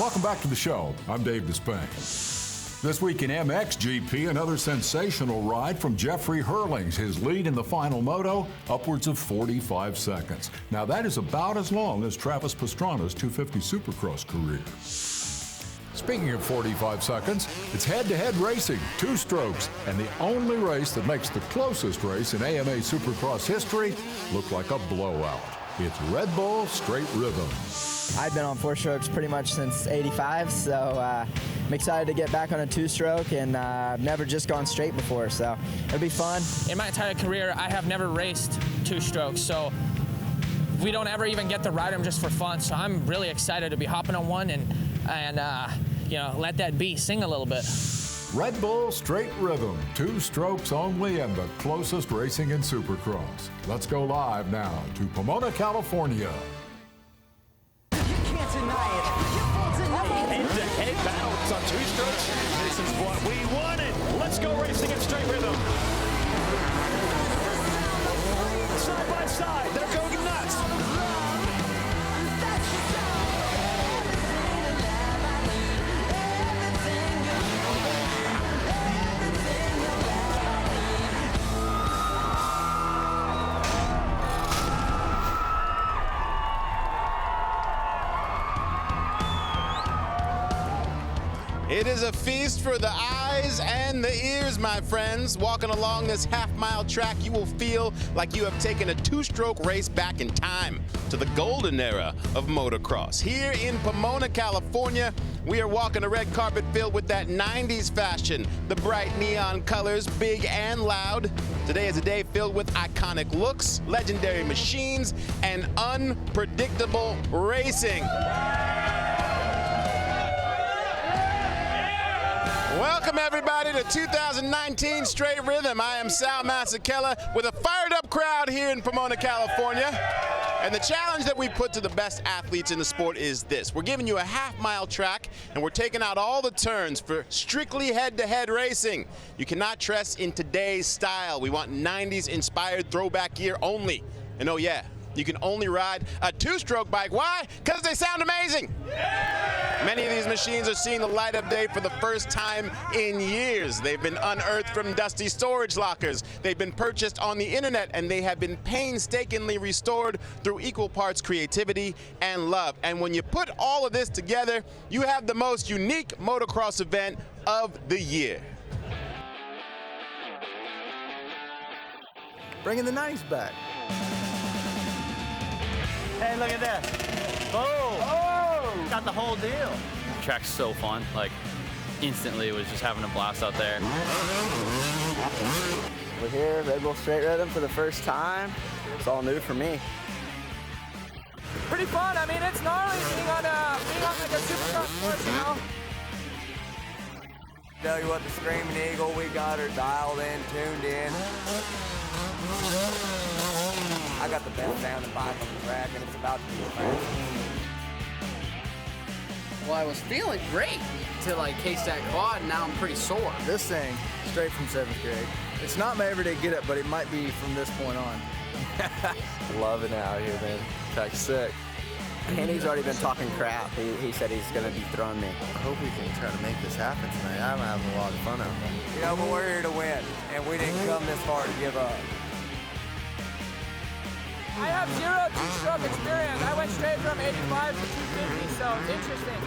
Welcome back to the show. I'm Dave Despain. This week in MXGP, another sensational ride from Jeffrey Hurlings. His lead in the final moto, upwards of 45 seconds. Now that is about as long as Travis Pastrana's 250 Supercross career. Speaking of 45 seconds, it's head-to-head racing, 2 strokes, and the only race that makes the closest race in AMA Supercross history look like a blowout. It's Red Bull Straight Rhythm. I've been on 4 strokes pretty much since '85, so I'm excited to get back on a 2-stroke, and I've never just gone straight before, so it'll be fun. In my entire career, I have never raced 2 strokes, so we don't ever even get to ride them just for fun, so I'm really excited to be hopping on one and you know, let that beat sing a little bit. Red Bull Straight Rhythm, 2 strokes only and the closest racing in Supercross. Let's go live now to Pomona, California. Head-to-head battles on 2 strokes. This is what we wanted. Let's go racing in straight rhythm. Side by side, they're going nuts. It is a feast for the eyes and the ears, my friends. Walking along this half-mile track, you will feel like you have taken a 2-stroke race back in time to the golden era of motocross. Here in Pomona, California, we are walking a red carpet filled with that 90s fashion, the bright neon colors, big and loud. Today is a day filled with iconic looks, legendary machines, and unpredictable racing. Welcome everybody to 2019 Straight Rhythm. I am Sal Masekela with a fired up crowd here in Pomona, California. And the challenge that we put to the best athletes in the sport is this. We're giving you a half-mile track and we're taking out all the turns for strictly head-to-head racing. You cannot dress in today's style. We want 90s inspired throwback gear only. And oh yeah, you can only ride a 2-stroke bike. Why? Because they sound amazing. Many of these machines are seeing the light of day for the first time in years. They've been unearthed from dusty storage lockers. They've been purchased on the internet, and they have been painstakingly restored through equal parts creativity and love. And when you put all of this together, you have the most unique motocross event of the year. Bringing the 90s back. Hey, look at that. Boom. Oh! Got the whole deal. The track's so fun. Like, instantly was just having a blast out there. We're here, Red Bull Straight Rhythm for the first time. It's all new for me. Pretty fun. I mean, it's gnarly being on like a supercross course, you know? Tell you what, the Screaming Eagle, we got her dialed in, tuned in. I got the best sounding bike on the track, and it's about to be a fast. Well, I was feeling great till I cased that quad, and now I'm pretty sore. This thing, straight from 7th grade. It's not my everyday get up, but it might be from this point on. Loving it out here, man. Track's sick. Henny's already been talking crap. He said he's going to dethrone me. I hope we can try to make this happen tonight. I'm having a lot of fun out there. You know, but we're here to win, and we didn't come this far to give up. I have 0 2-stroke experience. I went straight from 85 to 250, so it's interesting.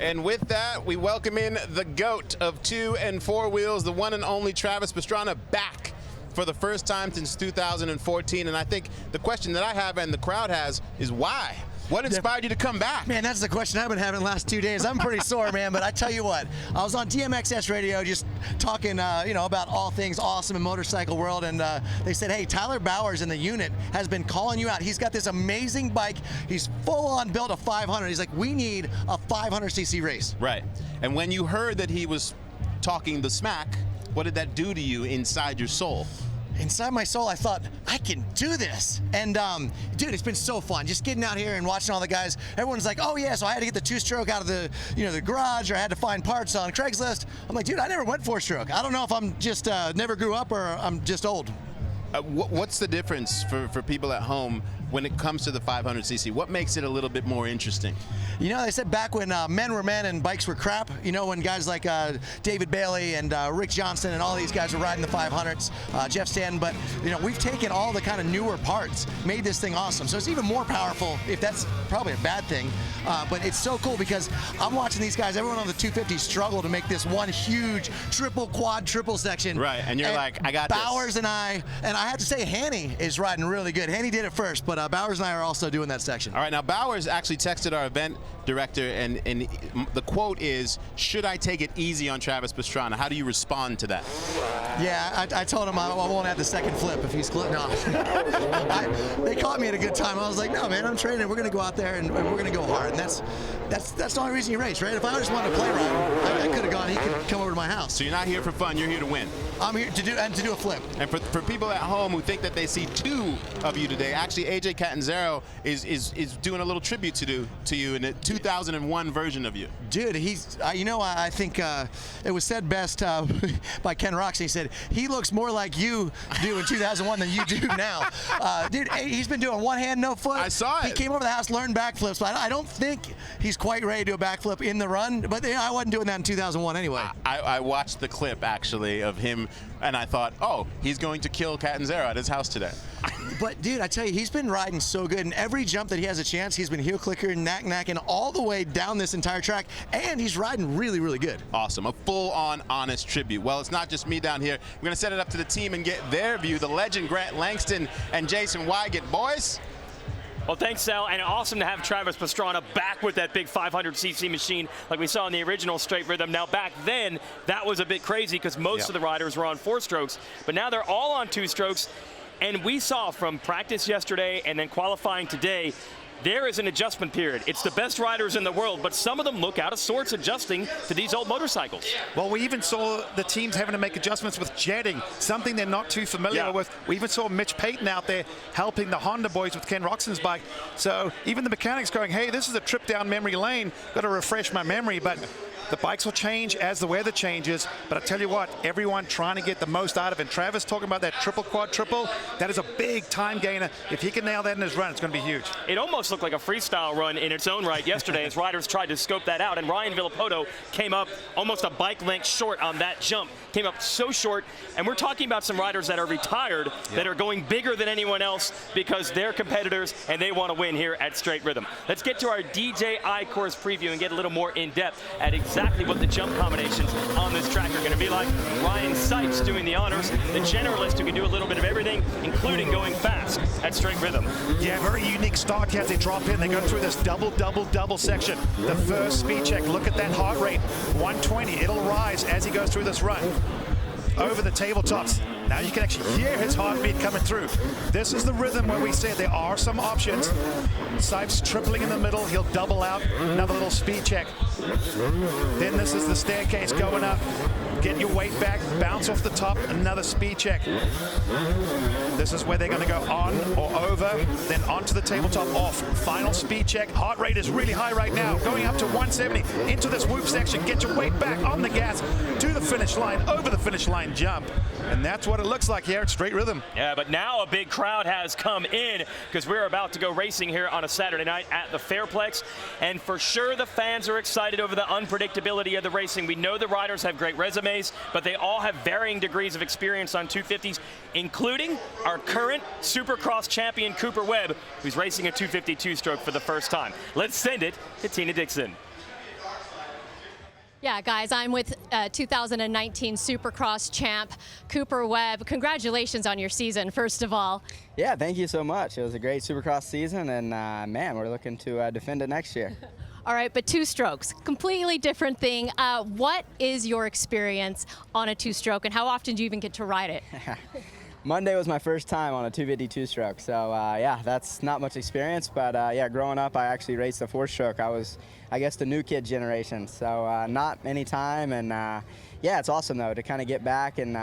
And with that, we welcome in the GOAT of 2 and 4 wheels, the one and only Travis Pastrana, back for the first time since 2014. And I think the question that I have and the crowd has is why? What inspired you to come back? Man, that's the question I've been having the last 2 days. I'm pretty sore, man, but I tell you what, I was on DMXS radio just talking, you know, about all things awesome in motorcycle world, and they said, hey, Tyler Bowers in the unit has been calling you out. He's got this amazing bike. He's full on built a 500. He's like, we need a 500cc race. Right. And when you heard that he was talking the smack, what did that do to you inside your soul? Inside my soul, I thought, I can do this. And dude, it's been so fun. Just getting out here and watching all the guys. Everyone's like, oh yeah, so I had to get the 2-stroke out of the, the garage, or I had to find parts on Craigslist. I'm like, dude, I never went 4-stroke. I don't know if I'm just never grew up or I'm just old. What's the difference for people at home when it comes to the 500cc? What makes it a little bit more interesting? You know, they said back when men were men and bikes were crap, you know, when guys like David Bailey and Rick Johnson and all these guys were riding the 500s, Jeff Stanton, but, you know, we've taken all the kind of newer parts, made this thing awesome. So it's even more powerful, if that's probably a bad thing, but it's so cool because I'm watching these guys, everyone on the 250 struggle to make this one huge triple, quad, triple section. Right, and you're like, I got Bowers this. and I have to say, Hanny is riding really good. Hanny did it first, but Bowers and I are also doing that section. All right, now Bowers actually texted our event director, and the quote is, should I take it easy on Travis Pastrana? How do you respond to that? Yeah, I told him I won't have the second flip if he's no. They caught me at a good time. I was like, no, man, I'm training. We're going to go out there and we're going to go hard. And that's the only reason you race, right? If I just wanted to play right, I could have gone. He could come over to my house. So you're not here for fun. You're here to win. I'm here to do a flip. And for people at home who think that they see two of you today, actually AJ Catanzaro is doing a little tribute to you in the 2001 version of you. Dude, he's you know, I think it was said best by Ken Roczen. He said he looks more like you do in 2001 than you do now. Dude, he's been doing one hand, no foot. I saw it. He came over the house, learned backflips, but I don't think he's quite ready to do a backflip in the run. But you know, I wasn't doing that in 2001 anyway. I watched the clip actually of him, and I thought, oh, he's going to kill Catanzaro at his house today. But dude, I tell you, he's been riding so good, and every jump that he has a chance, he's been heel clicker, knacking all the way down this entire track, and he's riding really, really good. Awesome, a full-on honest tribute. Well, it's not just me down here. We're going to set it up to the team and get their view. The legend Grant Langston and Jason Wygant. Boys? Well, thanks, Sal, and awesome to have Travis Pastrana back with that big 500cc machine like we saw in the original Straight Rhythm. Now, back then, that was a bit crazy because most of the riders were on 4 strokes, but now they're all on 2 strokes, and we saw from practice yesterday and then qualifying today, there is an adjustment period. It's the best riders in the world, but some of them look out of sorts adjusting to these old motorcycles. Well, we even saw the teams having to make adjustments with jetting, something they're not too familiar with. We even saw Mitch Payton out there helping the Honda boys with Ken Roczen's bike. So even the mechanics going, hey, this is a trip down memory lane, got to refresh my memory, but the bikes will change as the weather changes, but I tell you what, everyone trying to get the most out of it. Travis talking about that triple, quad, triple, that is a big time gainer. If he can nail that in his run, it's going to be huge. It almost looked like a freestyle run in its own right yesterday as riders tried to scope that out, and Ryan Villopoto came up almost a bike length short on that jump. Came up so short, and we're talking about some riders that are retired that are going bigger than anyone else because they're competitors and they want to win here at Straight Rhythm. Let's get to our DJI course preview and get a little more in-depth at exactly what the jump combinations on this track are going to be like. Ryan Sipes doing the honors, the generalist who can do a little bit of everything, including going fast at Straight Rhythm. Yeah, very unique start as they drop in. They go through this double section. The first speed check, look at that heart rate, 120. It'll rise as he goes through this run. Over the tabletops. Now you can actually hear his heartbeat coming through. This is the rhythm where we said there are some options. Sipes tripling in the middle, he'll double out, another little speed check. Then this is the staircase going up. Get your weight back, bounce off the top, another speed check. This is where they're going to go on or over, then onto the tabletop, off. Final speed check. Heart rate is really high right now, going up to 170. Into this whoop section, get your weight back on the gas, to the finish line, over the finish line jump. And that's what it looks like here at Straight Rhythm. Yeah, but now a big crowd has come in because we're about to go racing here on a Saturday night at the Fairplex. And for sure the fans are excited over the unpredictability of the racing. We know the riders have great resumes, but they all have varying degrees of experience on 250s, including our current Supercross champion, Cooper Webb, who's racing a 252 stroke for the first time. Let's send it to Tina Dixon. Yeah, guys, I'm with 2019 Supercross champ Cooper Webb. Congratulations on your season, first of all. Yeah, thank you so much. It was a great Supercross season, and man, we're looking to defend it next year. All right, but 2 strokes, completely different thing. What is your experience on a 2-stroke, and how often do you even get to ride it? Monday was my first time on a 252 stroke, so yeah, that's not much experience, but yeah, growing up, I actually raced a 4-stroke. I was, I guess, the new kid generation, so not any time, and yeah, it's awesome though to kind of get back and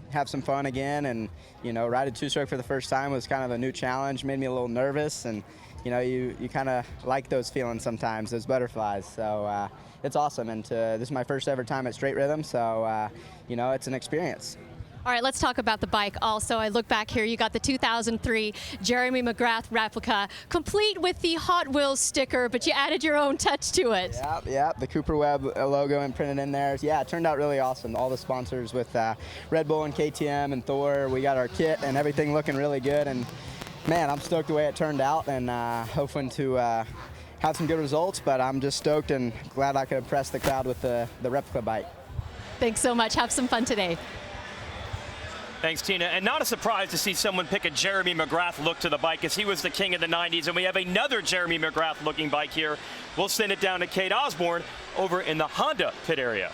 have some fun again, and you know, ride a 2-stroke for the first time was kind of a new challenge, made me a little nervous, and you know, you kind of like those feelings sometimes, those butterflies, so it's awesome, and this is my first ever time at Straight Rhythm, so you know, it's an experience. All right, let's talk about the bike also. I look back here, you got the 2003 Jeremy McGrath replica, complete with the Hot Wheels sticker, but you added your own touch to it. Yeah, the Cooper Webb logo imprinted in there. Yeah, it turned out really awesome. All the sponsors with Red Bull and KTM and Thor, we got our kit and everything looking really good. And man, I'm stoked the way it turned out, and hoping to have some good results, but I'm just stoked and glad I could impress the crowd with the replica bike. Thanks so much. Have some fun today. Thanks, Tina. And not a surprise to see someone pick a Jeremy McGrath look to the bike, as he was the king of the 90s. And we have another Jeremy McGrath looking bike here. We'll send it down to Kate Osborne over in the Honda pit area.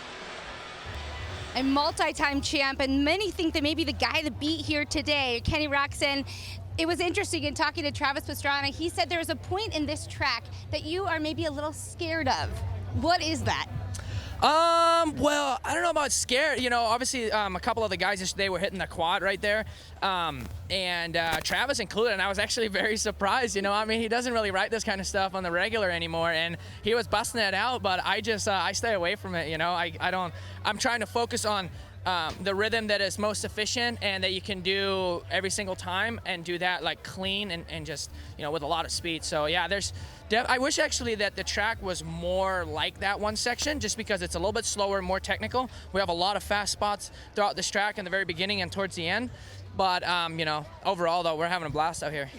A multi-time champ, and many think that maybe the guy to beat here today, Kenny Roczen. It was interesting in talking to Travis Pastrana. He said there was a point in this track that you are maybe a little scared of. What is that? Well, I don't know about scared. You know, obviously, a couple of the guys, they were hitting the quad right there, and Travis included, and I was actually very surprised. You know, I mean, he doesn't really write this kind of stuff on the regular anymore, and he was busting it out, but I just, I stay away from it, you know. I'm trying to focus on the rhythm that is most efficient and that you can do every single time, and do that like clean and just, you know, with a lot of speed. So yeah, I wish actually that the track was more like that one section, just because it's a little bit slower, more technical. We have a lot of fast spots throughout this track in the very beginning and towards the end. But, you know, overall, though, we're having a blast out here.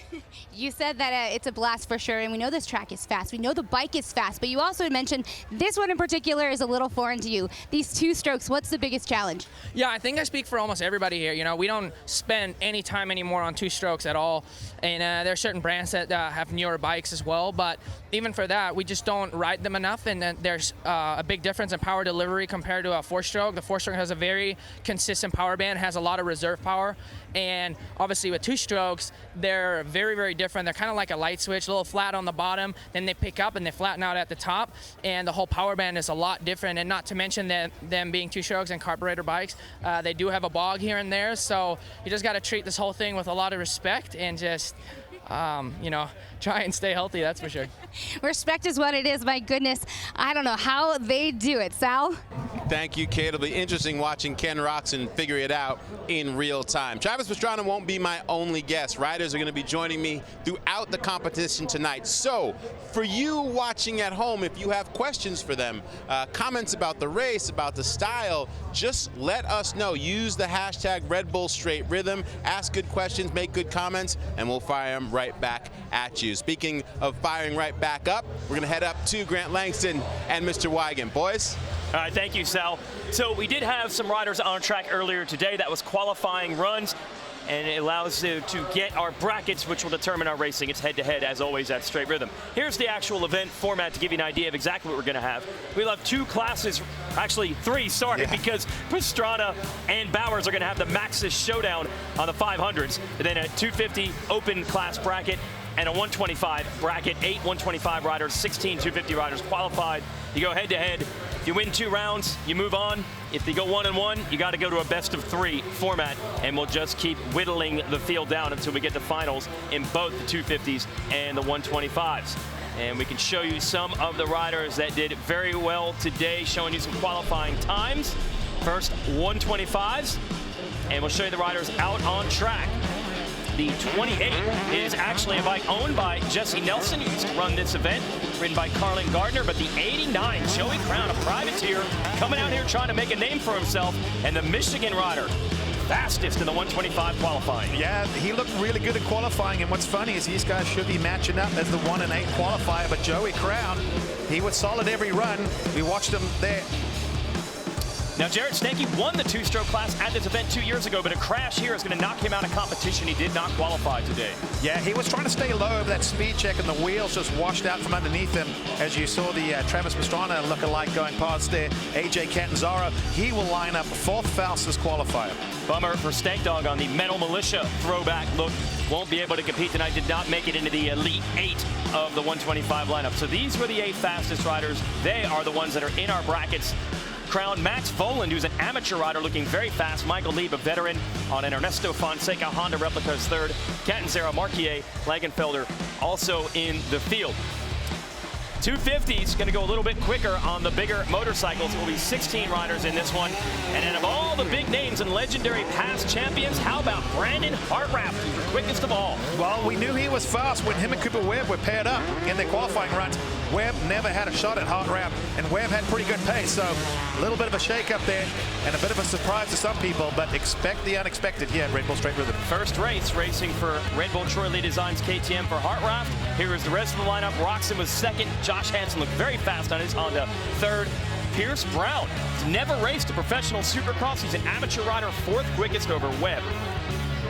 You said that it's a blast for sure, and we know this track is fast. We know the bike is fast, but you also mentioned this one in particular is a little foreign to you. These two strokes, what's the biggest challenge? Yeah, I think I speak for almost everybody here. You know, we don't spend any time anymore on two strokes at all. And there are certain brands that have newer bikes as well, but even for that, we just don't ride them enough. And then there's a big difference in power delivery compared to a four-stroke. The four-stroke has a very consistent power band, has a lot of reserve power. And obviously with two strokes, they're very, very different. They're kind of like a light switch, a little flat on the bottom, then they pick up and they flatten out at the top. And the whole power band is a lot different. And not to mention that them being two strokes and carburetor bikes, they do have a bog here and there. So you just got to treat this whole thing with a lot of respect and just, you know, try and stay healthy, that's for sure. Respect is what it is, my goodness. I don't know how they do it, Sal. Thank you, Kate. It'll be interesting watching Ken Roczen figure it out in real time. Travis Pastrana won't be my only guest. Riders are going to be joining me throughout the competition tonight. So, for you watching at home, if you have questions for them, comments about the race, about the style, just let us know. Use the hashtag Red Bull Straight Rhythm. Ask good questions, make good comments, and we'll fire them right back at you. Speaking of firing right back up, we're going to head up to Grant Langston and Mr. Wageman. Boys? All right, thank you, Sal. So we did have some riders on track earlier today. That was qualifying runs, and it allows us to get our brackets, which will determine our racing. It's head-to-head, as always, at Straight Rhythm. Here's the actual event format to give you an idea of exactly what we're going to have. We'll have two classes, actually three, because Pastrana and Bowers are going to have the Maxis Showdown on the 500s, and then a 250 open class bracket, and a 125 bracket. 8 125 riders, 16 250 riders qualified. You go head-to-head. If you win 2 rounds, you move on. If you go 1-1, you got to go to a best-of-3 format, and we'll just keep whittling the field down until we get to finals in both the 250s and the 125s. And we can show you some of the riders that did very well today, showing you some qualifying times. First, 125s, and we'll show you the riders out on track. The 28 is actually a bike owned by Jesse Nelson, who used to run this event, ridden by Carlin Gardner. But the 89, Joey Crown, a privateer, coming out here trying to make a name for himself, and the Michigan rider, fastest in the 125 qualifying. Yeah, he looked really good at qualifying, and what's funny is these guys should be matching up as the 1 and 8 qualifier, but Joey Crown, he was solid every run. We watched him there. Now, Jared Stanky won the 2-stroke class at this event 2 years ago, but a crash here is going to knock him out of competition. He did not qualify today. Yeah, he was trying to stay low over that speed check, and the wheels just washed out from underneath him. As you saw the Travis Pastrana look-alike going past there, AJ Catanzaro, he will line up 4th fastest qualifier. Bummer for Stank Dog on the Metal Militia throwback look. Won't be able to compete tonight. Did not make it into the Elite 8 of the 125 lineup. So these were the 8 fastest riders. They are the ones that are in our brackets. Crown Max Vohland, who's an amateur rider looking very fast. Michael Leib, a veteran, on an Ernesto Fonseca Honda replica, is 3rd. Catanzaro, Marquier, Lagenfelder also in the field. 250's going to go a little bit quicker on the bigger motorcycles. It will be 16 riders in this one. And then of all the big names and legendary past champions, how about Brandon Hartranft, the quickest of all? Well, we knew he was fast when him and Cooper Webb were paired up in their qualifying runs. Webb never had a shot at Hartranft, and Webb had pretty good pace. So a little bit of a shake-up there and a bit of a surprise to some people, but expect the unexpected here at Red Bull Straight Rhythm. First race racing for Red Bull Troy Lee Designs KTM for Hartranft. Here is the rest of the lineup. Roczen was second. Josh Hansen looked very fast on his Honda. Third, Pierce Brown. He's never raced a professional supercross. He's an amateur rider, fourth quickest over Webb.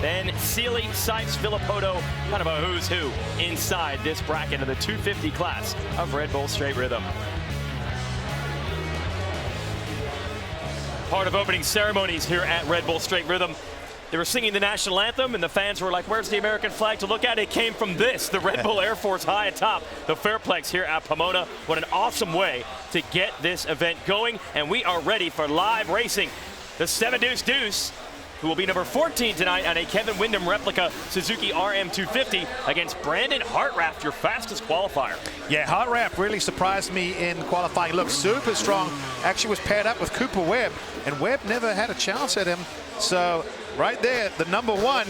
Then Seeley, Sipes, Villopoto, kind of a who's who inside this bracket of the 250 class of Red Bull Straight Rhythm. Part of opening ceremonies here at Red Bull Straight Rhythm. They were singing the national anthem, and the fans were like, where's the American flag to look at? It came from this, the Red Bull Air Force high atop the Fairplex here at Pomona. What an awesome way to get this event going, and we are ready for live racing. The 7 Deuce Deuce, who will be number 14 tonight on a Kevin Windham replica Suzuki RM250 against Brandon Hartranft, your fastest qualifier. Yeah, Hartranft really surprised me in qualifying. Looked super strong. Actually was paired up with Cooper Webb, and Webb never had a chance at him. So right there, the number one,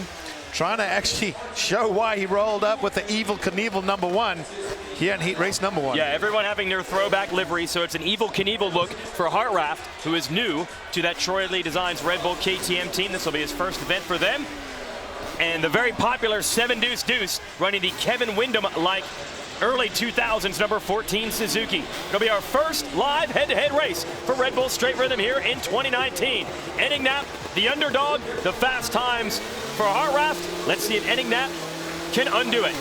trying to actually show why he rolled up with the Evil Knievel number one here in heat race number one. Yeah, everyone having their throwback livery, so it's an Evil Knievel look for Hartranft, who is new to that Troy Lee Designs Red Bull KTM team. This will be his first event for them. And the very popular 7 Deuce Deuce running the Kevin Windham-like early 2000s number 14 Suzuki. It'll be our first live head-to-head race for Red Bull Straight Rhythm here in 2019. Enticknap, the underdog, the fast times for Hartranft. Let's see if Enticknap can undo it.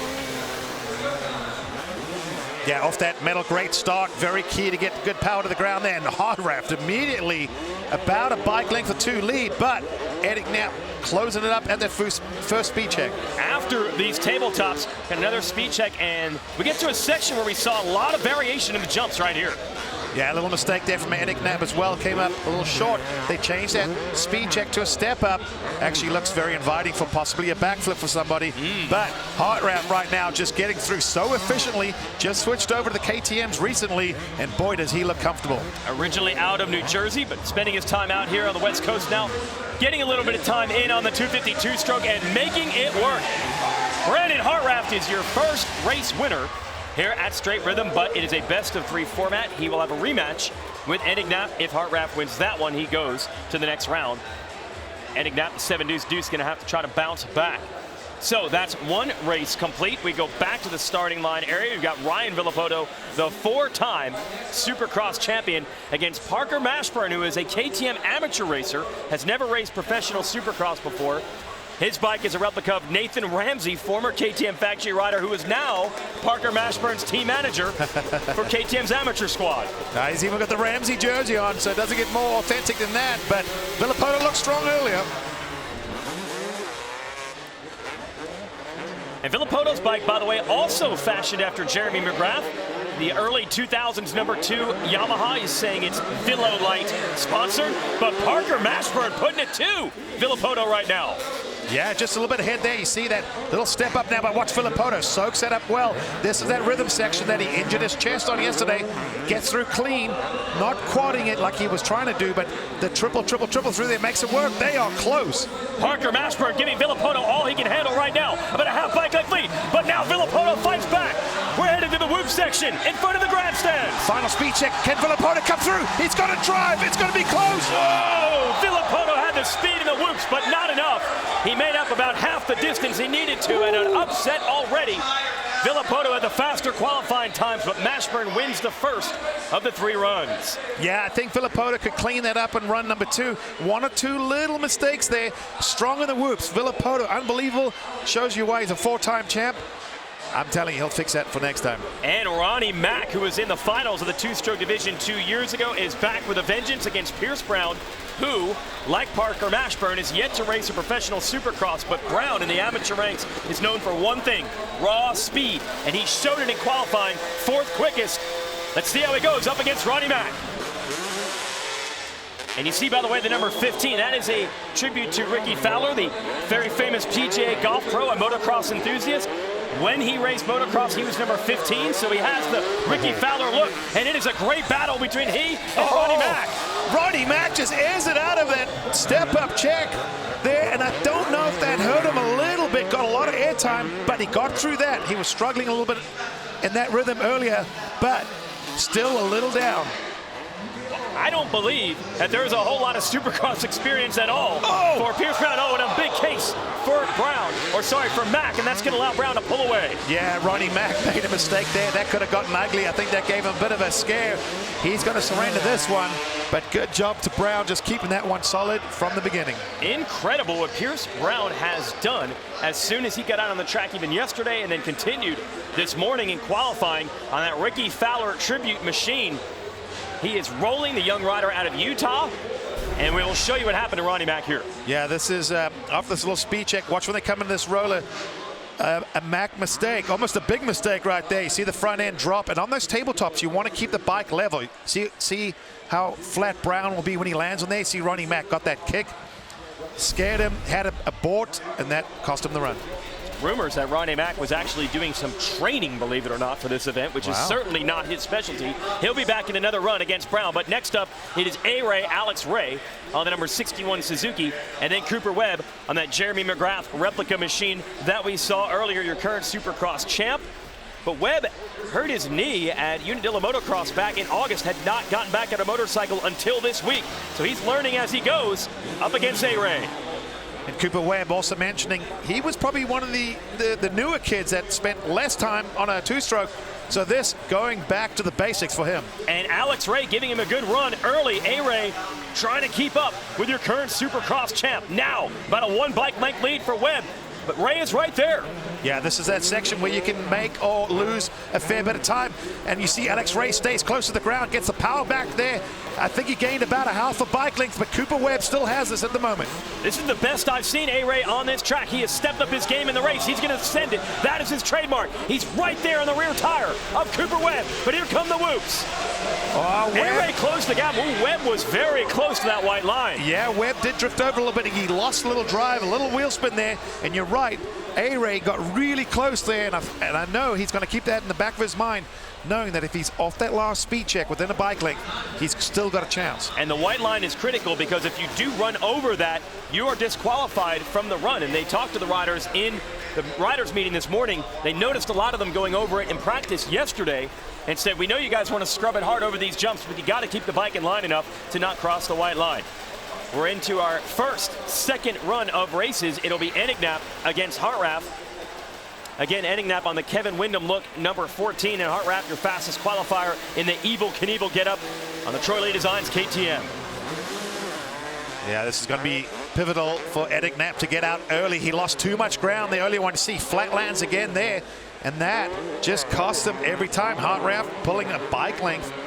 Yeah, off that metal great start, very key to get good power to the ground there. And Hartranft immediately about a bike length or two lead, but Enticknap closing it up at that first speed check. After these tabletops, got another speed check, and we get to a section where we saw a lot of variation in the jumps right here. Yeah, a little mistake there from Enticknap as well. Came up a little short. They changed that speed check to a step up. Actually looks very inviting for possibly a backflip for somebody. But Hartranft right now just getting through so efficiently. Just switched over to the KTMs recently, and boy, does he look comfortable. Originally out of New Jersey, but spending his time out here on the West Coast now. Getting a little bit of time in on the 252 stroke and making it work. Brandon Hartranft is your first race winner here at Straight Rhythm, but it is a best-of-3 format. He will have a rematch with Enticknap. If Hartranft wins that one, he goes to the next round. Enticknap, 7 Deuce Deuce, going to have to try to bounce back. So that's one race complete. We go back to the starting line area. We've got Ryan Villopoto, the 4-time Supercross champion, against Parker Mashburn, who is a KTM amateur racer, has never raced professional Supercross before. His bike is a replica of Nathan Ramsey, former KTM factory rider, who is now Parker Mashburn's team manager for KTM's amateur squad. He's even got the Ramsey jersey on, so it doesn't get more authentic than that, but Villopoto looked strong earlier. And Villopoto's bike, by the way, also fashioned after Jeremy McGrath. The early 2000s number 2 Yamaha is saying it's Villolite sponsored, but Parker Mashburn putting it to Villopoto right now. Yeah, just a little bit ahead there. You see that little step up now, but watch Villopoto. Soaks that up well. This is that rhythm section that he injured his chest on yesterday. Gets through clean, not quadding it like he was trying to do, but the triple through there makes it work. They are close. Parker Mashburn giving Villopoto all he can handle right now. About a half bike length lead, but now Villopoto fights back. We're headed to the whoop section in front of the grandstand. Final speed check. Can Villopoto come through? He's going to drive. It's going to be close. Whoa! Villopoto had the speed in the whoops, but not enough. He made up about half the distance he needed to, and an upset already. Villopoto had the faster qualifying times, but Mashburn wins the first of the 3 runs. Yeah, I think Villopoto could clean that up and run number 2. 1 or 2 little mistakes there. Strong in the whoops. Villopoto, unbelievable. Shows you why he's a 4-time champ. I'm telling you, he'll fix that for next time. And Ronnie Mack, who was in the finals of the 2-stroke division 2 years ago, is back with a vengeance against Pierce Brown, who, like Parker Mashburn, is yet to race a professional supercross, but Brown in the amateur ranks is known for one thing, raw speed, and he showed it in qualifying, 4th quickest. Let's see how he goes up against Ronnie Mack. And you see, by the way, the number 15, that is a tribute to Ricky Fowler, the very famous PGA golf pro and motocross enthusiast. When he raced motocross, he was number 15, so he has the Ricky Fowler look, and it is a great battle between he and Ronnie Mack. Ronnie Mack just airs it out of that step-up check there, and I don't know if that hurt him a little bit, got a lot of airtime, but he got through that. He was struggling a little bit in that rhythm earlier, but still a little down. I don't believe that there's a whole lot of supercross experience at all for Pierce Brown. Oh, and a big case for Mack, and that's going to allow Brown to pull away. Yeah, Ronnie Mack made a mistake there. That could have gotten ugly. I think that gave him a bit of a scare. He's going to surrender this one, but good job to Brown just keeping that one solid from the beginning. Incredible what Pierce Brown has done as soon as he got out on the track even yesterday and then continued this morning in qualifying on that Ricky Fowler tribute machine. He is rolling the young rider out of Utah, and we will show you what happened to Ronnie Mack here. Yeah, this is after this little speed check. Watch when they come in this roller. A Mack mistake, almost a big mistake right there. You see the front end drop, and on those tabletops, you want to keep the bike level. See how flat Brown will be when he lands on there. See Ronnie Mack got that kick, scared him, had a board, and that cost him the run. Rumors that Ronnie Mack was actually doing some training, believe it or not, for this event, which is certainly not his specialty. He'll be back in another run against Brown, but next up it is Alex Ray on the number 61 Suzuki, and then Cooper Webb on that Jeremy McGrath replica machine that we saw earlier, your current Supercross champ. But Webb hurt his knee at Unadilla Motocross back in August, had not gotten back on a motorcycle until this week. So he's learning as he goes up against Ray. And Cooper Webb also mentioning he was probably one of the newer kids that spent less time on a two-stroke. So this going back to the basics for him. And Alex Ray giving him a good run early. Ray trying to keep up with your current Supercross champ. Now about a 1 bike length lead for Webb. But Ray is right there. Yeah, this is that section where you can make or lose a fair bit of time. And you see Alex Ray stays close to the ground, gets the power back there. I think he gained about a half a bike length, but Cooper Webb still has this at the moment. This is the best I've seen Ray on this track. He has stepped up his game in the race. He's going to send it. That is his trademark. He's right there on the rear tire of Cooper Webb. But here come the whoops. Ray closed the gap. Ooh, Webb was very close to that white line. Yeah, Webb did drift over a little bit. He lost a little drive, a little wheel spin there. And you're right, Ray got really close there. And I know he's going to keep that in the back of his mind, knowing that if he's off that last speed check within a bike length, he's still got a chance. And the white line is critical because if you do run over that, you are disqualified from the run. And they talked to the riders in the riders meeting this morning. They noticed a lot of them going over it in practice yesterday and said, we know you guys want to scrub it hard over these jumps, but you got to keep the bike in line enough to not cross the white line. We're into our second run of races. It'll be Enticknap against Hartranft. Again, Enticknap on the Kevin Windham look, number 14, and Hartranft, your fastest qualifier in the Evel Knievel getup on the Troy Lee Designs KTM. Yeah, this is going to be pivotal for Enticknap to get out early. He lost too much ground the early one. To see flatlands again there, and that just cost him every time. Hartranft pulling a bike length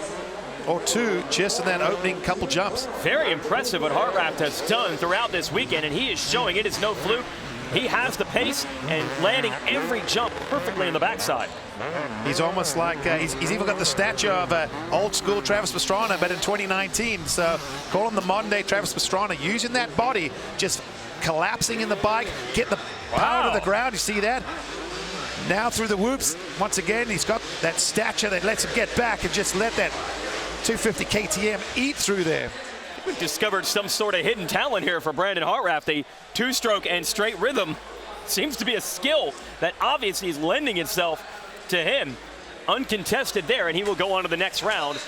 or two just in that opening couple jumps. Very impressive what Hartranft has done throughout this weekend, and he is showing it is no fluke. He has the pace and landing every jump perfectly in the backside. He's almost like, he's even got the stature of old school Travis Pastrana, but in 2019. So call him the modern day Travis Pastrana, using that body, just collapsing in the bike, getting the power to the ground. You see that? Now through the whoops, once again, he's got that stature that lets him get back and just let that 250 KTM eat through there. We've discovered some sort of hidden talent here for Brandon Hartranft. A two-stroke and straight rhythm seems to be a skill that obviously is lending itself to him. Uncontested there, and he will go on to the next round.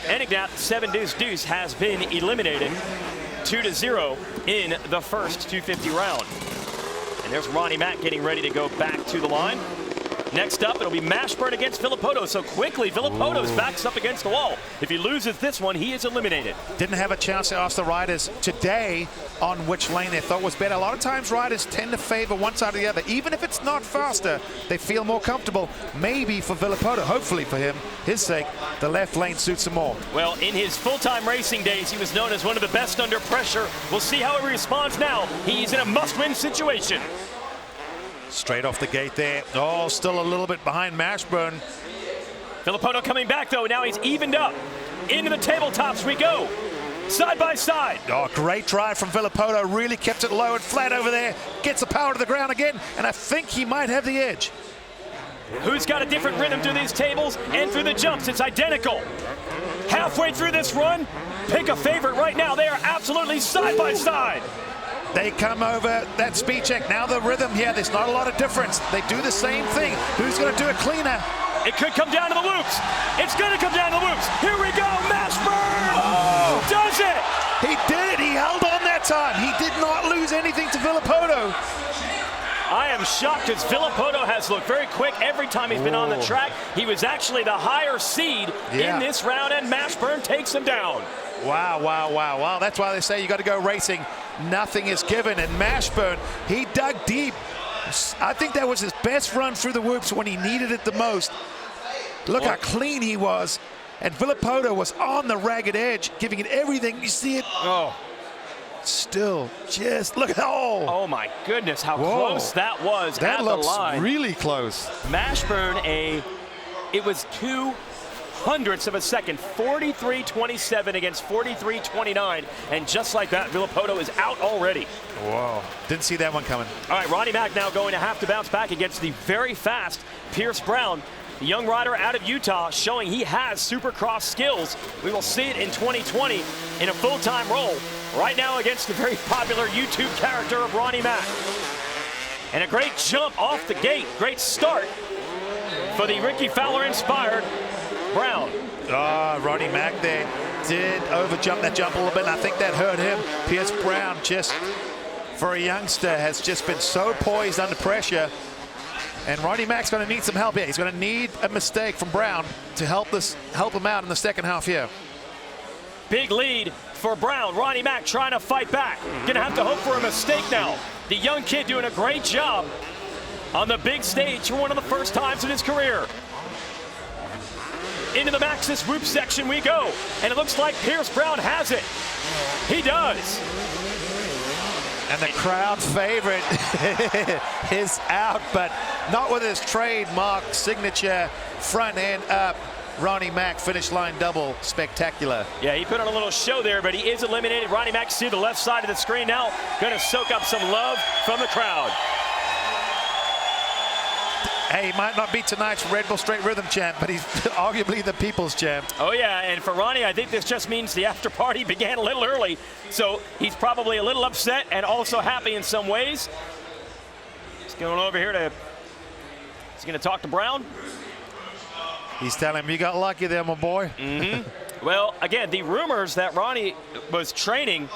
Enticknap, 7 deuce has been eliminated 2-0 in the first 250 round. And there's Ronnie Mack getting ready to go back to the line. Next up, it'll be Mashburn against Villopoto. So quickly, Villopoto's backs up against the wall. If he loses this one, he is eliminated. Didn't have a chance to ask the riders today on which lane they thought was better. A lot of times riders tend to favor one side or the other. Even if it's not faster, they feel more comfortable. Maybe for Villopoto, hopefully for him, his sake, the left lane suits him more. Well, in his full-time racing days, he was known as one of the best under pressure. We'll see how he responds now. He's in a must-win situation. Straight off the gate there. Oh, still a little bit behind Mashburn. Villopoto coming back, though. Now he's evened up. Into the tabletops we go. side by side. Oh, great drive from Villopoto. Really kept it low and flat over there. Gets the power to the ground again, and I think he might have the edge. Who's got a different rhythm through these tables and through the jumps? It's identical. Halfway through this run, pick a favorite right now. They are absolutely side by side. They come over that speed check. Now the rhythm here, there's not a lot of difference. They do the same thing. Who's going to do it cleaner? It could come down to the whoops. It's going to come down to the whoops. Here we go, Mashburn! Oh. Does it! He did. He held on that time. He did not lose anything to Villopoto. I am shocked as Villopoto has looked very quick every time he's been on the track. He was actually the higher seed in this round, and Mashburn takes him down. Wow, wow, wow, wow. That's why they say you got to go racing. Nothing is given. And Mashburn, he dug deep. I think that was his best run through the whoops when he needed it the most. Look how clean he was. And Villopoto was on the ragged edge, giving it everything. You see it? Oh. Still just look. Oh my goodness, how close that was at the line. That looks really close. Mashburn, it was 0.02 of a second, 43.27 against 43.29, and just like that, Villopoto is out already. Whoa, didn't see that one coming. All right, Ronnie Mack now going to have to bounce back against the very fast Pierce Brown. The young rider out of Utah showing he has supercross skills. We will see it in 2020 in a full-time role. Right now against the very popular YouTube character of Ronnie Mack. And a great jump off the gate. Great start for the Ricky Fowler-inspired Brown. Ronnie Mack there did overjump that jump a little bit, and I think that hurt him. Pierce Brown, just for a youngster, has just been so poised under pressure. And Ronnie Mack's going to need some help here. He's going to need a mistake from Brown to help him out in the second half here. Big lead for Brown. Ronnie Mack trying to fight back. Gonna have to hope for a mistake now. The young kid doing a great job on the big stage for one of the first times in his career. Into the Maxxis whoop section we go. And it looks like Pierce Brown has it. He does. And the crowd favorite is out, but not with his trademark signature front end up. Ronnie Mack finish line double spectacular. Yeah, he put on a little show there, but he is eliminated. Ronnie Mack to the left side of the screen now. Going to soak up some love from the crowd. Hey, he might not be tonight's Red Bull Straight Rhythm champ, but he's arguably the people's champ. Oh yeah, and for Ronnie, I think this just means the after party began a little early. So he's probably a little upset and also happy in some ways. He's going over here he's going to talk to Brown. He's telling him, you got lucky there, my boy. Well, again, the rumors that Ronnie was training,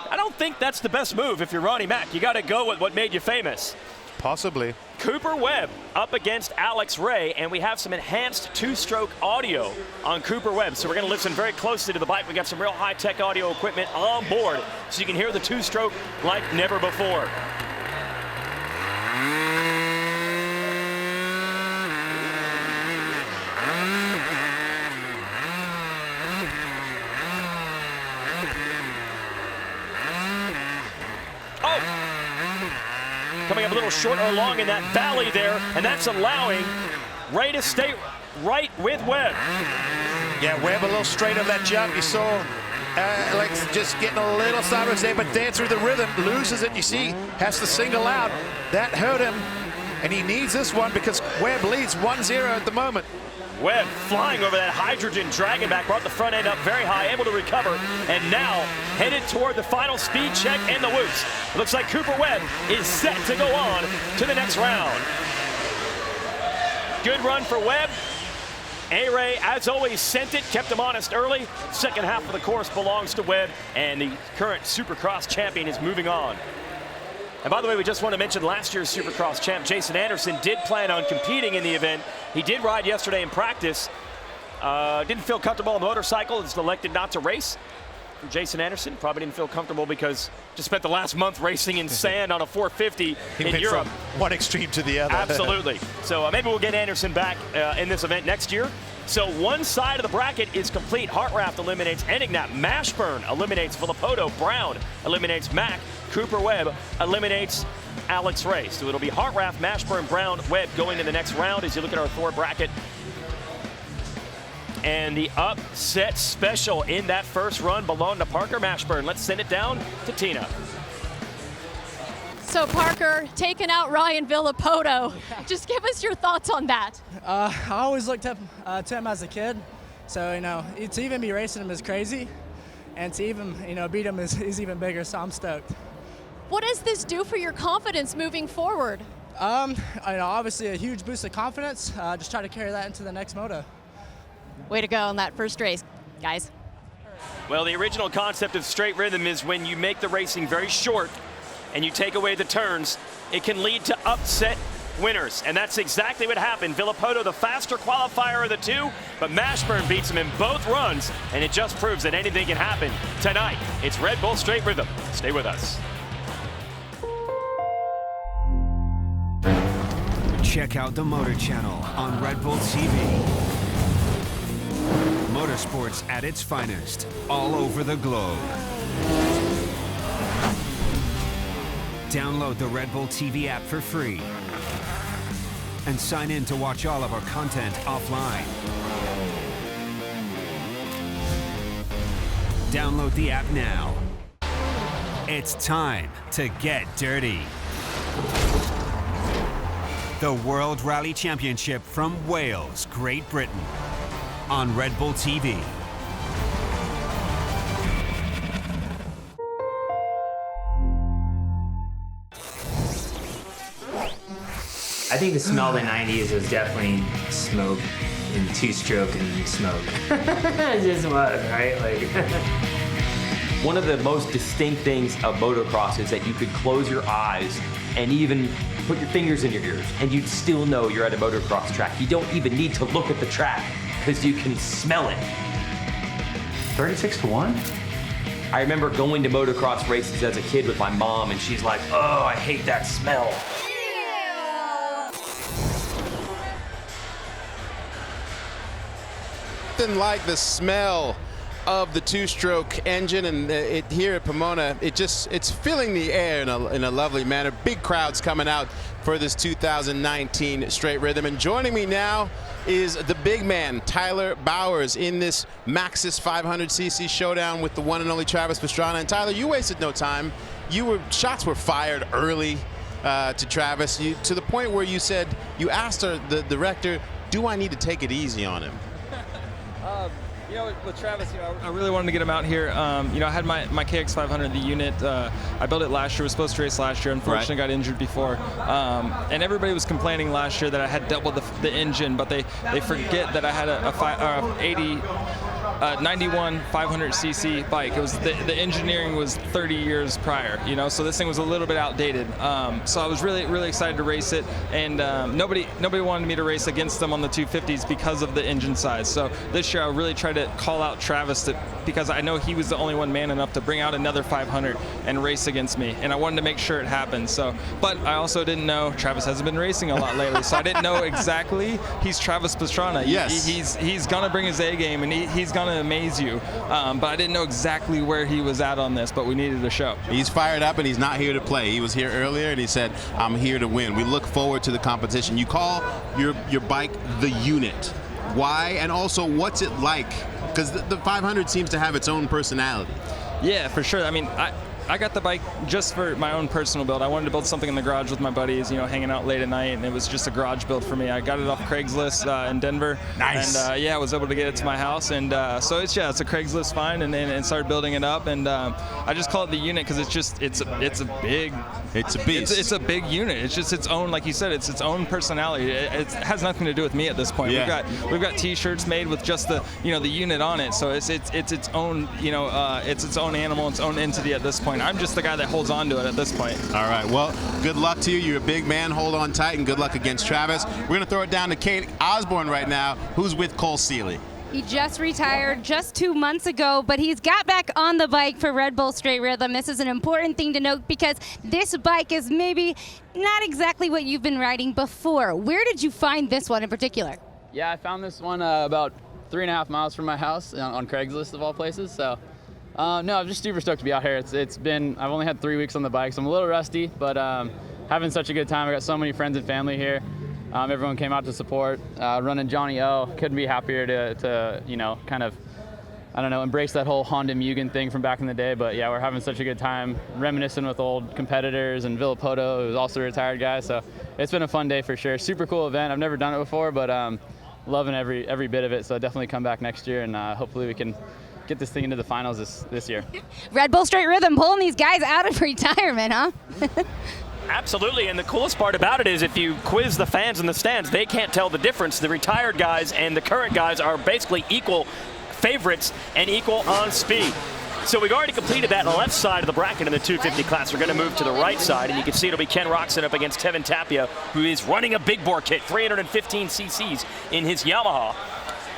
I don't think that's the best move if you're Ronnie Mack. You got to go with what made you famous. Possibly. Cooper Webb up against Alex Ray, and we have some enhanced two-stroke audio on Cooper Webb. So we're going to listen very closely to the bike. We got some real high-tech audio equipment on board, so you can hear the two-stroke like never before. Coming up a little short or long in that valley there, and that's allowing Ray to stay right with Webb. Yeah, Webb a little straight of that jump. You saw Alex just getting a little sideways there, but there through the rhythm, loses it. You see, has to single out. That hurt him, and he needs this one because Webb leads 1-0 at the moment. Webb flying over that hydrogen dragonback, brought the front end up very high, able to recover, and now headed toward the final speed check and the whoops. Looks like Cooper Webb is set to go on to the next round. Good run for Webb. A-Ray, as always, sent it, kept him honest early. Second half of the course belongs to Webb, and the current Supercross champion is moving on. And by the way, we just want to mention last year's Supercross champ, Jason Anderson, did plan on competing in the event. He did ride yesterday in practice. Didn't feel comfortable on the motorcycle. Just elected not to race. Jason Anderson probably didn't feel comfortable because just spent the last month racing in sand on a 450 in Europe. From one extreme to the other. Absolutely. So maybe we'll get Anderson back in this event next year. So one side of the bracket is complete. Hartranft eliminates Enticknap. Mashburn eliminates Villopoto. Brown eliminates Mack. Cooper Webb eliminates Alex Ray. So it'll be Hartranft, Mashburn, Brown, Webb going to the next round as you look at our Thor bracket. And the upset special in that first run belonged to Parker Mashburn. Let's send it down to Tina. So Parker taking out Ryan Villopoto. Just give us your thoughts on that. I always looked up to him as a kid. So, to even be racing him is crazy. And to even, beat him is even bigger, so I'm stoked. What does this do for your confidence moving forward? Obviously a huge boost of confidence. Just try to carry that into the next moto. Way to go on that first race, guys. Well, the original concept of straight rhythm is when you make the racing very short and you take away the turns, it can lead to upset winners. And that's exactly what happened. Villopoto, the faster qualifier of the two, but Mashburn beats him in both runs, and it just proves that anything can happen tonight. It's Red Bull Straight Rhythm. Stay with us. Check out the Motor Channel on Red Bull TV. Motorsports at its finest, all over the globe. Download the Red Bull TV app for free. And sign in to watch all of our content offline. Download the app now. It's time to get dirty. The World Rally Championship from Wales, Great Britain, on Red Bull TV. I think the smell of the 90s was definitely smoke and two-stroke and smoke. It just was, right? One of the most distinct things of motocross is that you could close your eyes and even put your fingers in your ears and you'd still know you're at a motocross track. You don't even need to look at the track because you can smell it. 36-1? I remember going to motocross races as a kid with my mom and she's like, oh, I hate that smell. Nothing like the smell of the two-stroke engine, and here at Pomona, it's filling the air in a lovely manner. Big crowds coming out for this 2019 Straight Rhythm. And joining me now is the big man, Tyler Bowers, in this Maxxis 500cc showdown with the one and only Travis Pastrana. And Tyler, you wasted no time. Shots were fired early to Travis, to the point where you said, you asked the director, do I need to take it easy on him? With Travis, I really wanted to get him out here. I had my KX 500, the unit. I built it last year. Was supposed to race last year. Unfortunately, got injured before. And everybody was complaining last year that I had doubled the engine, but they forget that I had a 91 500cc bike. It was the engineering was 30 years prior, so this thing was a little bit outdated. So I was really excited to race it, and nobody wanted me to race against them on the 250s because of the engine size. So this year I really tried to call out Travis because I know he was the only one man enough to bring out another 500 and race against me, and I wanted to make sure it happened. So, but I also didn't know Travis hasn't been racing a lot lately, so I didn't know exactly he's Travis Pastrana. Yes. He's gonna bring his A game, and he's gonna amaze you. But I didn't know exactly where he was at on this, but we needed a show. He's fired up and he's not here to play. He was here earlier and he said, I'm here to win. We look forward to the competition. You call your bike the unit. Why? And also, what's it like? Because the 500 seems to have its own personality. Yeah, for sure. I mean, I got the bike just for my own personal build. I wanted to build something in the garage with my buddies, hanging out late at night, and it was just a garage build for me. I got it off Craigslist in Denver. Nice. And I was able to get it to my house, and so it's a Craigslist find, and started building it up, and I just call it the unit because it's a big. It's a beast. It's a big unit. It's just its own, like you said, it's its own personality. It has nothing to do with me at this point. Yeah. We've got T-shirts made with just the the unit on it, so it's its own it's its own animal, its own entity at this point. I'm just the guy that holds on to it at this point. All right, well, good luck to you. You're a big man. Hold on tight, and good luck against Travis. We're going to throw it down to Kate Osborne right now, who's with Cole Seeley. He just retired just 2 months ago, but he's got back on the bike for Red Bull Straight Rhythm. This is an important thing to note because this bike is maybe not exactly what you've been riding before. Where did you find this one in particular? Yeah, I found this one about 3.5 miles from my house on Craigslist of all places. So, no, I'm just super stoked to be out here. I've only had 3 weeks on the bike, so I'm a little rusty, but having such a good time. I got so many friends and family here. Everyone came out to support. Running Johnny O, couldn't be happier to you know, kind of, I don't know, embrace that whole Honda Mugen thing from back in the day. But yeah, we're having such a good time reminiscing with old competitors and Villopoto, who's also a retired guy. So it's been a fun day for sure. Super cool event. I've never done it before, but loving every bit of it. So definitely come back next year, and hopefully we can get this thing into the finals this year. Red Bull Straight Rhythm pulling these guys out of retirement, huh? Absolutely, and the coolest part about it is if you quiz the fans in the stands, they can't tell the difference. The retired guys and the current guys are basically equal favorites and equal on speed. So we've already completed that left side of the bracket in the 250 class. We're going to move to the right side, and you can see it'll be Ken Roczen up against Tevin Tapia, who is running a big bore kit, 315 cc's in his Yamaha.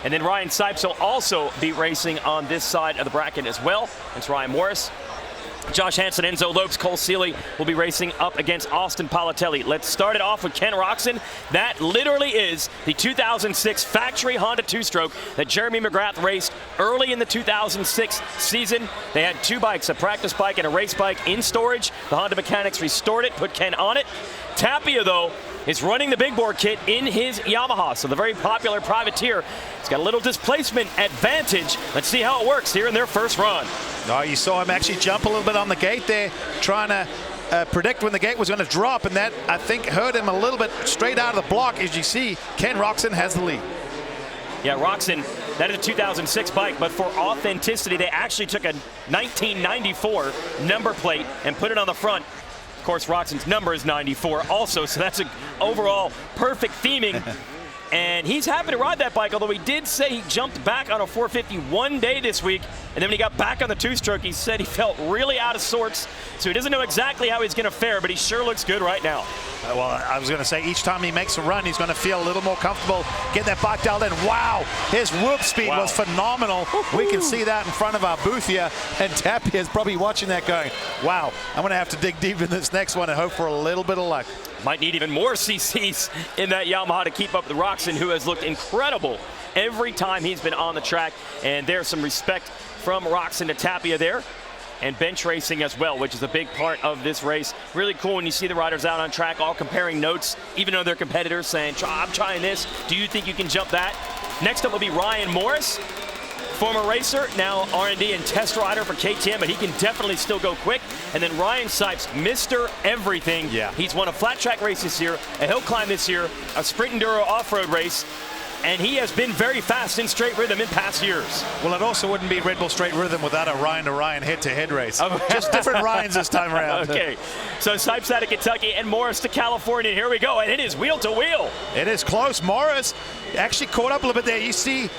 And then Ryan Sipes will also be racing on this side of the bracket as well. It's Ryan Morais. Josh Hansen, Enzo Lopes, Cole Seeley will be racing up against Austin Politelli. Let's start it off with Ken Roczen. That literally is the 2006 factory Honda two-stroke that Jeremy McGrath raced early in the 2006 season. They had two bikes, a practice bike and a race bike in storage. The Honda mechanics restored it, put Ken on it. Tapia, though, is running the big bore kit in his Yamaha, so the very popular privateer. It's got a little displacement advantage. Let's see how it works here in their first run. Oh, you saw him actually jump a little bit on the gate there, trying to predict when the gate was going to drop, and that, I think, hurt him a little bit straight out of the block. As you see, Ken Roczen has the lead. Yeah, Roczen, that is a 2006 bike, but for authenticity, they actually took a 1994 number plate and put it on the front. Of course, Roczen's number is 94 also, so that's an overall perfect theming. And he's happy to ride that bike, although he did say he jumped back on a 450 one day this week, and then when he got back on the two-stroke, he said he felt really out of sorts, so he doesn't know exactly how he's going to fare, but he sure looks good right now. Well, I was going to say, each time he makes a run, he's going to feel a little more comfortable getting that bike dialed in. Wow, his whoop speed was phenomenal. We can see that in front of our booth here, and Tapia is probably watching that going, wow, I'm going to have to dig deep in this next one and hope for a little bit of luck. Might need even more CCs in that Yamaha to keep up with Roczen, who has looked incredible every time he's been on the track. And there's some respect from Roczen to Tapia there. And bench racing as well, which is a big part of this race. Really cool when you see the riders out on track all comparing notes, even though they're competitors, saying, I'm trying this. Do you think you can jump that? Next up will be Ryan Morais. Former racer, now R&D and test rider for KTM, but he can definitely still go quick. And then Ryan Sipes, Mr. Everything. Yeah. He's won a flat track race this year, a hill climb this year, a sprint enduro off-road race, and he has been very fast in straight rhythm in past years. Well, it also wouldn't be Red Bull Straight Rhythm without a Ryan-to-Ryan head-to-head race. Just different Ryans this time around. Okay, so Sipes out of Kentucky and Morais to California. Here we go, and it is wheel-to-wheel. It is close. Morais actually caught up a little bit there. You see,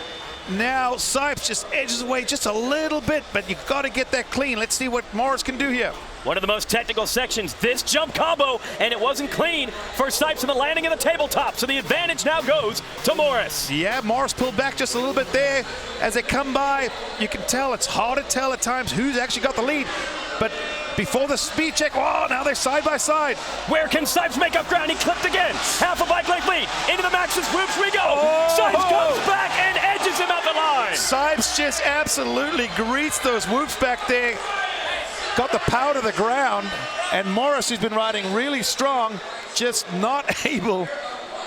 now Sipes just edges away just a little bit, but you've got to get that clean. Let's see what Morais can do here. One of the most technical sections, this jump combo, and it wasn't clean for Sipes in the landing of the tabletop, so the advantage now goes to Morais. Yeah, Morais pulled back just a little bit there. As they come by, you can tell it's hard to tell at times who's actually got the lead, but before the speed check, oh, now they're side by side. Where can Sipes make up ground? He clipped again. Half a bike length lead. Into the Max's whoops we go. Oh. Sipes comes back and edges him out the line. Sipes just absolutely greets those whoops back there. Got the power to the ground, and Morais, who's been riding really strong, just not able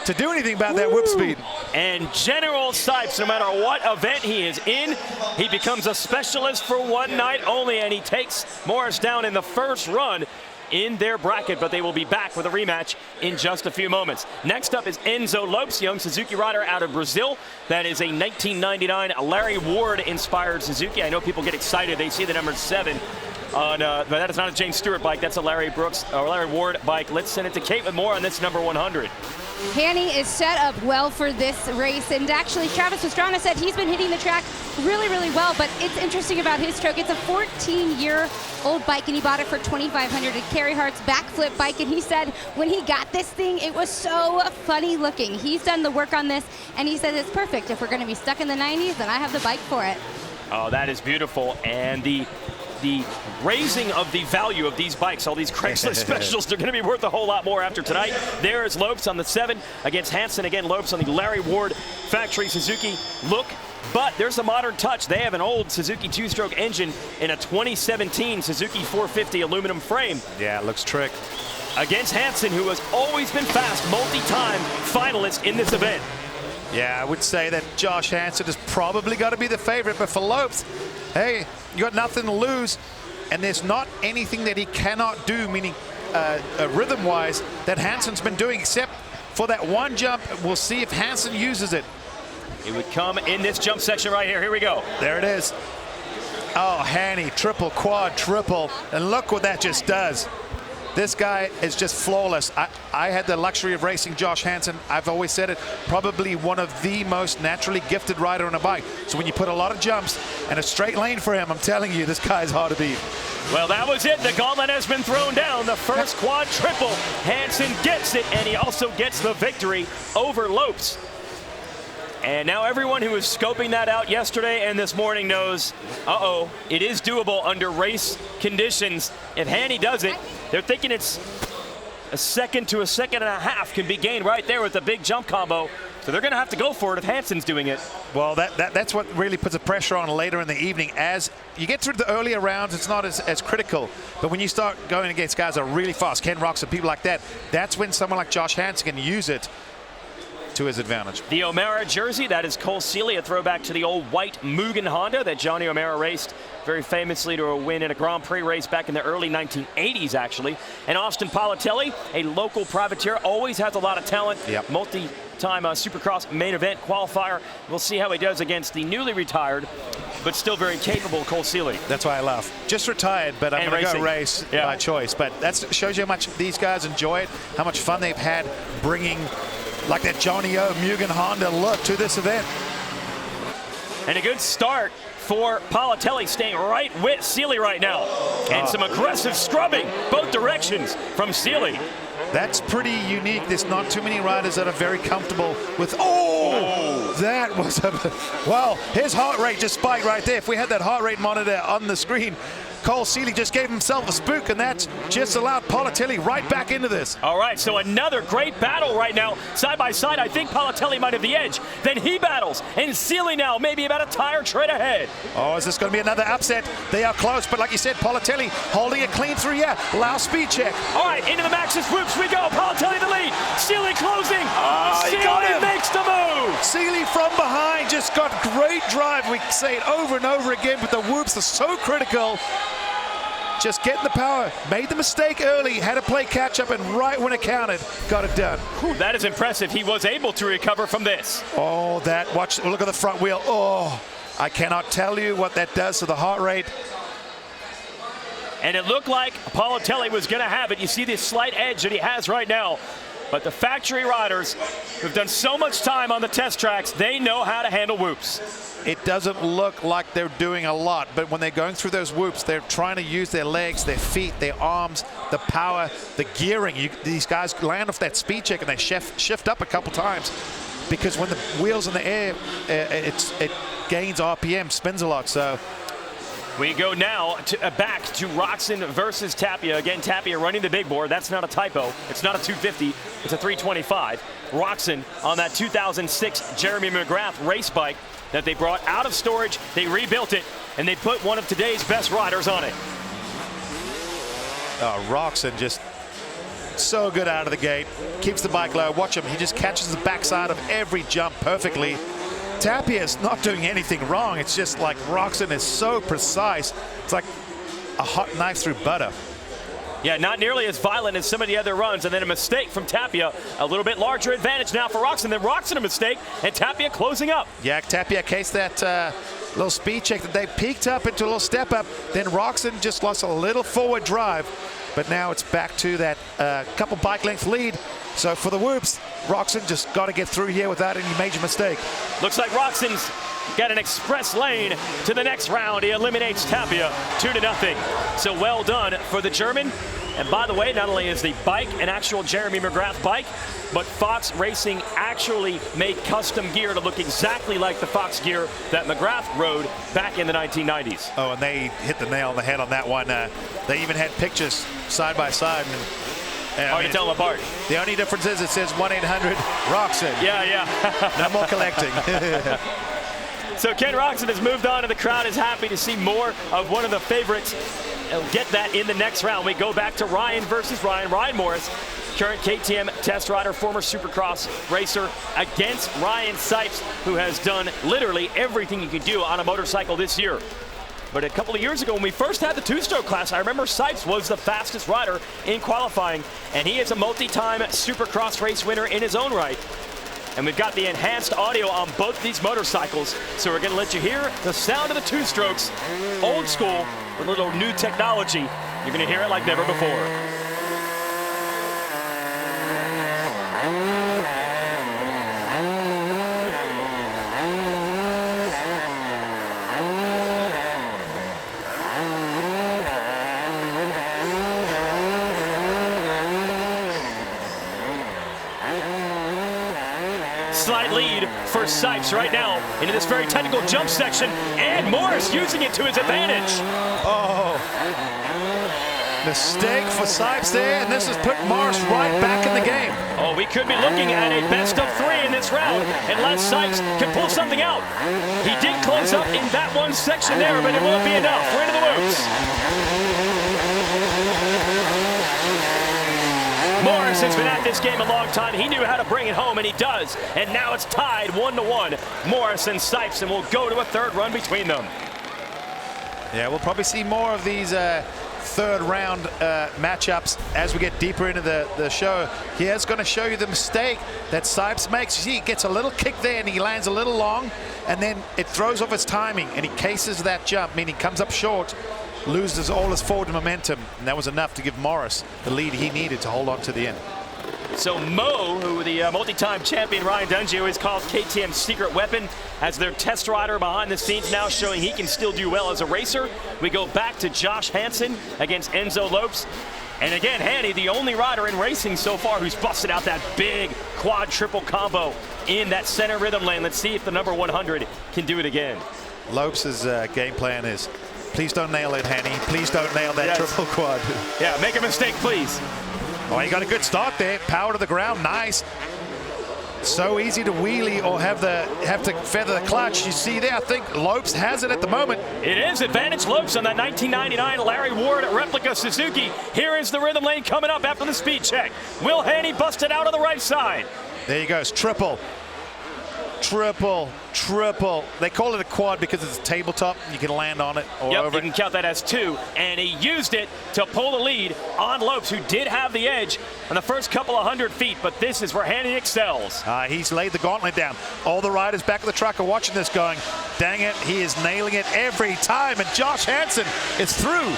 to do anything about that whoop speed. And General Sipes, no matter what event he is in, he becomes a specialist for one night only, and he takes Morais down in the first run in their bracket, but they will be back with a rematch in just a few moments. Next up is Enzo Lopes, young Suzuki rider out of Brazil. That is a 1999 Larry Ward-inspired Suzuki. I know people get excited. They see the number 7. But that is not a James Stewart bike. That's a Larry Ward bike. Let's send it to Kate with more on this number 100. Hanny is set up well for this race, and actually Travis Pastrana said he's been hitting the track really, really well, but it's interesting about his stroke. It's a 14-year-old bike, and he bought it for $2,500. It's Carey Hart's backflip bike, and he said when he got this thing, it was so funny looking. He's done the work on this, and he says it's perfect. If we're going to be stuck in the 90s, then I have the bike for it. Oh, that is beautiful, and the raising of the value of these bikes, all these Craigslist specials, they're going to be worth a whole lot more after tonight. There is Lopes on the 7 against Hansen. Again, Lopes on the Larry Ward factory Suzuki look. But there's a modern touch. They have an old Suzuki two-stroke engine in a 2017 Suzuki 450 aluminum frame. Yeah, it looks trick. against Hansen, who has always been fast, multi-time finalist in this event. Yeah, I would say that Josh Hansen has probably got to be the favorite, but for Lopes, hey, you got nothing to lose, and there's not anything that he cannot do, meaning rhythm-wise, that Hansen's been doing, except for that one jump. We'll see if Hansen uses it. It would come in this jump section right here. Here we go. There it is. Oh, Hanny, triple, quad, triple, and look what that just does. This guy is just flawless. I had the luxury of racing Josh Hansen. I've always said it, probably one of the most naturally gifted rider on a bike. So when you put a lot of jumps and a straight lane for him, I'm telling you, this guy's hard to beat. Well, that was it. The gauntlet has been thrown down. The first quad triple. Hansen gets it, and he also gets the victory over Lopes. And now everyone who was scoping that out yesterday and this morning knows, uh-oh, it is doable under race conditions. If Hanny does it, they're thinking it's a second to a second and a half can be gained right there with the big jump combo. So they're going to have to go for it if Hansen's doing it. Well, that's what really puts the pressure on later in the evening. As you get through the earlier rounds, it's not as critical. But when you start going against guys that are really fast, Ken Roczen, people like that, that's when someone like Josh Hansen can use it to his advantage. The O'Mara jersey, that is Cole Seeley, a throwback to the old white Mugen Honda that Johnny O'Mara raced very famously to a win in a Grand Prix race back in the early 1980s, actually. And Austin Politelli, a local privateer, always has a lot of talent. Yep. Multi-time Supercross main event qualifier. We'll see how he does against the newly retired, but still very capable Cole Seeley. That's why I laugh. Just retired, but I'm going to go race by choice. But that shows you how much these guys enjoy it, how much fun they've had bringing like that Johnny O Mugen Honda look to this event. And a good start for Politelli, staying right with Seeley right now. And some aggressive scrubbing both directions from Seeley. That's pretty unique. There's not too many riders that are very comfortable with, oh! That was well, his heart rate just spiked right there. If we had that heart rate monitor on the screen, Cole Seeley just gave himself a spook, and that's just allowed Politelli right back into this. All right, so another great battle right now. Side by side, I think Politelli might have the edge. Then he battles, and Seeley now maybe about a tire tread ahead. Oh, is this going to be another upset? They are close, but like you said, Politelli holding it clean through, Loud speed check. All right, into the Maxxis whoops we go. Politelli the lead. Seeley closing. Seeley makes the move. Seeley from behind just got great drive. We say it over and over again, but the whoops are so critical. Just getting the power, made the mistake early, had to play catch up, and right when it counted, got it done. Whew, that is impressive. He was able to recover from this. Oh, look at the front wheel. Oh, I cannot tell you what that does to the heart rate. And it looked like Politelli was going to have it. You see this slight edge that he has right now. But the factory riders who've done so much time on the test tracks, they know how to handle whoops. It doesn't look like they're doing a lot, but when they're going through those whoops, they're trying to use their legs, their feet, their arms, the power, the gearing. These guys land off that speed check and they shift up a couple times, because when the wheel's in the air, it gains RPM, spins a lot. So we go now back to Roczen versus Tapia. Again, Tapia running the big board. That's not a typo. It's not a 250. It's a 325. Roczen on that 2006 Jeremy McGrath race bike that they brought out of storage. They rebuilt it, and they put one of today's best riders on it. Roczen just so good out of the gate. Keeps the bike low. Watch him. He just catches the backside of every jump perfectly. Tapia is not doing anything wrong. It's just like Roczen is so precise. It's like a hot knife through butter. Yeah, not nearly as violent as some of the other runs. And then a mistake from Tapia. A little bit larger advantage now for Roczen. Then Roczen a mistake, and Tapia closing up. Yeah, Tapia cased that little speed check that they peaked up into a little step up. Then Roczen just lost a little forward drive. But now it's back to that couple bike length lead. So for the whoops, Roczen just got to get through here without any major mistake. Looks like Roczen's got an express lane to the next round. He eliminates Tapia 2-0. So well done for the German. And by the way, not only is the bike an actual Jeremy McGrath bike, but Fox Racing actually made custom gear to look exactly like the Fox gear that McGrath rode back in the 1990s. Oh, and they hit the nail on the head on that one. They even had pictures side by side. Hard to tell them apart. The only difference is it says 1-800-ROCZEN. Yeah. No more collecting. So Ken Roczen has moved on, and the crowd is happy to see more of one of the favorites get that in the next round. We go back to Ryan versus Ryan. Ryan Morais, current KTM test rider, former supercross racer, against Ryan Sipes, who has done literally everything you could do on a motorcycle this year. But a couple of years ago, when we first had the two-stroke class, I remember Sipes was the fastest rider in qualifying, and he is a multi-time supercross race winner in his own right. And we've got the enhanced audio on both these motorcycles, so we're going to let you hear the sound of the two-strokes, old school, with a little new technology. You're going to hear it like never before. Slight lead for Sipes right now into this very technical jump section, and Morais using it to his advantage. Oh, mistake for Sipes there, and this has put Morais right back in the game. Oh, we could be looking at a best of 3 in this round unless Sipes can pull something out. He did close up in that one section there, but it won't be enough. We're into the whoops. Morais has been at this game a long time. He knew how to bring it home, and he does. And now it's tied 1-1. Morais and Sipes, and we'll go to a third run between them. Yeah, we'll probably see more of these third round matchups as we get deeper into the show. Here's going to show you the mistake that Sipes makes. He gets a little kick there, and he lands a little long, and then it throws off his timing, and he cases that jump, meaning he comes up short, loses all his forward momentum, and that was enough to give Morais the lead he needed to hold on to the end. So Mo, who the multi-time champion Ryan Dungey is called KTM's secret weapon, as their test rider behind the scenes now, showing he can still do well as a racer. We go back to Josh Hansen against Enzo Lopes. And again, Hanny, the only rider in racing so far who's busted out that big quad triple combo in that center rhythm lane. Let's see if the number 100 can do it again. Lopes' game plan is, please don't nail it, Hanny. Please don't nail that triple quad. Yeah, make a mistake, please. Oh, he got a good start there. Power to the ground, nice. So easy to wheelie or have to feather the clutch. You see there, I think Lopes has it at the moment. It is advantage Lopes on that 1999 Larry Ward replica Suzuki. Here is the rhythm lane coming up after the speed check. Will Hanny bust it out on the right side? There he goes, triple. Triple, triple. They call it a quad because it's a tabletop. You can land on it or over it. You can count that as 2. And he used it to pull the lead on Lopes, who did have the edge on the first couple of 100 feet. But this is where Hanny excels. He's laid the gauntlet down. All the riders back of the truck are watching this going, dang it, he is nailing it every time. And Josh Hansen is through.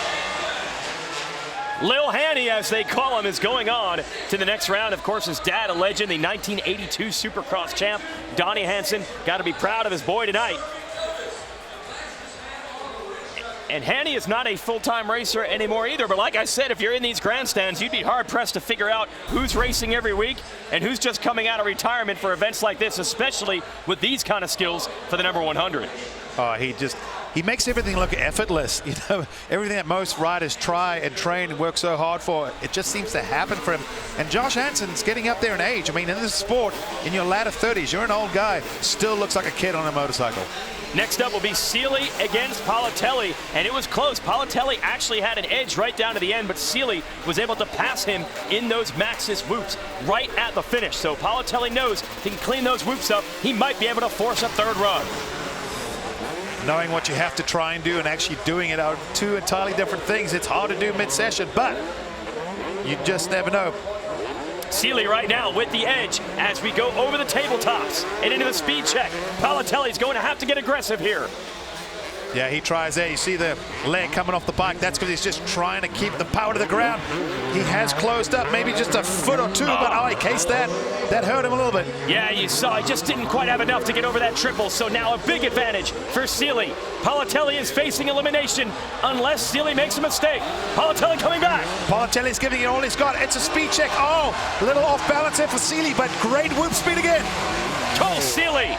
Lil Hanny, as they call him, is going on to the next round. Of course, his dad, a legend, the 1982 Supercross champ, Donnie Hansen. Got to be proud of his boy tonight. And Hanny is not a full-time racer anymore either, but like I said, if you're in these grandstands, you'd be hard-pressed to figure out who's racing every week and who's just coming out of retirement for events like this, especially with these kind of skills for the number 100. He makes everything look effortless. You know, everything that most riders try and train and work so hard for, it just seems to happen for him. And Josh Hansen's getting up there in age. I mean, in this sport, in your latter 30s, you're an old guy, still looks like a kid on a motorcycle. Next up will be Seely against Politelli, and it was close. Politelli actually had an edge right down to the end, but Seely was able to pass him in those Maxxis whoops right at the finish. So Politelli knows if he can clean those whoops up, he might be able to force a third run. Knowing what you have to try and do and actually doing it are two entirely different things. It's hard to do mid-session, but you just never know. Seely right now with the edge as we go over the tabletops and into the speed check. Politelli's going to have to get aggressive here. Yeah, he tries there. You see the leg coming off the bike. That's because he's just trying to keep the power to the ground. He has closed up, maybe just a foot or two, but he cased that. That hurt him a little bit. Yeah, you saw he just didn't quite have enough to get over that triple, so now a big advantage for Seely. Politelli is facing elimination unless Seely makes a mistake. Politelli coming back. Politelli's giving it all he's got. It's a speed check. Oh, a little off balance there for Seely, but great whoop speed again. Cole Seely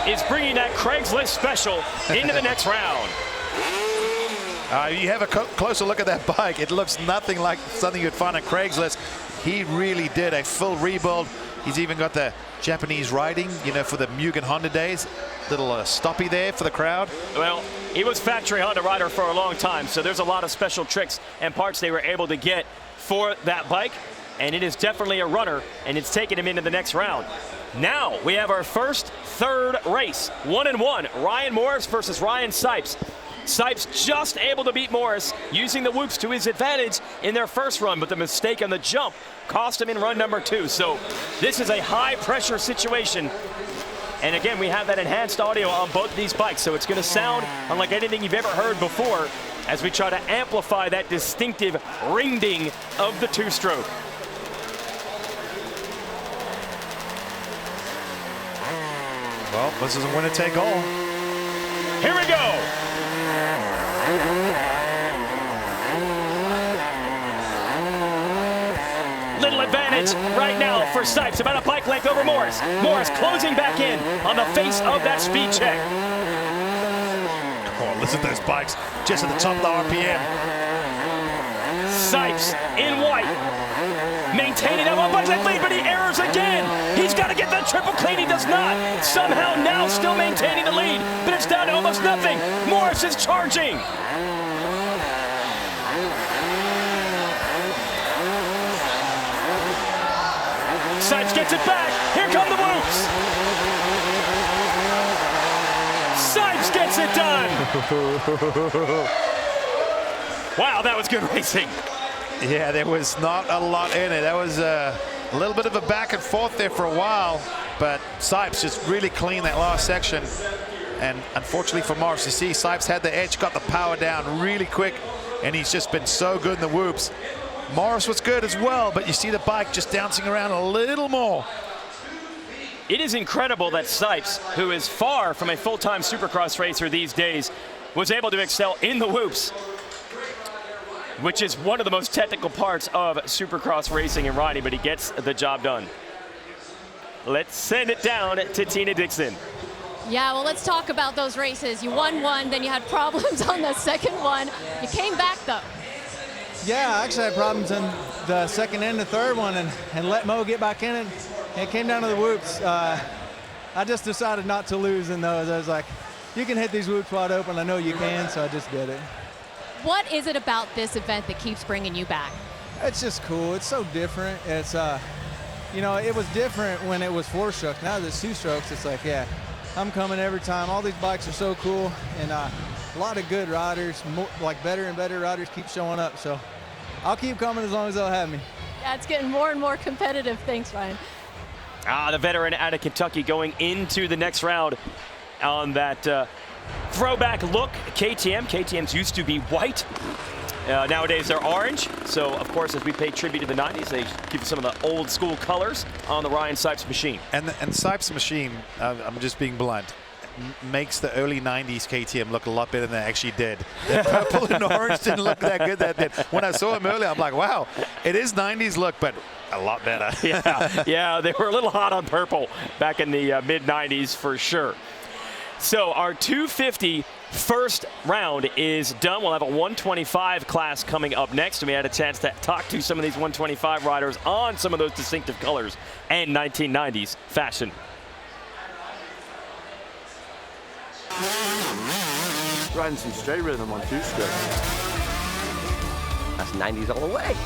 is bringing that Craigslist special into the next round. You have a closer look at that bike. It looks nothing like something you'd find on Craigslist. He really did a full rebuild. He's even got the Japanese riding, you know, for the Mugen Honda days. Little stoppy there for the crowd. Well, he was factory Honda rider for a long time, so there's a lot of special tricks and parts they were able to get for that bike, and it is definitely a runner, and it's taking him into the next round. Now we have our first third race, 1-1, Ryan Morais versus Ryan Sipes. Sipes just able to beat Morais using the whoops to his advantage in their first run, but the mistake on the jump cost him in run number 2. So this is a high pressure situation. And again, we have that enhanced audio on both these bikes, so it's going to sound unlike anything you've ever heard before as we try to amplify that distinctive ring-ding of the two-stroke. Well, this is a winner-take-all. Here we go. Little advantage right now for Sipes, about a bike length over Morais. Morais closing back in on the face of that speed check. Oh, listen to those bikes just at the top of the RPM. Sipes in white, maintaining that one bike length lead, but he errors again. He's got to get that triple clean. He does not. Somehow now still maintaining the lead, but it's down to almost nothing. Morais is charging. Sipes gets it back. Here come the whoops. Sipes gets it done. Wow, that was good racing. Yeah, there was not a lot in it. That was a little bit of a back and forth there for a while, but Sipes just really cleaned that last section. And unfortunately for Morais, you see Sipes had the edge, got the power down really quick, and he's just been so good in the whoops. Morais was good as well, but you see the bike just bouncing around a little more. It is incredible that Sipes, who is far from a full-time supercross racer these days, was able to excel in the whoops, which is one of the most technical parts of supercross racing and riding, but he gets the job done. Let's send it down to Tina Dixon. Yeah, well, let's talk about those races. You won one, then you had problems on the second one. You came back, though. Yeah, I actually had problems in the second and the third one and let Mo get back in it. And it came down to the whoops. I just decided not to lose in those. I was like, you can hit these whoops wide open. I know you can, so I just did it. What is it about this event that keeps bringing you back? It's just cool. It's so different. It's, you know, it was different when it was 4 strokes. Now that it's 2 strokes, it's like, yeah, I'm coming every time. All these bikes are so cool, and a lot of good riders, like better and better riders keep showing up. So I'll keep coming as long as they'll have me. Yeah, it's getting more and more competitive. Thanks, Ryan. The veteran out of Kentucky going into the next round on that throwback look. KTM's used to be white. Nowadays they're orange. So, of course, as we pay tribute to the 90s, they give some of the old school colors on the Ryan Sipes machine. And Sipes machine, I'm just being blunt, makes the early 90s KTM look a lot better than they actually did. The purple and orange didn't look that good that did. When I saw him earlier, I'm like, wow, it is 90s look, but a lot better. Yeah, they were a little hot on purple back in the mid-90s for sure. So our 250 first round is done. We'll have a 125 class coming up next, and we had a chance to talk to some of these 125 riders on some of those distinctive colors and 1990s fashion. Riding some straight rhythm on 2-stroke. That's 90s all the way.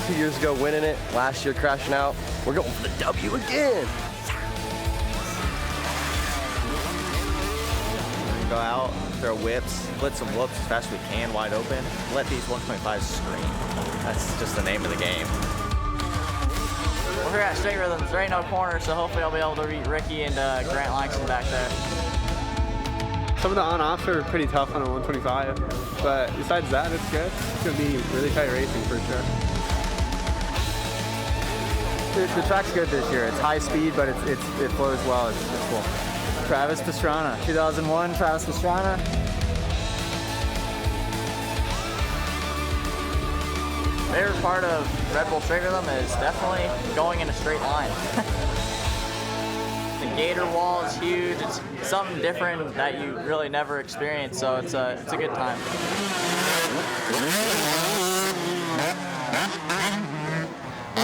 2 years ago winning it, last year crashing out. We're going for the W again. Go out, throw whips, blitz some whoops as fast as we can, wide open. Let these 125s scream. That's just the name of the game. We're here at Straight Rhythms. There ain't no corner, so hopefully I'll be able to beat Ricky and Grant Langston back there. Some of the on-offs are pretty tough on a 125, but besides that, it's good. It's going to be really tight racing for sure. The track's good this year. It's high speed, but it flows well. It's cool. Travis Pastrana, 2001 Travis Pastrana. Favorite part of Red Bull Straight Rhythm is definitely going in a straight line. The gator wall is huge. It's something different that you really never experience, so it's a good time.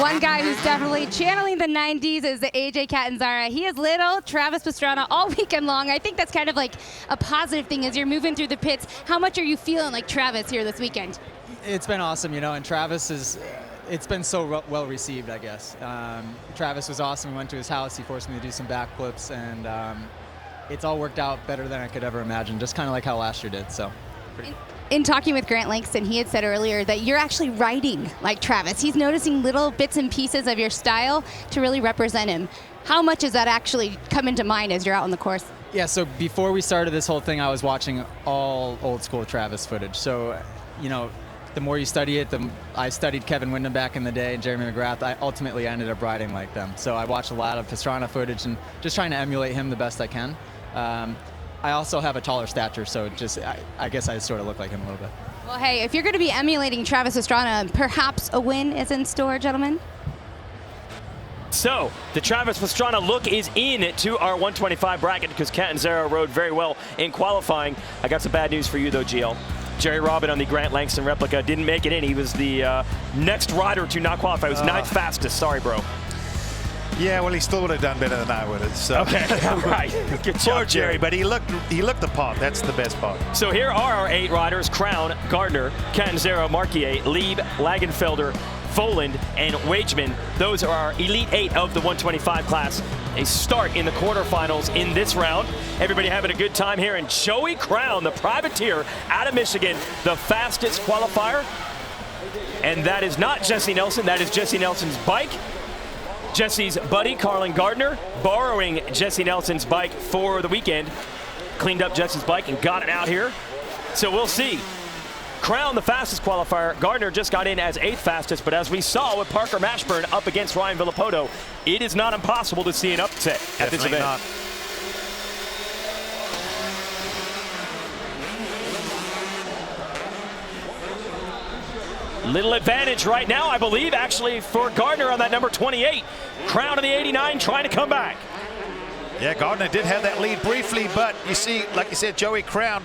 One guy who's definitely channeling the 90s is the AJ Catanzaro. He is little Travis Pastrana all weekend long. I think that's kind of like a positive thing as you're moving through the pits. How much are you feeling like Travis here this weekend? It's been awesome, you know, and Travis is, it's been so well received, I guess. Travis was awesome. We went to his house. He forced me to do some backflips, and it's all worked out better than I could ever imagine, just kind of like how last year did. So. In talking with Grant Langston, he had said earlier that you're actually riding like Travis. He's noticing little bits and pieces of your style to really represent him. How much does that actually come into mind as you're out on the course? Yeah, so before we started this whole thing, I was watching all old school Travis footage. So, you know, the more you study it, I studied Kevin Windham back in the day and Jeremy McGrath. I ultimately ended up riding like them. So I watched a lot of Pastrana footage and just trying to emulate him the best I can. I also have a taller stature, so just I guess I sort of look like him a little bit. Well, hey, if you're going to be emulating Travis Pastrana, perhaps a win is in store, gentlemen? So the Travis Pastrana look is in to our 125 bracket because Catanzaro rode very well in qualifying. I got some bad news for you, though, GL. Jerry Robin on the Grant Langston replica didn't make it in. He was the next rider to not qualify. He was ninth fastest. Sorry, bro. Yeah, well, he still would have done better than I would have. So. Okay, all right. Good job, Poor Jerry, but he looked the part. That's the best part. So here are our 8 riders: Crown, Gardner, Catanzaro, Marquier, Leib, Lagenfelder, Vohland, and Wageman. Those are our elite 8 of the 125 class. They start in the quarterfinals in this round. Everybody having a good time here. And Joey Crown, the privateer out of Michigan, the fastest qualifier. And that is not Jesse Nelson. That is Jesse Nelson's bike. Jesse's buddy, Carlin Gardner, borrowing Jesse Nelson's bike for the weekend. Cleaned up Jesse's bike and got it out here. So we'll see. Crown, the fastest qualifier. Gardner just got in as 8th fastest, but as we saw with Parker Mashburn up against Ryan Villopoto, it is not impossible to see an upset at this event. Not. Little advantage right now, I believe, actually, for Gardner on that number 28. Crown of the 89 trying to come back. Yeah, Gardner did have that lead briefly, but you see, like you said, Joey Crown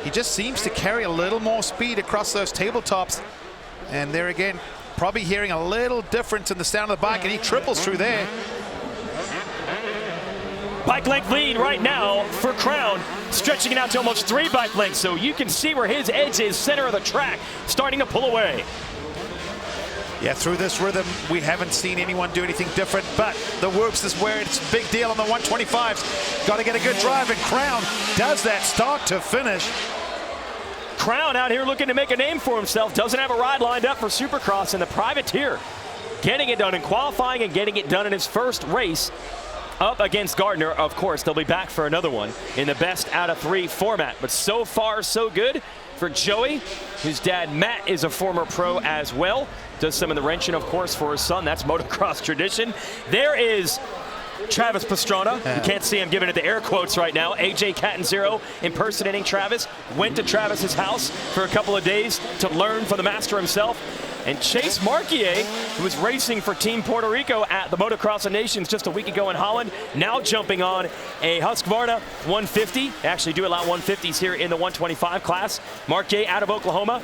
he just seems to carry a little more speed across those tabletops. And there again, probably hearing a little difference in the sound of the bike, and he triples through there. Bike length lead right now for Crown, stretching it out to almost 3 bike lengths, so you can see where his edge is, center of the track, starting to pull away. Yeah, through this rhythm, we haven't seen anyone do anything different, but the whoops is where it's a big deal on the 125s. Got to get a good drive, and Crown does that start to finish. Crown out here looking to make a name for himself, doesn't have a ride lined up for Supercross, and the privateer getting it done in qualifying and getting it done in his first race up against Gardner. Of course, they'll be back for another one in the best out of 3 format. But so far, so good for Joey, whose dad, Matt, is a former pro as well. Does some of the wrenching, of course, for his son. That's motocross tradition. There is Travis Pastrana. You can't see him giving it the air quotes right now. AJ Catanzaro impersonating Travis. Went to Travis's house for a couple of days to learn from the master himself. And Chase Marquier, who was racing for Team Puerto Rico at the Motocross of Nations just a week ago in Holland, now jumping on a Husqvarna 150. They actually do a lot of 150s here in the 125 class. Marquier out of Oklahoma.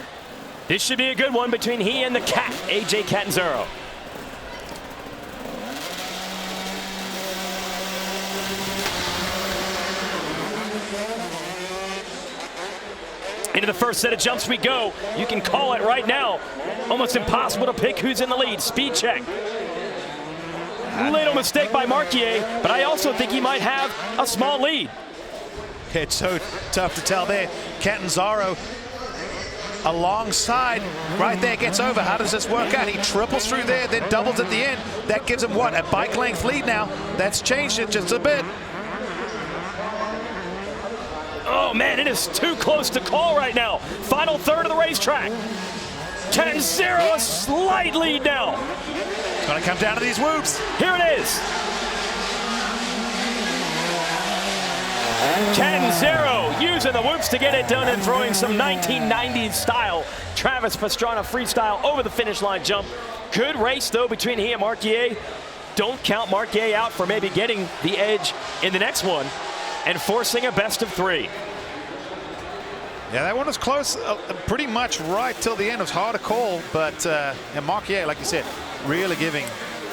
This should be a good one between he and the cat, AJ Catanzaro. Into the first set of jumps we go. You can call it right now. Almost impossible to pick who's in the lead. Speed check. Little mistake by Marquier, but I also think he might have a small lead. It's so tough to tell there. Catanzaro alongside, right there, gets over. How does this work out? He triples through there, then doubles at the end. That gives him what? A bike length lead now. That's changed it just a bit. Oh man, it is too close to call right now. Final third of the racetrack. Catanzaro a slight lead now. It's gonna come down to these whoops. Here it is. Catanzaro using the whoops to get it done and throwing some 1990s style Travis Pastrana freestyle over the finish line jump. Good race though between he and Marquier. don't count Marquier out for maybe getting the edge in the next one and forcing a best of 3. Yeah, that one was close, pretty much right till the end. It was hard to call, but and Marquier, like you said, really giving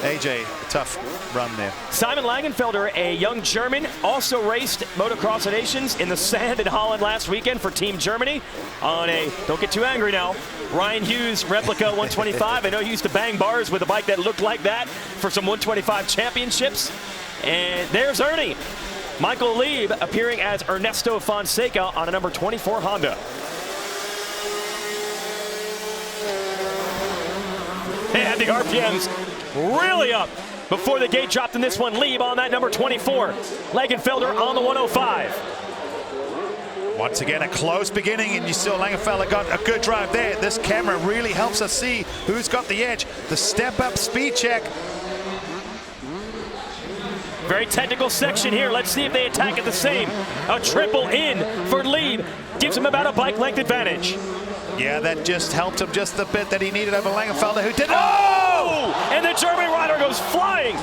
AJ a tough run there. Simon Lagenfelder, a young German, also raced Motocross Nations in the sand in Holland last weekend for Team Germany on a, don't get too angry now, Ryan Hughes replica 125. I know he used to bang bars with a bike that looked like that for some 125 championships. And there's Ernie. Michael Leib appearing as Ernesto Fonseca on a number 24 Honda. They had the RPMs really up before the gate dropped in this one. Leib on that number 24. Lagenfelder on the 105. Once again, a close beginning, and you saw Lagenfelder got a good drive there. This camera really helps us see who's got the edge. The step-up speed check. Very technical section here. Let's see if they attack it the same. A triple in for Leib. Gives him about a bike length advantage. Yeah, that just helped him just the bit that he needed over Lagenfelder, who did it. Oh! And the German rider goes flying.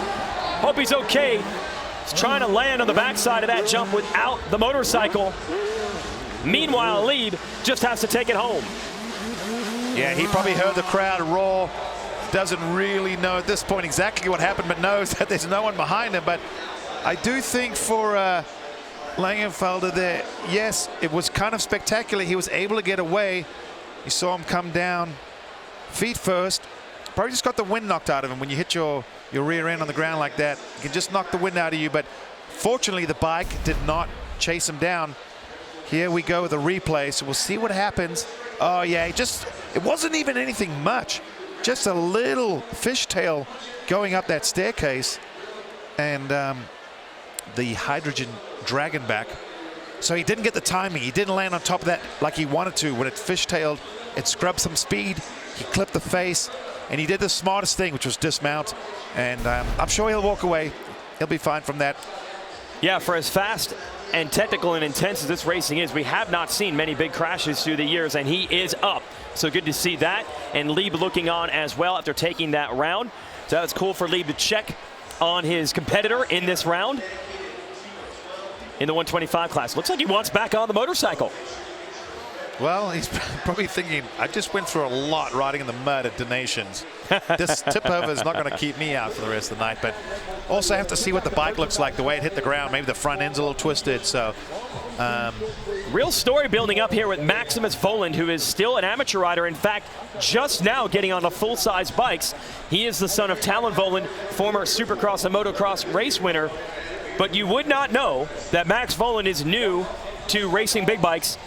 Hope he's okay. He's trying to land on the backside of that jump without the motorcycle. Meanwhile, Leib just has to take it home. Yeah, he probably heard the crowd roar. Doesn't really know at this point exactly what happened, but knows that there's no one behind him. But I do think for Lagenfelder there, yes, it was kind of spectacular. He was able to get away. You saw him come down feet first. Probably just got the wind knocked out of him. When you hit your rear end on the ground like that, you can just knock the wind out of you. But fortunately, the bike did not chase him down. Here we go with the replay, so we'll see what happens. Oh yeah, it wasn't even anything much. Just a little fishtail going up that staircase, and the hydrogen dragon back. So he didn't get the timing. He didn't land on top of that like he wanted to. When it fishtailed, it scrubbed some speed. He clipped the face, and he did the smartest thing, which was dismount. And I'm sure he'll walk away. He'll be fine from that. Yeah, for as fast and technical and intense as this racing is, we have not seen many big crashes through the years, and he is up. So good to see that. And Leib looking on as well after taking that round. So that's cool for Leib to check on his competitor in this round in the 125 class. Looks like he wants back on the motorcycle. Well, he's probably thinking, I just went through a lot riding in the mud at Donations. This tip over is not going to keep me out for the rest of the night. But also have to see what the bike looks like, the way it hit the ground. Maybe the front end's a little twisted. So real story building up here with Maximus Vohland, who is still an amateur rider. In fact, just now getting on the full-size bikes. He is the son of Talon Vohland, former Supercross and Motocross race winner. But you would not know that Max Vohland is new to racing big bikes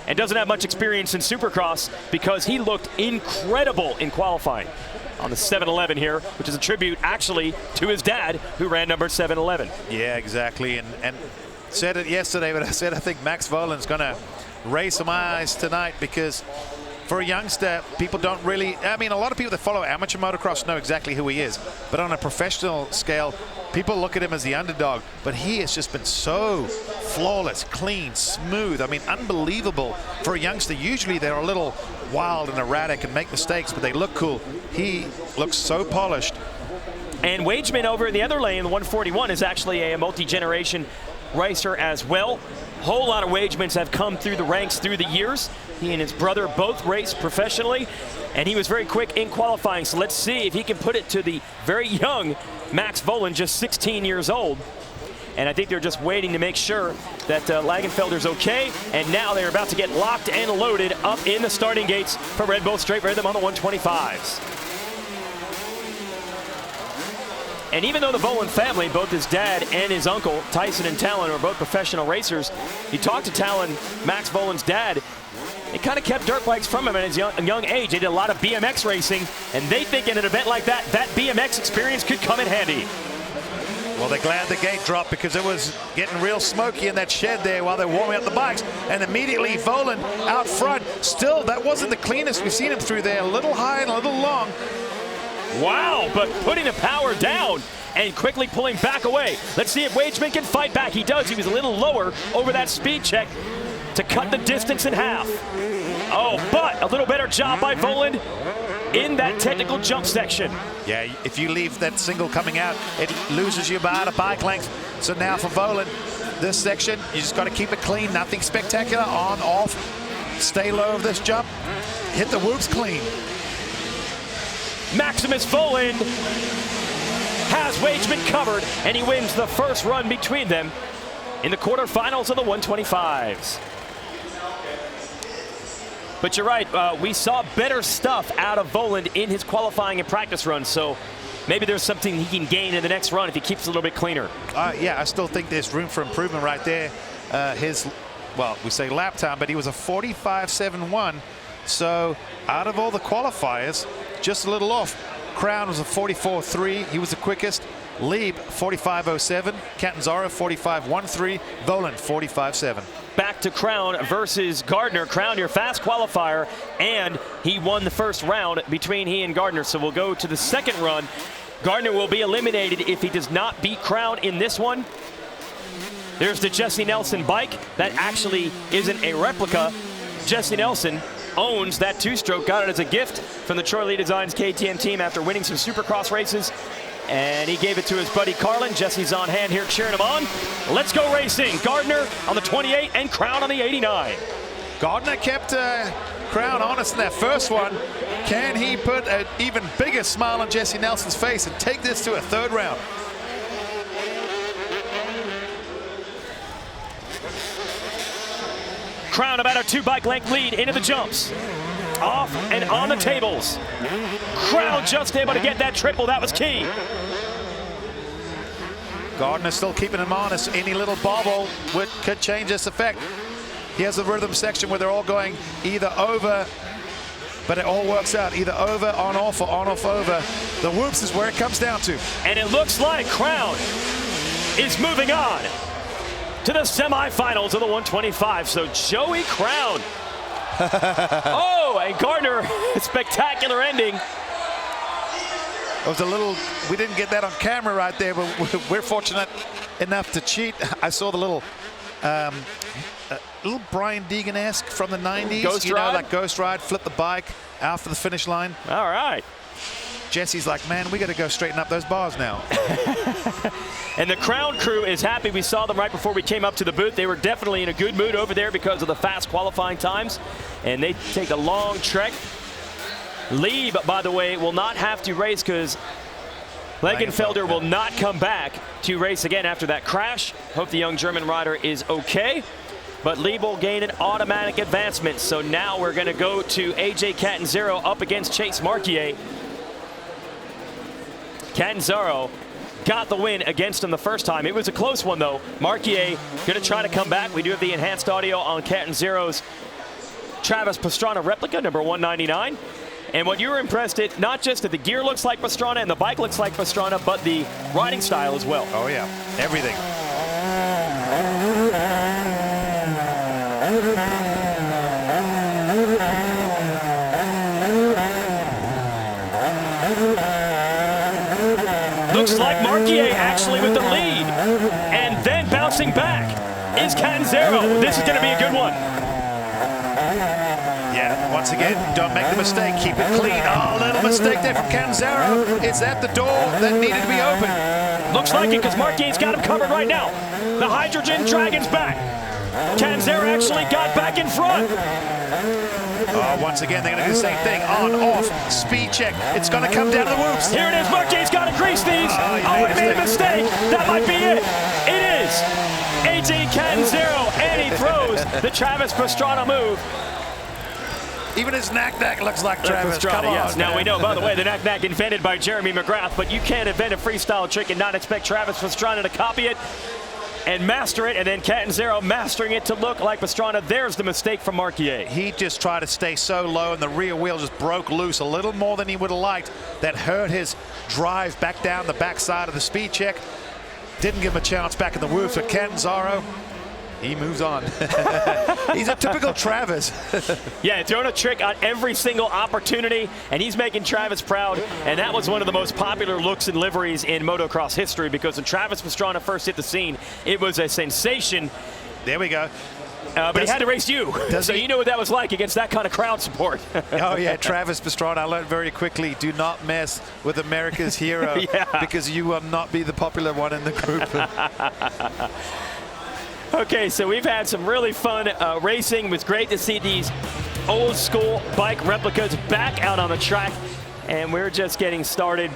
and doesn't have much experience in Supercross, because he looked incredible in qualifying on the 711 here, which is a tribute actually to his dad, who ran number 711. Yeah, exactly. And said it yesterday, but I said I think Max Vohland's going to raise some eyes tonight, because for a youngster, people don't really, I mean, a lot of people that follow amateur motocross know exactly who he is, but on a professional scale, people look at him as the underdog, but he has just been so flawless, clean, smooth. I mean, unbelievable for a youngster. Usually they're a little wild and erratic and make mistakes, but they look cool. He looks so polished. And Wageman over in the other lane, the 141, is actually a multi-generation racer as well. Whole lot of Wagemans have come through the ranks through the years. He and his brother both raced professionally, and he was very quick in qualifying. So let's see if he can put it to the very young Max Vohland, just 16 years old. And I think they're just waiting to make sure that Lagenfelder's okay. And now they're about to get locked and loaded up in the starting gates for Red Bull Straight Rhythm on the 125s. And even though the Vohland family, both his dad and his uncle, Tyson and Talon, are both professional racers, you talk to Talon, Max Vohland's dad, they kind of kept dirt bikes from him at his young age. They did a lot of BMX racing, and they think in an event like that, that BMX experience could come in handy. Well, they're glad the gate dropped, because it was getting real smoky in that shed there while they're warming up the bikes. And immediately Vohland out front. Still, that wasn't the cleanest we've seen him through there. A little high and a little long. Wow, but putting the power down and quickly pulling back away. Let's see if Wageman can fight back. He does. He was a little lower over that speed check to cut the distance in half. Oh, but a little better job by Vohland in that technical jump section. Yeah, if you leave that single coming out, it loses you about a bike length. So now for Vohland, this section, you just got to keep it clean, nothing spectacular, on, off, stay low of this jump, hit the whoops clean. Maximus Vohland has Wageman covered, and he wins the first run between them in the quarterfinals of the 125s. But you're right, we saw better stuff out of Vohland in his qualifying and practice runs, so maybe there's something he can gain in the next run if he keeps a little bit cleaner. Yeah, I still think there's room for improvement right there. Well, we say lap time, but he was a 45.71, so out of all the qualifiers, just a little off. Crown was a 44.3, he was the quickest. Leib 45.07, Catanzaro 45.13, Vohland 45.7. Back to Crown versus Gardner. Crown, your fast qualifier, and he won the first round between he and Gardner. So we'll go to the second run. Gardner will be eliminated if he does not beat Crown in this one. There's the Jesse Nelson bike. That actually isn't a replica. Jesse Nelson owns that two-stroke, got it as a gift from the Troy Lee Designs KTM team after winning some supercross races. And he gave it to his buddy Carlin. Jesse's on hand here cheering him on. Let's go racing. Gardner on the 28 and Crown on the 89. Gardner kept Crown honest in that first one. Can he put an even bigger smile on Jesse Nelson's face and take this to a third round? Crown about a 2-bike length lead into the jumps. Off and on the tables. Crown just able to get that triple. That was key. Gardner still keeping him honest. Any little bobble could change this effect. He has a rhythm section where they're all going either over, but it all works out. Either over, on, off, or on, off, over. The whoops is where it comes down to. And it looks like Crown is moving on to the semifinals of the 125. So Joey Crown. Oh, and Gardner, spectacular ending. It was a little, we didn't get that on camera right there, but we're fortunate enough to cheat. I saw the little Brian Deegan-esque from the 90s. Ghost ride? Like Ghost Ride, flip the bike out for the finish line. All right. Jesse's like, man, we got to go straighten up those bars now. And the Crown crew is happy. We saw them right before we came up to the booth. They were definitely in a good mood over there because of the fast qualifying times. And they take a long trek. Leib, by the way, will not have to race because Lagenfelder will not come back to race again after that crash. Hope the young German rider is okay. But Leib will gain an automatic advancement. So now we're going to go to AJ Catanzaro up against Chase Marquier. Catanzaro got the win against him the first time. It was a close one, though. Marquier going to try to come back. We do have the enhanced audio on Catanzaro's Travis Pastrana replica, number 199. And what you were impressed at, not just that the gear looks like Pastrana and the bike looks like Pastrana, but the riding style as well. Oh, yeah. Everything. Looks like Marquier actually with the lead. And then bouncing back is Catanzaro. This is going to be a good one. Yeah, once again, don't make the mistake. Keep it clean. Oh, little mistake there from Catanzaro. It's at the door that needed to be open. Looks like it because Marquier's got him covered right now. The Hydrogen Dragon's back. Catanzaro actually got back in front. Oh, once again, they're going to do the same thing. On, off, speed check. It's going to come down to the whoops. Here it is. Marquier's got to grease these. Oh, he made a mistake. That might be it. It is. AJ Catanzaro, and he throws the Travis Pastrana move. Even his knack-knack looks like Travis. Pastrana, Come on, yes. Now we know, by the way, the knack-knack invented by Jeremy McGrath, but you can't invent a freestyle trick and not expect Travis Pastrana to copy it and master it, and then Catanzaro mastering it to look like Pastrana. There's the mistake from Marquier. He just tried to stay so low, and the rear wheel just broke loose a little more than he would have liked. That hurt his drive back down the backside of the speed check. Didn't give him a chance back in the whoops, but Catanzaro, he moves on. He's a typical Travis. Yeah, throwing a trick on every single opportunity, and he's making Travis proud. And that was one of the most popular looks and liveries in motocross history because when Travis Pastrana first hit the scene, it was a sensation. There we go. But he had to race you, so you know what that was like against that kind of crowd support. Oh, yeah, Travis Pastrana, I learned very quickly, do not mess with America's hero because you will not be the popular one in the group. Okay, so we've had some really fun racing. It was great to see these old school bike replicas back out on the track, and we're just getting started.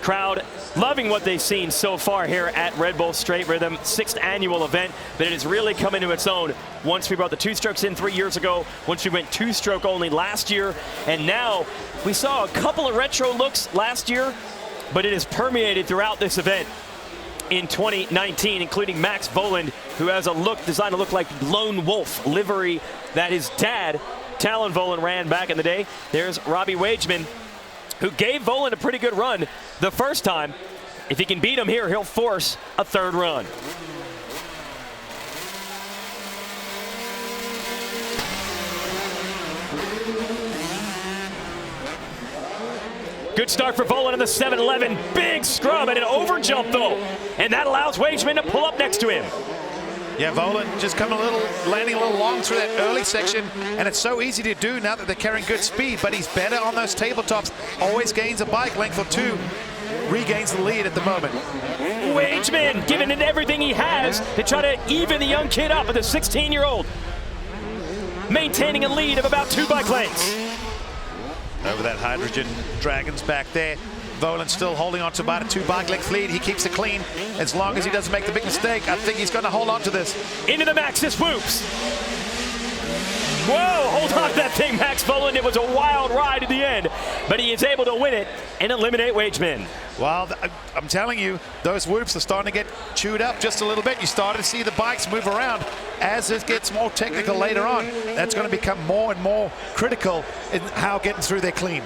Crowd loving what they've seen so far here at Red Bull Straight Rhythm, 6th annual event, but it has really come into its own once we brought the 2-strokes in 3 years ago, once we went 2-stroke only last year, and now we saw a couple of retro looks last year, but it has permeated throughout this event in 2019, including Max Vohland, who has a look designed to look like Lone Wolf livery that his dad, Talon Vohland, ran back in the day. There's Robbie Wageman, who gave Vohland a pretty good run the first time. If he can beat him here, he'll force a 3rd run. Good start for Vohland in the 7-11. Big scrub and an overjump, though. And that allows Wageman to pull up next to him. Yeah, Vohland just coming landing a little long through that early section, and it's so easy to do now that they're carrying good speed, but he's better on those tabletops, always gains a bike length or 2, regains the lead at the moment. Wageman giving it everything he has to try to even the young kid up with a 16-year-old, maintaining a lead of about 2 bike lengths. Over that Hydrogen Dragons back there. Vohland still holding on to about a 2 bike length lead. He keeps it clean. As long as he doesn't make the big mistake, I think he's going to hold on to this. Into the Maxis whoops. Whoa, hold on to that thing, Max Vohland. It was a wild ride at the end, but he is able to win it and eliminate Wageman. Well, I'm telling you, those whoops are starting to get chewed up just a little bit. You started to see the bikes move around. As it gets more technical later on, that's going to become more and more critical in how getting through there clean.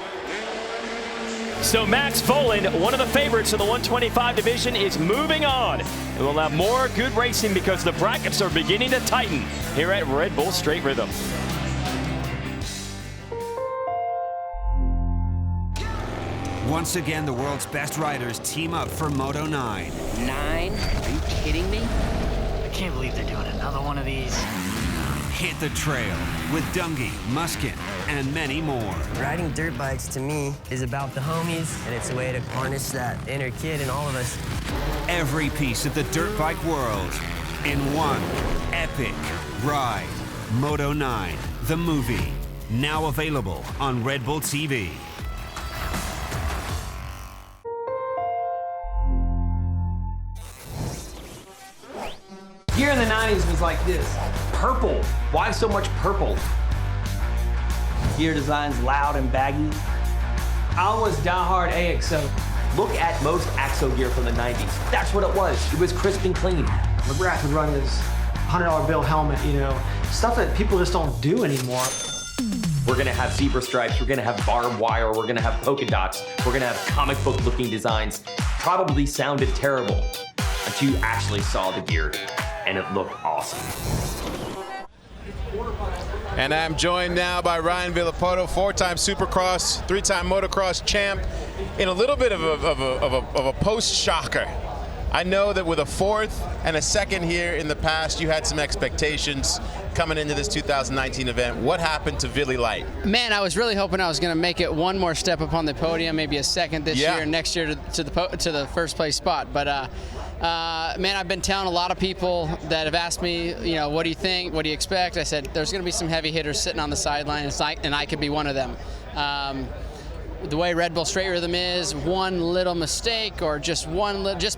So Max Vohland, one of the favorites in the 125 division, is moving on. And we'll have more good racing because the brackets are beginning to tighten here at Red Bull Straight Rhythm. Once again, the world's best riders team up for Moto 9. 9? Are you kidding me? I can't believe they're doing another one of these. Hit the trail with Dungy, Muskin, and many more. Riding dirt bikes, to me, is about the homies, and it's a way to harness that inner kid in all of us. Every piece of the dirt bike world in one epic ride. Moto 9, the movie, now available on Red Bull TV. Gear in the 90s was like this. Purple. Why so much purple? Gear design's loud and baggy. I was diehard AXO. Look at most AXO gear from the 90s. That's what it was. It was crisp and clean. McGrath would run his $100 bill helmet, you know, stuff that people just don't do anymore. We're gonna have zebra stripes, we're gonna have barbed wire, we're gonna have polka dots, we're gonna have comic book looking designs. Probably sounded terrible until you actually saw the gear and it looked awesome. And I'm joined now by Ryan Villopoto, 4-time supercross, 3-time motocross champ, in a little bit of a post-shocker. I know that with a 4th and a 2nd here in the past, you had some expectations coming into this 2019 event. What happened to Villy Light? Man, I was really hoping I was going to make it one more step up on the podium, maybe a 2nd this year, and next year to the first place spot. But man, I've been telling a lot of people that have asked me, you know, what do you think? What do you expect? I said, there's going to be some heavy hitters sitting on the sideline, and I could be one of them. The way Red Bull Straight Rhythm is, one little mistake or just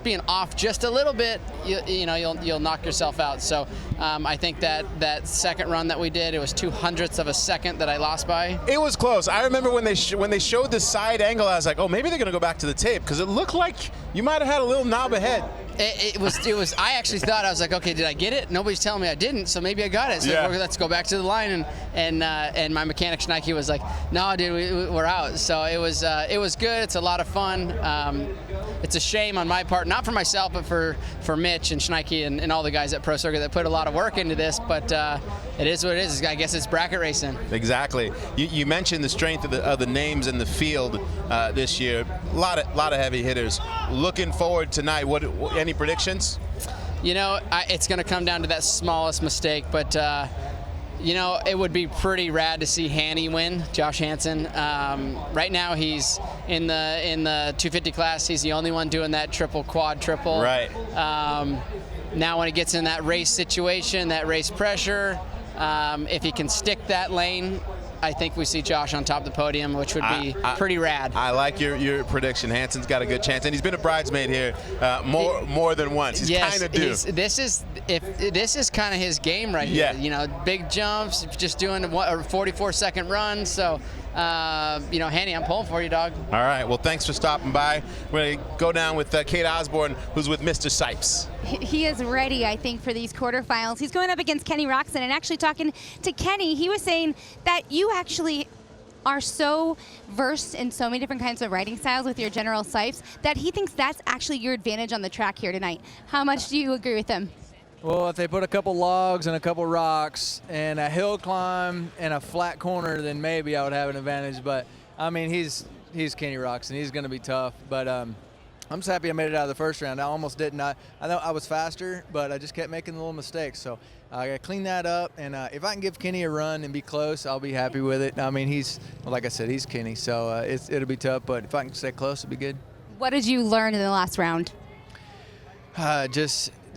being off just a little bit, you'll knock yourself out. So I think that 2nd run that we did, it was 0.02 of a second that I lost by. It was close. I remember when they showed the side angle, I was like, oh, maybe they're going to go back to the tape because it looked like you might have had a little knob ahead. It was. I actually thought, I was like, okay, did I get it? Nobody's telling me I didn't, so maybe I got it. So let's go back to the line, and my mechanic Schneike was like, no, dude, we're out. So it was good. It's a lot of fun. It's a shame on my part, not for myself, but for Mitch and Schneike and all the guys at Pro Circuit that put a lot of work into this. But it is what it is. I guess it's bracket racing. Exactly. You mentioned the strength of the names in the field this year. A lot of heavy hitters. Looking forward tonight. Any predictions? You know, it's going to come down to that smallest mistake, but you know, it would be pretty rad to see Hanny win, Josh Hansen. Right now, he's in the 250 class. He's the only one doing that triple, quad, triple. Right. Now, when it gets in that race situation, that race pressure, if he can stick that lane, I think we see Josh on top of the podium, which would be pretty rad. I like your prediction. Hansen's got a good chance, and he's been a bridesmaid here more than once. He's kind of due. This is kind of his game right here. You know, big jumps, just doing a 44-second run. So, you know, Hanny, I'm pulling for you, dog. All right. Well, thanks for stopping by. We're going to go down with Kate Osborne, who's with Mr. Sipes. He is ready, I think, for these quarterfinals. He's going up against Kenny Roczen, and actually talking to Kenny, he was saying that you actually are so versed in so many different kinds of riding styles with your General Sipes that he thinks that's actually your advantage on the track here tonight. How much do you agree with him? Well, if they put a couple logs and a couple rocks and a hill climb and a flat corner, then maybe I would have an advantage. But, I mean, he's Kenny Roczen. He's going to be tough. But I'm just happy I made it out of the first round. I almost didn't. I know I was faster, but I just kept making little mistakes. So I got to clean that up. And if I can give Kenny a run and be close, I'll be happy with it. I mean, like I said, he's Kenny. So it'll be tough. But if I can stay close, it'll be good. What did you learn in the last round?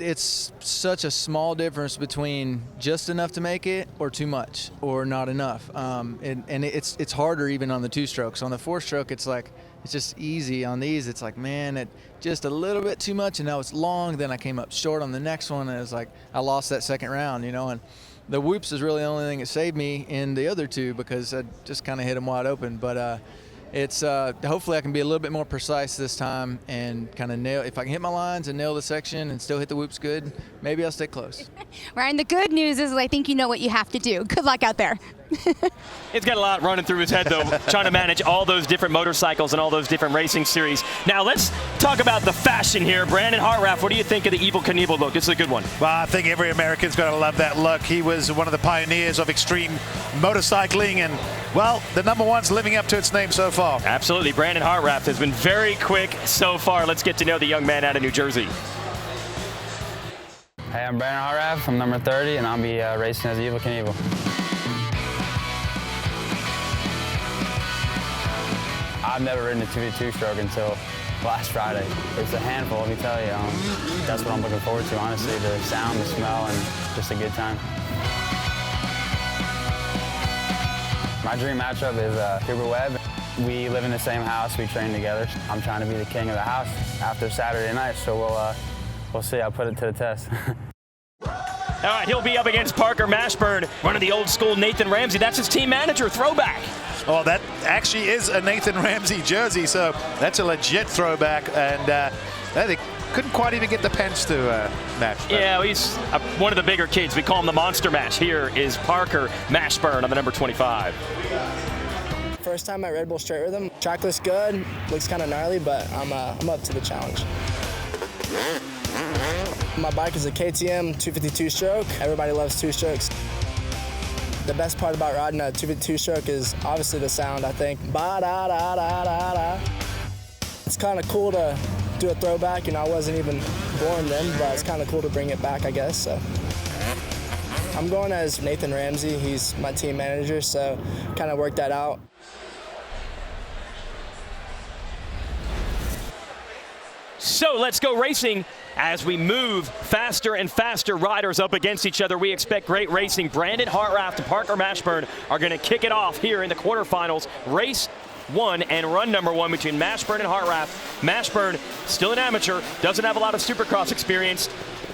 It's such a small difference between just enough to make it or too much or not enough. And it's harder even on the 2-strokes. On the 4-stroke, it's like, it's just easy. On these, it's like, man, it just a little bit too much, and now it's long. Then I came up short on the next one, and it was like I lost that second round, you know. And the whoops is really the only thing that saved me in the other two because I just kind of hit them wide open. But it's hopefully I can be a little bit more precise this time and kind of nail. If I can hit my lines and nail the section and still hit the whoops good, maybe I'll stay close. Ryan, the good news is I think you know what you have to do. Good luck out there. It's got a lot running through his head, though, trying to manage all those different motorcycles and all those different racing series. Now, let's talk about the fashion here. Brandon Hartranft, what do you think of the Evel Knievel look? This is a good one. Well, I think every American's going to love that look. He was one of the pioneers of extreme motorcycling, and, well, the #1's living up to its name so far. Absolutely. Brandon Hartranft has been very quick so far. Let's get to know the young man out of New Jersey. Hey, I'm Brandon Hartranft. I'm number 30, and I'll be racing as Evel Knievel. I've never ridden a 2v2-stroke until last Friday. It's a handful, let me tell you. That's what I'm looking forward to, honestly, the sound, the smell, and just a good time. My dream matchup is Webb. We live in the same house, we train together. I'm trying to be the king of the house after Saturday night, so we'll see. I'll put it to the test. All right, he'll be up against Parker Mashburn, one of the old school Nathan Ramsey. That's his team manager, throwback. Oh, that actually is a Nathan Ramsey jersey, so that's a legit throwback, and they couldn't quite even get the pants to match. Yeah, well, he's one of the bigger kids. We call him the Monster Mash. Here is Parker Mashburn on the number 25. First time at Red Bull Straight Rhythm. Track looks good, looks kind of gnarly, but I'm up to the challenge. My bike is a KTM 252-stroke. Everybody loves 2-strokes. The best part about riding a 252-stroke is obviously the sound, I think. Ba-da-da-da-da-da. It's kind of cool to do a throwback. You know, I wasn't even born then, but it's kind of cool to bring it back, I guess. So I'm going as Nathan Ramsey. He's my team manager, so kind of worked that out. So let's go racing. As we move faster and faster riders up against each other, we expect great racing. Brandon Hartranft and Parker Mashburn are going to kick it off here in the quarterfinals. Race 1 and run number 1 between Mashburn and Hartranft. Mashburn, still an amateur, doesn't have a lot of supercross experience,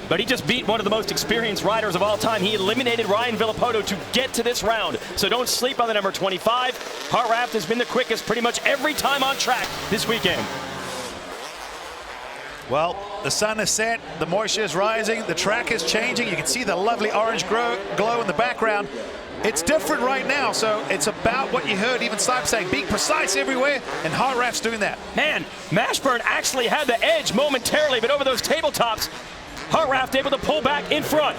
but he just beat one of the most experienced riders of all time. He eliminated Ryan Villopoto to get to this round. So don't sleep on the number 25. Hartranft has been the quickest pretty much every time on track this weekend. Well, the sun is set, the moisture is rising, the track is changing. You can see the lovely orange glow in the background. It's different right now, so it's about what you heard even Leib saying, being precise everywhere, and Hartranft's doing that. Man, Mashburn actually had the edge momentarily, but over those tabletops, Hartranft able to pull back in front.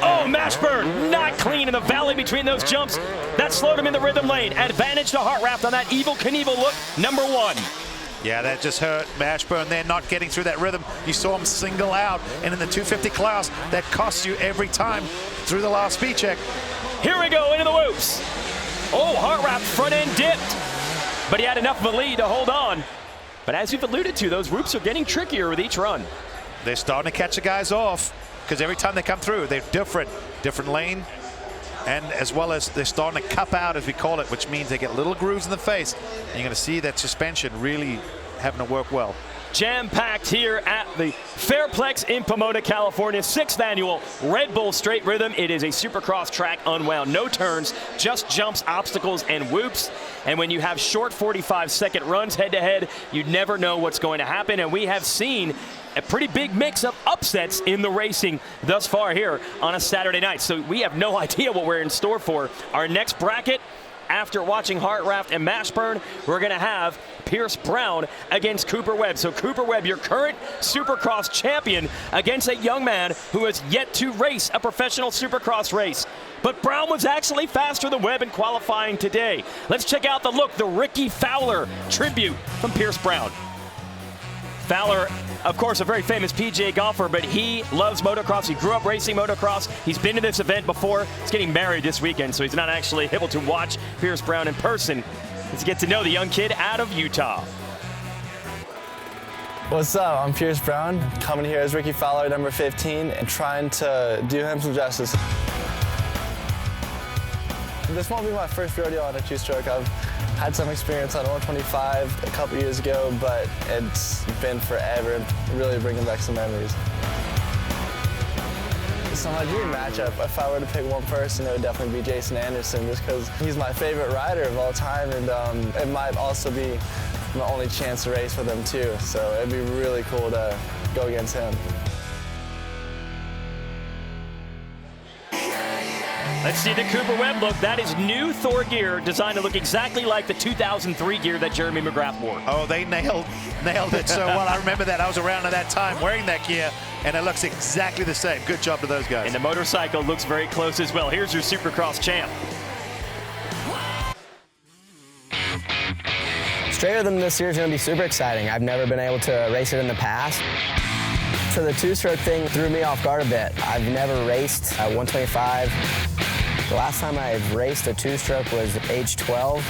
Oh, Mashburn not clean in the valley between those jumps. That slowed him in the rhythm lane. Advantage to Hartranft on that Evel Knievel look, number 1. Yeah, that just hurt Mashburn there, not getting through that rhythm. You saw him single out, and in the 250 class, that costs you every time through the last speed check. Here we go into the whoops. Oh, Hartranft front end dipped, but he had enough of a lead to hold on. But as you've alluded to, those whoops are getting trickier with each run. They're starting to catch the guys off because every time they come through, they're different lane. And as well as they're starting to cup out, as we call it, which means they get little grooves in the face. And you're going to see that suspension really having to work well. Jam-packed here at the Fairplex in Pomona, California, 6th annual Red Bull Straight Rhythm. It is a supercross track, unwound, no turns, just jumps, obstacles, and whoops. And when you have short 45-second runs head-to-head, you never know what's going to happen. And we have seen a pretty big mix of upsets in the racing thus far here on a Saturday night. So we have no idea what we're in store for. Our next bracket, after watching Hartranft and Mashburn, we're going to have Pierce Brown against Cooper Webb. So Cooper Webb, your current Supercross champion, against a young man who has yet to race a professional Supercross race. But Brown was actually faster than Webb in qualifying today. Let's check out the look, the Ricky Fowler tribute from Pierce Brown. Fowler, of course, a very famous PGA golfer, but he loves motocross. He grew up racing motocross. He's been to this event before. He's getting married this weekend, so he's not actually able to watch Pierce Brown in person. Let's get to know the young kid out of Utah. What's up? I'm Pierce Brown, coming here as Ricky Fowler, number 15, and trying to do him some justice. This won't be my first rodeo on a two-stroke. I've had some experience on 125 a couple years ago, but it's been forever, really bringing back some memories. So my dream matchup, if I were to pick one person, it would definitely be Jason Anderson, just because he's my favorite rider of all time, and it might also be my only chance to race with him too, so it'd be really cool to go against him. Let's see the Cooper Webb look. That is new Thor gear designed to look exactly like the 2003 gear that Jeremy McGrath wore. Oh, they nailed it so well. I remember that. I was around at that time wearing that gear, and it looks exactly the same. Good job to those guys. And the motorcycle looks very close as well. Here's your Supercross champ. Straight Rhythm this year is going to be super exciting. I've never been able to race it in the past. So the two-stroke thing threw me off guard a bit. I've never raced 125. The last time I raced a two-stroke was age 12.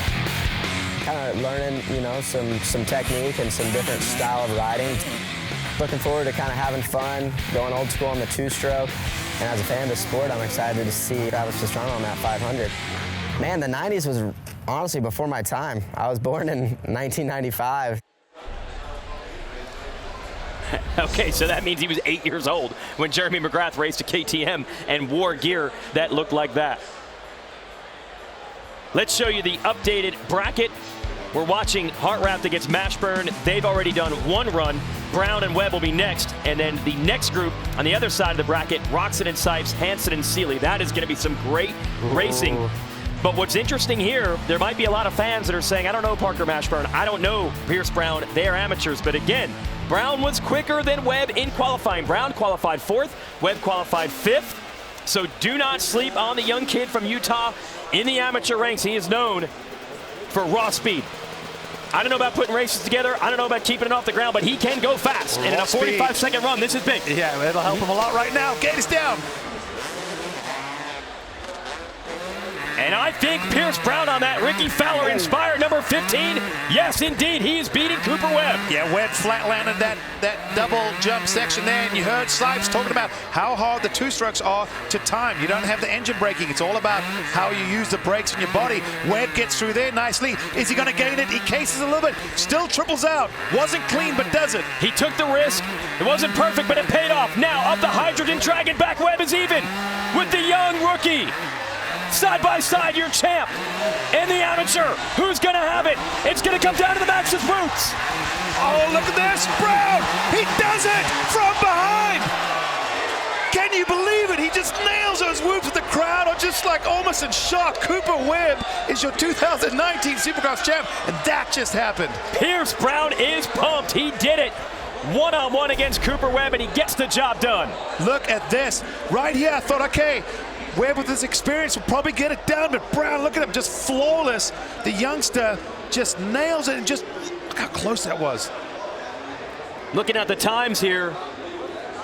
Kind of learning, you know, some technique and some different style of riding. Looking forward to kind of having fun, going old school on the two-stroke. And as a fan of the sport, I'm excited to see Travis Pastrana on that 500. Man, the 90s was honestly before my time. I was born in 1995. Okay, so that means he was 8 years old when Jeremy McGrath raced a KTM and wore gear that looked like that. Let's show you the updated bracket. We're watching Hartranft against Mashburn. They've already done one run. Brown and Webb will be next. And then the next group on the other side of the bracket, Roczen and Sipes, Hansen and Seeley. That is going to be some great racing. But what's interesting here, there might be a lot of fans that are saying, I don't know Parker Mashburn, I don't know Pierce Brown, they are amateurs. But again, Brown was quicker than Webb in qualifying. Brown qualified 4th, Webb qualified 5th. So do not sleep on the young kid from Utah in the amateur ranks. He is known for raw speed. I don't know about putting races together. I don't know about keeping it off the ground, but he can go fast. And in a 45-second run, this is big. Yeah, it'll help him a lot right now. Gate is down. And I think Pierce Brown on that Ricky Fowler inspired number 15. Yes, indeed, he is beating Cooper Webb. Yeah, Webb flat-landed that double jump section there, and you heard Sipes talking about how hard the two-strokes are to time. You don't have the engine braking. It's all about how you use the brakes in your body. Webb gets through there nicely. Is he going to gain it? He cases a little bit. Still triples out. Wasn't clean, but does it. He took the risk. It wasn't perfect, but it paid off. Now up the hydrogen dragon back. Webb is even with the young rookie. Side by side, your champ and the amateur. Who's going to have it? It's going to come down to the Max's boots. Oh, look at this. Brown, he does it from behind. Can you believe it? He just nails those whoops with the crowd. Are just like almost in shock. Cooper Webb is your 2019 Supercross champ, and that just happened. Pierce Brown is pumped. He did it. One-on-one against Cooper Webb, and he gets the job done. Look at this. Right here, I thought, okay, Webb with his experience will probably get it down, but Brown, look at him, just flawless. The youngster just nails it and just Look how close that was. Looking at the times here,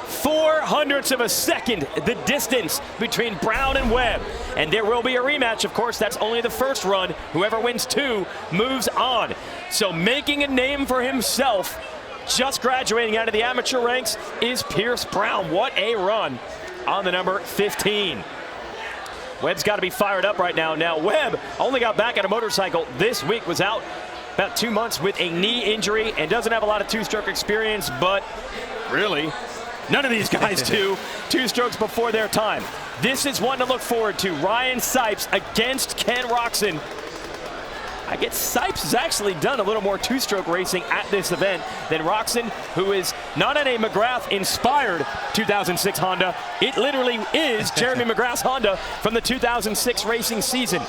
0.04 of a second, the distance between Brown and Webb. And there will be a rematch, of course. That's only the first run. Whoever wins 2 moves on. So making a name for himself, just graduating out of the amateur ranks, is Pierce Brown. What a run on the number 15. Webb's got to be fired up right now. Now, Webb only got back on a motorcycle this week, was out about 2 months with a knee injury and doesn't have a lot of two-stroke experience, but really, none of these guys do 2 strokes before their time. This is one to look forward to. Ryan Sipes against Ken Roczen. I guess Sipes has actually done a little more 2-stroke racing at this event than Roczen, who is not in a McGrath-inspired 2006 Honda. It literally is Jeremy McGrath's Honda from the 2006 racing season.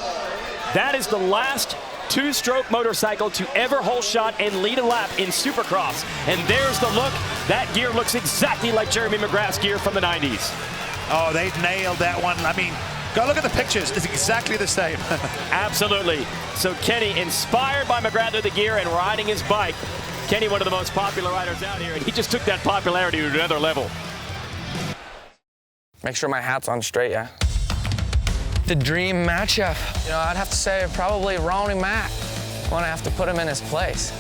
That is the last 2-stroke motorcycle to ever hole shot and lead a lap in Supercross. And there's the look. That gear looks exactly like Jeremy McGrath's gear from the 90s. Oh, they nailed that one. I mean, go look at the pictures. It's exactly the same. Absolutely. So Kenny, inspired by McGrath with the gear and riding his bike. Kenny, one of the most popular riders out here, and he just took that popularity to another level. Make sure my hat's on straight, yeah. The dream matchup, you know, I'd have to say probably Ronnie Mack when I have to put him in his place.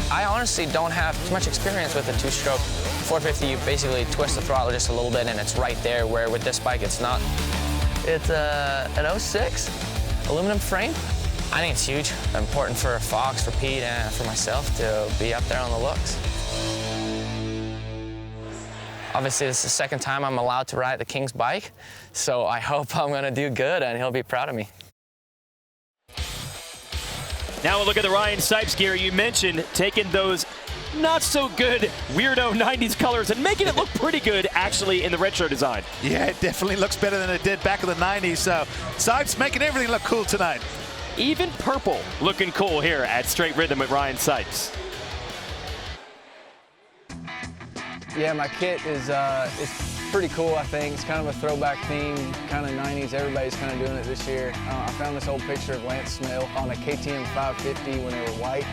I honestly don't have too much experience with a 2-stroke 450. You basically twist the throttle just a little bit and it's right there, where with this bike it's not. It's an 06 aluminum frame. I think it's huge. Important for Fox, for Pete, and for myself to be up there on the looks. Obviously, this is the second time I'm allowed to ride the King's bike, so I hope I'm gonna do good and he'll be proud of me. Now we'll look at the Ryan Sipes gear. You mentioned taking those not so good weirdo 90s colors and making it look pretty good actually in the retro design. Yeah, it definitely looks better than it did back in the 90s, so Sipes making everything look cool tonight. Even purple looking cool here at Straight Rhythm with Ryan Sipes. Yeah, my kit is pretty cool, I think. It's kind of a throwback theme, kind of 90s. Everybody's kind of doing it this year. I found this old picture of Lance Smale on a KTM 550 when they were white.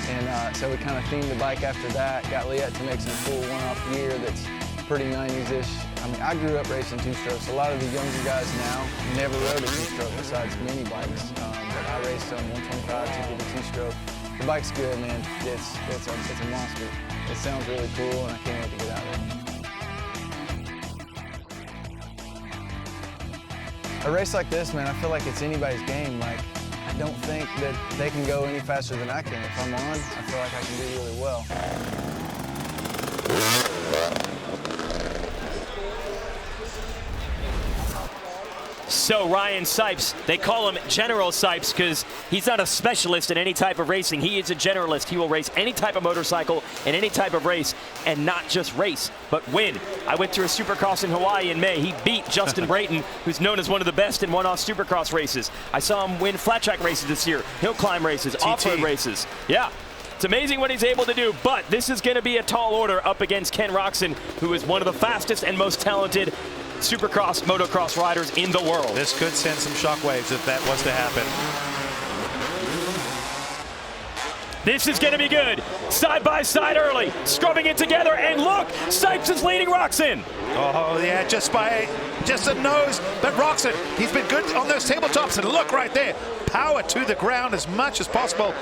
And so we kind of themed the bike after that. Got Liette to make some cool one-off gear that's pretty 90s-ish. I mean, I grew up racing 2-strokes. A lot of the younger guys now never rode a 2-stroke besides mini bikes. But I raced on 125, 250 2-stroke. The bike's good, man. It's a monster. It sounds really cool, and I can't wait to get out there. A race like this, man, I feel like it's anybody's game. Like, I don't think that they can go any faster than I can. If I'm on, I feel like I can do really well. So Ryan Sipes, they call him General Sipes because he's not a specialist in any type of racing. He is a generalist. He will race any type of motorcycle in any type of race, and not just race, but win. I went to a Supercross in Hawaii in May. He beat Justin Brayton, who's known as one of the best in one-off Supercross races. I saw him win flat track races this year, hill climb races, off-road races. Yeah. It's amazing what he's able to do, but this is going to be a tall order up against Ken Roczen, who is one of the fastest and most talented Supercross, motocross riders in the world. This could send some shockwaves if that was to happen. This is going to be good. Side by side early, scrubbing it together, and look, Sipes is leading Roczen. Oh yeah, just a nose, but Roczen, he's been good on those tabletops, and look right there, power to the ground as much as possible.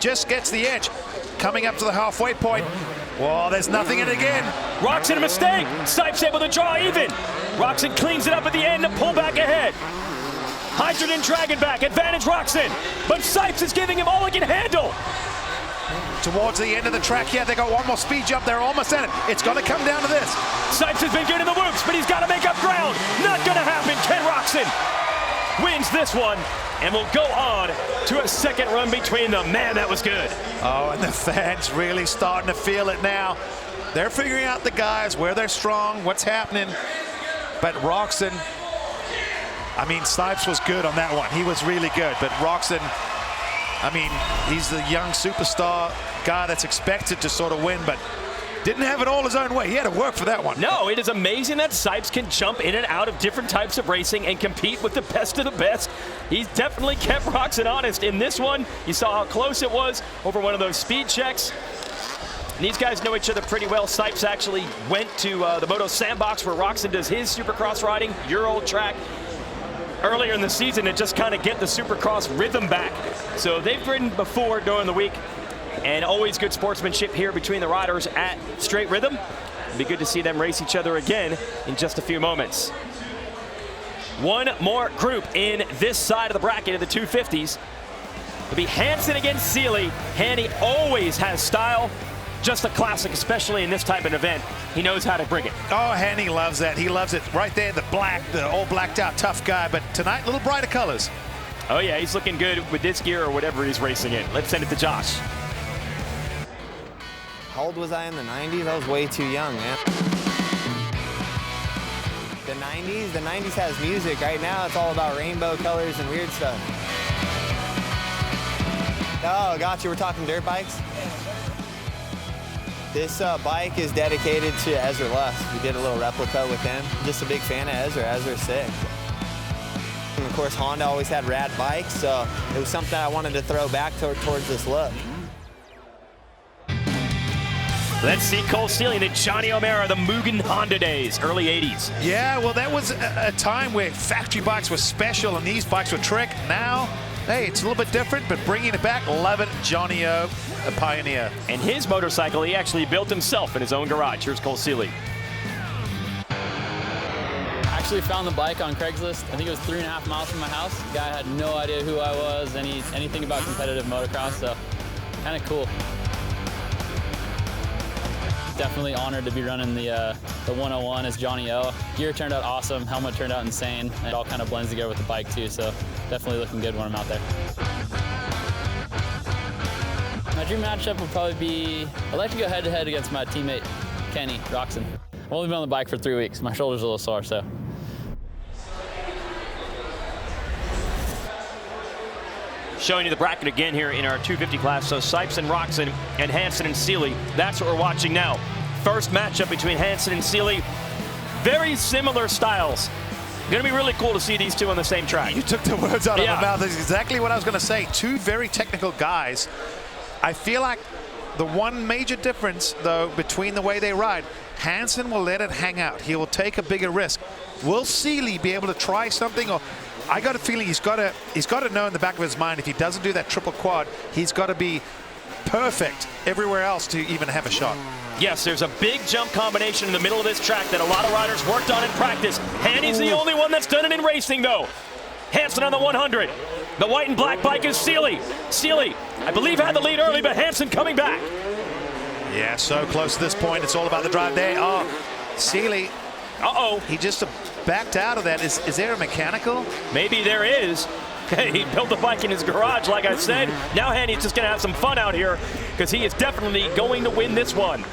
Just gets the edge. Coming up to the halfway point. Whoa, there's nothing in it again. Roczen a mistake. Sipes able to draw even. Roczen cleans it up at the end to pull back ahead. Hydrogen dragon back, advantage Roczen. But Sipes is giving him all he can handle. Towards the end of the track, yeah, they got one more speed jump. They're almost at it. It's going to come down to this. Sipes has been good in the whoops, but he's got to make up ground. Not going to happen. Ken Roczen wins this one and will go on to a second run between them. Man, that was good. Oh, and the fans really starting to feel it now. They're figuring out the guys, where they're strong, what's happening. But Roczen, I mean, Sipes was good on that one. He was really good. But Roczen, I mean, he's the young superstar guy that's expected to sort of win, but Didn't have it all his own way. He had to work for that one. No, it is amazing that Sipes can jump in and out of different types of racing and compete with the best of the best. He's definitely kept Roczen honest in this one. You saw how close it was over one of those speed checks. And these guys know each other pretty well. Sipes actually went to the Moto Sandbox where Roczen does his supercross riding, your old track, earlier in the season to just kind of get the supercross rhythm back. So they've ridden before during the week, and always good sportsmanship here between the riders at Straight Rhythm. It'll be good to see them race each other again in just a few moments. One more group in this side of the bracket of the 250s. It'll be Hansen against Seely. Hanny always has style. Just a classic, especially in this type of event. He knows how to bring it. Oh, Hanny loves that. He loves it right there, the black, the all blacked out tough guy. But tonight, a little brighter colors. Oh, yeah, he's looking good with this gear or whatever he's racing in. Let's send it to Josh. How old was I in the 90s? I was way too young, man. The 90s has music. Right now, it's all about rainbow colors and weird stuff. Oh, gotcha. We're talking dirt bikes? This bike is dedicated to Ezra Lusk. We did a little replica with him. Just a big fan of Ezra. Ezra's sick. And of course, Honda always had rad bikes, so it was something I wanted to throw back towards this look. Let's see Cole Seely and Johnny O'Mara, the Mugen Honda days, early 80s. Yeah, well, that was a time where factory bikes were special and these bikes were trick. Now, hey, it's a little bit different, but bringing it back, love it. Johnny O, a pioneer. And his motorcycle, he actually built himself in his own garage. Here's Cole Seely. I actually found the bike on Craigslist. I think it was 3.5 miles from my house. The guy had no idea who I was, anything about competitive motocross, so kind of cool. Definitely honored to be running the 101 as Johnny O. Gear turned out awesome, helmet turned out insane. It all kind of blends together with the bike too, so definitely looking good when I'm out there. My dream matchup would probably be, I'd like to go head-to-head against my teammate, Kenny Roczen. I've only been on the bike for 3 weeks. My shoulder's a little sore, so. Showing you the bracket again here in our 250 class. So Sipes and Roczen and Hansen and Seely. That's what we're watching now. First matchup between Hansen and Seely. Very similar styles. Going to be really cool to see these two on the same track. You took the words out of my mouth. That's exactly what I was going to say. Two very technical guys. I feel like the one major difference, though, between the way they ride, Hansen will let it hang out. He will take a bigger risk. Will Seely be able to try something? Or I got a feeling he's got to know in the back of his mind, if he doesn't do that triple quad, he's got to be perfect everywhere else to even have a shot. Yes, there's a big jump combination in the middle of this track that a lot of riders worked on in practice. Hanny's the only one that's done it in racing, though. Hansen on the 100. The white and black bike is Seely. Seely, I believe, had the lead early, but Hansen coming back. Yeah, so close to this point. It's all about the drive there. Oh, Seely. Uh-oh. He just backed out of that. Is there a mechanical? Maybe there is. He built the bike in his garage, like I said. Now Hanny's just going to have some fun out here because he is definitely going to win this one.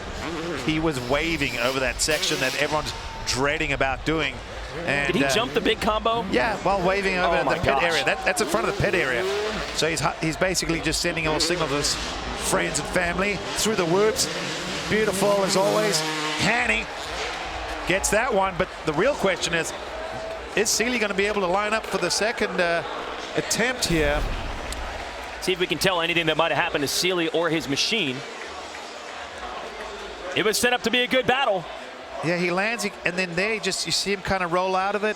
He was waving over that section that everyone's dreading about doing. And, did he jump the big combo? Yeah, while waving over the pit gosh. area. That's in front of the pit area. So he's basically just sending a little signal to his friends and family through the whoops. Beautiful as always. Hanny gets that one, but the real question is Seely going to be able to line up for the second attempt here? See if we can tell anything that might have happened to Seely or his machine. It was set up to be a good battle. Yeah, he lands, and then you see him kind of roll out of it.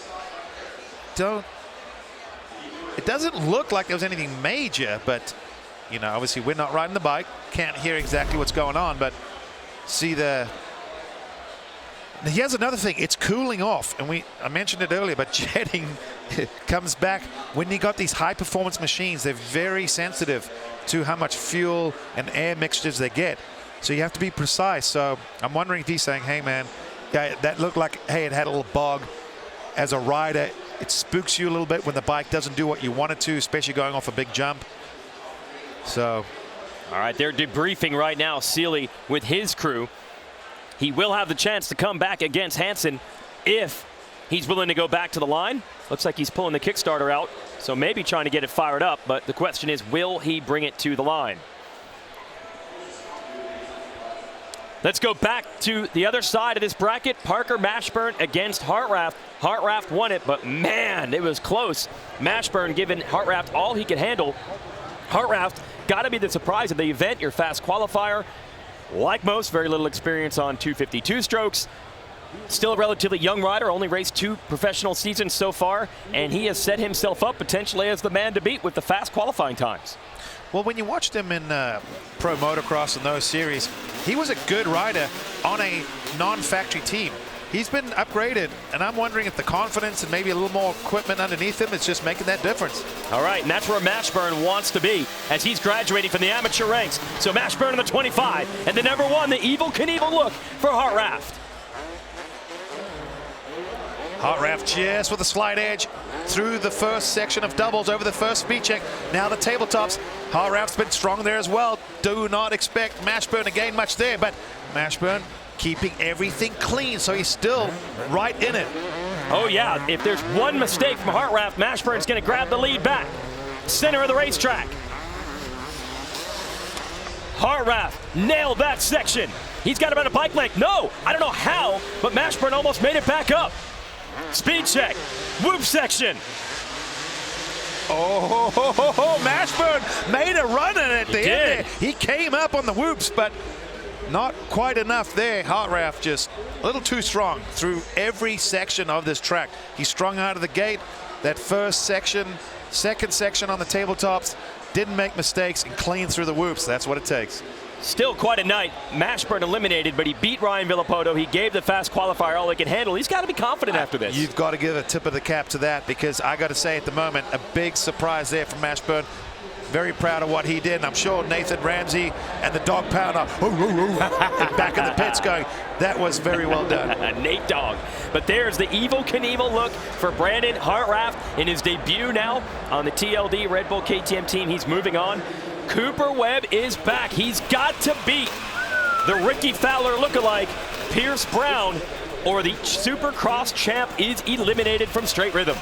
It doesn't look like there was anything major, but, you know, obviously we're not riding the bike. Can't hear exactly what's going on, but see here's another thing. It's cooling off, and I mentioned it earlier, but jetting comes back when you got these high-performance machines. They're very sensitive to how much fuel and air mixtures they get. So you have to be precise. So I'm wondering if he's saying, hey, man, that looked like, hey, it had a little bog. As a rider, it spooks you a little bit when the bike doesn't do what you want it to, especially going off a big jump. So. All right, they're debriefing right now, Seely with his crew. He will have the chance to come back against Hansen if he's willing to go back to the line. Looks like he's pulling the Kickstarter out, so maybe trying to get it fired up. But the question is, will he bring it to the line? Let's go back to the other side of this bracket. Parker Mashburn against Hartranft. Hartranft won it, but man, it was close. Mashburn giving Hartranft all he could handle. Hartranft got to be the surprise of the event, your fast qualifier. Like most, very little experience on 252 strokes. Still a relatively young rider, only raced 2 professional seasons so far, and he has set himself up potentially as the man to beat with the fast qualifying times. Well, when you watched him in pro motocross and those series, he was a good rider on a non-factory team. He's been upgraded, and I'm wondering if the confidence and maybe a little more equipment underneath him is just making that difference. All right, and that's where Mashburn wants to be as he's graduating from the amateur ranks. So Mashburn in the 25, and the number 1, the Evel Knievel look for Hartranft. Hartranft just with a slight edge through the first section of doubles over the first speed check. Now the tabletops. Hartranft's been strong there as well. Do not expect Mashburn to gain much there, but Mashburn keeping everything clean, so he's still right in it. Oh yeah, if there's one mistake from Hartranft, Mashburn's going to grab the lead back. Center of the racetrack. Hartranft nailed that section. He's got about a bike length. No, I don't know how, but Mashburn almost made it back up. Speed check, whoop section. Oh, Mashburn made a run at it at the end there. He came up on the whoops, but not quite enough there. Hartranft just a little too strong through every section of this track. He's strong out of the gate. That first section, second section on the tabletops, didn't make mistakes and clean through the whoops. That's what it takes. Still quite a night. Mashburn eliminated, but he beat Ryan Villopoto. He gave the fast qualifier all he can handle. He's got to be confident after this. You've got to give a tip of the cap to that, because I got to say at the moment, a big surprise there from Mashburn. Very proud of what he did, and I'm sure Nathan Ramsey and the dog pound are back in the pits going, that was very well done. Nate Dogg. But there's the Evel Knievel look for Brandon Hartranft in his debut now on the TLD Red Bull KTM team. He's moving on. Cooper Webb is back. He's got to beat the Ricky Fowler lookalike, Pierce Brown, or the Supercross champ is eliminated from straight rhythm.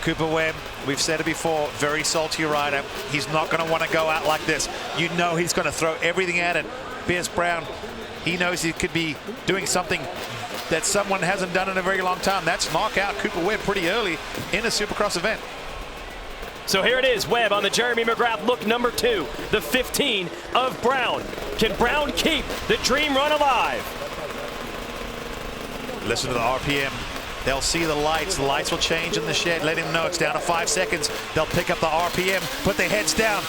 Cooper Webb, we've said it before, very salty rider. He's not going to want to go out like this. You know he's going to throw everything at it. Pierce Brown, he knows he could be doing something that someone hasn't done in a very long time. That's knock out Cooper Webb pretty early in a Supercross event. So here it is, Webb on the Jeremy McGrath look number 2, the 15 of Brown. Can Brown keep the dream run alive? Listen to the RPM. They'll see the lights. The lights will change in the shed. Let him know it's down to 5 seconds. They'll pick up the RPM, put their heads down.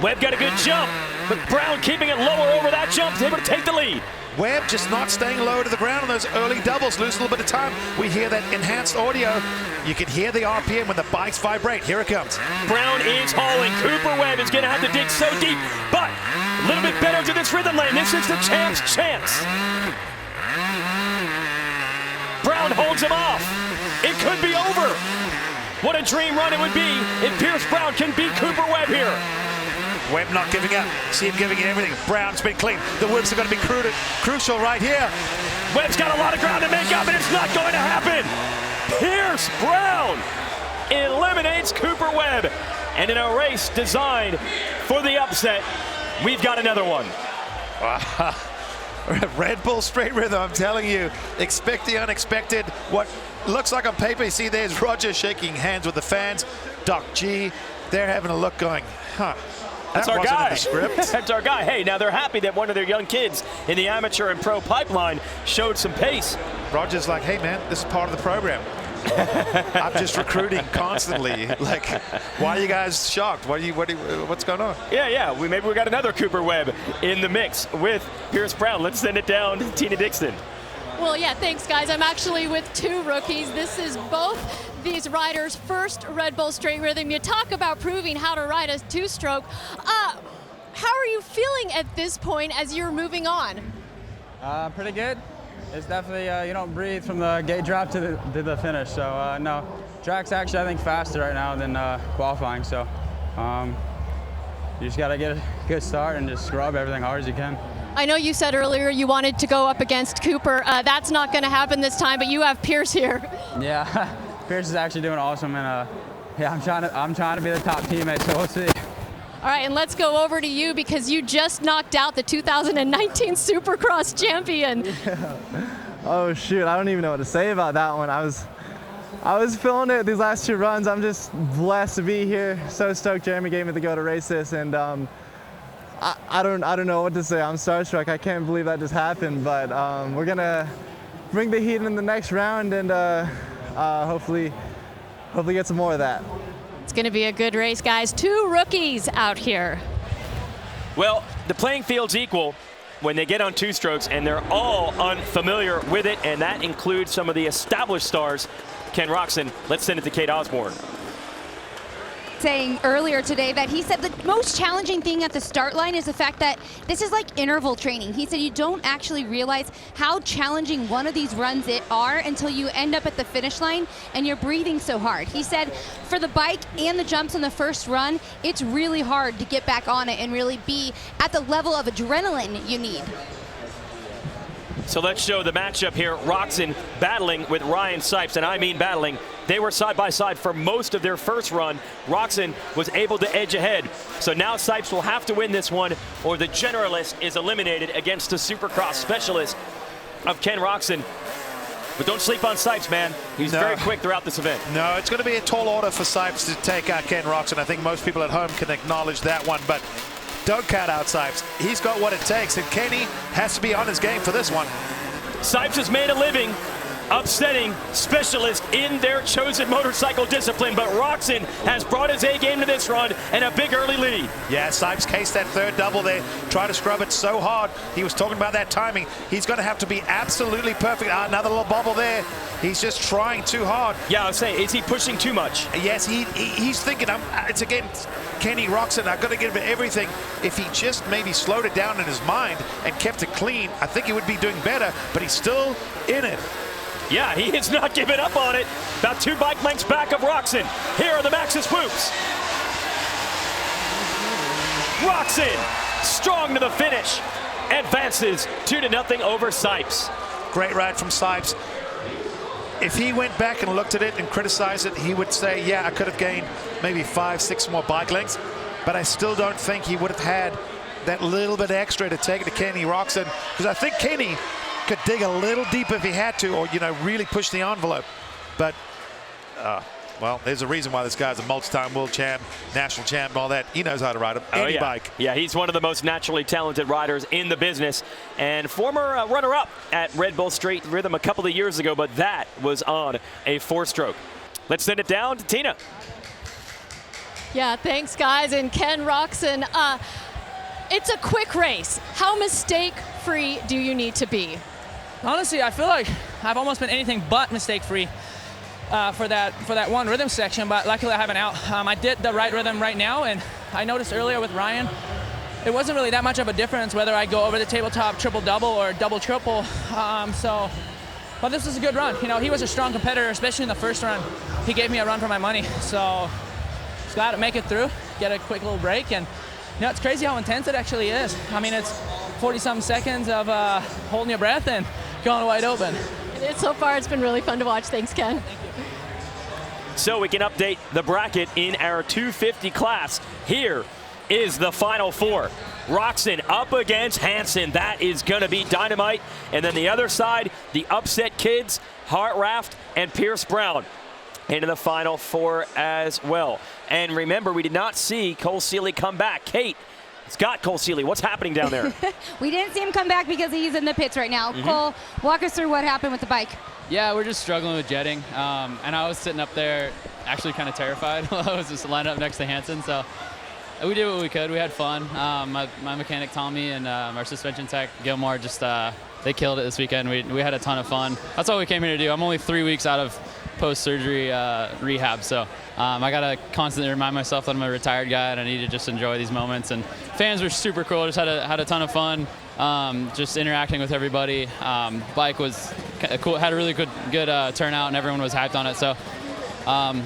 Webb got a good jump, but Brown keeping it lower over that jump, is able to take the lead. Webb just not staying low to the ground on those early doubles. Lose a little bit of time. We hear that enhanced audio. You can hear the RPM when the bikes vibrate. Here it comes. Brown is hauling. Cooper Webb is going to have to dig so deep, but a little bit better to this rhythm lane. This is the champ's chance. Brown holds him off. It could be over. What a dream run it would be if Pierce Brown can beat Cooper Webb here. Webb not giving up. See him giving it everything. Brown's been clean. The whips are going to be crucial right here. Webb's got a lot of ground to make up, and it's not going to happen. Pierce Brown eliminates Cooper Webb. And in a race designed for the upset, we've got another one. Red Bull straight rhythm, I'm telling you. Expect the unexpected. What looks like on paper, you see there's Roger shaking hands with the fans. Doc G, they're having a look going, huh. That's our guy. That's our guy. Hey, now they're happy that one of their young kids in the amateur and pro pipeline showed some pace. Roger's like, hey man, this is part of the program. I'm just recruiting constantly. Like, why are you guys shocked? What's going on? Yeah. Maybe we got another Cooper Webb in the mix with Pierce Brown. Let's send it down to Tina Dixon. Well, yeah, thanks, guys. I'm actually with 2 rookies. This is both these riders' first Red Bull straight rhythm. You talk about proving how to ride a 2-stroke. How are you feeling at this point as you're moving on? Pretty good. It's definitely, you don't breathe from the gate drop to the finish. So, no, track's actually, I think, faster right now than qualifying. So, you just got to get a good start and just scrub everything hard as you can. I know you said earlier you wanted to go up against Cooper. That's not going to happen this time, but you have Pierce here. Yeah, Pierce is actually doing awesome, and Yeah, I'm trying to be the top teammate, so we'll see. All right, and let's go over to you because you just knocked out the 2019 Supercross champion. Yeah. Oh shoot, I don't even know what to say about that one. I was feeling it these last 2 runs. I'm just blessed to be here. So stoked Jeremy gave me the go to race this, and I don't know what to say. I'm starstruck. I can't believe that just happened, but we're gonna bring the heat in the next round and hopefully get some more of that. It's going to be a good race, guys. 2 rookies out here. Well, the playing field's equal when they get on 2 strokes, and they're all unfamiliar with it, and that includes some of the established stars. Ken Roczen, let's send it to Kate Osborne. Saying earlier today that he said the most challenging thing at the start line is the fact that this is like interval training. He said you don't actually realize how challenging one of these runs are until you end up at the finish line and you're breathing so hard. He said for the bike and the jumps on the first run, it's really hard to get back on it and really be at the level of adrenaline you need. So let's show the matchup here. Roczen battling with Ryan Sipes, and I mean battling. They were side by side for most of their first run. Roczen was able to edge ahead. So now Sipes will have to win this one, or the generalist is eliminated against the supercross specialist of Ken Roczen. But don't sleep on Sipes, man. He's very quick throughout this event. No, it's going to be a tall order for Sipes to take out Ken Roczen. I think most people at home can acknowledge that one, but don't count out Sipes. He's got what it takes, and Kenny has to be on his game for this one. Sipes has made a living upsetting specialists in their chosen motorcycle discipline, but Roczen has brought his A game to this run and a big early lead. Yeah, Sipes cased that 3rd double there, try to scrub it so hard. He was talking about that timing. He's going to have to be absolutely perfect. Another little bobble there. He's just trying too hard. Yeah, I was saying, is he pushing too much? Yes, he's thinking, it's against Kenny Roczen. I've got to give him everything. If he just maybe slowed it down in his mind and kept it clean, I think he would be doing better, but he's still in it. Yeah, he has not given up on it. About 2 bike lengths back of Roczen. Here are the Maxxis whoops. Roczen, strong to the finish, advances 2-0 over Sipes. Great ride from Sipes. If he went back and looked at it and criticized it, he would say, yeah, I could have gained maybe 5-6 more bike lengths, but I still don't think he would have had that little bit extra to take it to Kenny Roczen, because I think Kenny could dig a little deeper if he had to, or, really push the envelope. But, well, there's a reason why this guy's a multi-time world champ, national champ, and all that. He knows how to ride any bike. Yeah, he's one of the most naturally talented riders in the business, and former runner-up at Red Bull Straight Rhythm a couple of years ago, but that was on a 4-stroke. Let's send it down to Tina. Yeah, thanks, guys. And Ken Roczen, it's a quick race. How mistake-free do you need to be? Honestly, I feel like I've almost been anything but mistake-free for that one rhythm section, but luckily I have an out. I did the right rhythm right now, and I noticed earlier with Ryan, it wasn't really that much of a difference whether I go over the tabletop triple-double or double-triple. But this is a good run. He was a strong competitor, especially in the first run. He gave me a run for my money, so just glad to make it through, get a quick little break, and it's crazy how intense it actually is. I mean, it's 40-some seconds of holding your breath and going wide open. So far, it's been really fun to watch. Thanks, Ken. Thank you. So we can update the bracket in our 250 class. Here is the final 4. Roczen up against Hansen. That is going to be dynamite. And then the other side, the upset kids, Hartranft and Pierce Brown, into the final 4 as well. And remember, we did not see Cole Seeley come back. Kate, Scott Cole Seeley, what's happening down there? We didn't see him come back because he's in the pits right now. Cole, walk us through what happened with the bike. Yeah, we're just struggling with jetting. And I was sitting up there actually kind of terrified while I was just lined up next to Hansen. So we did what we could. We had fun. My mechanic, Tommy, and our suspension tech, Gilmore, just they killed it this weekend. We had a ton of fun. That's all we came here to do. I'm only 3 weeks out of post-surgery rehab, so I gotta constantly remind myself that I'm a retired guy and I need to just enjoy these moments. And fans were super cool. Just had a ton of fun, just interacting with everybody. Bike was cool. Had a really good turnout, and everyone was hyped on it. So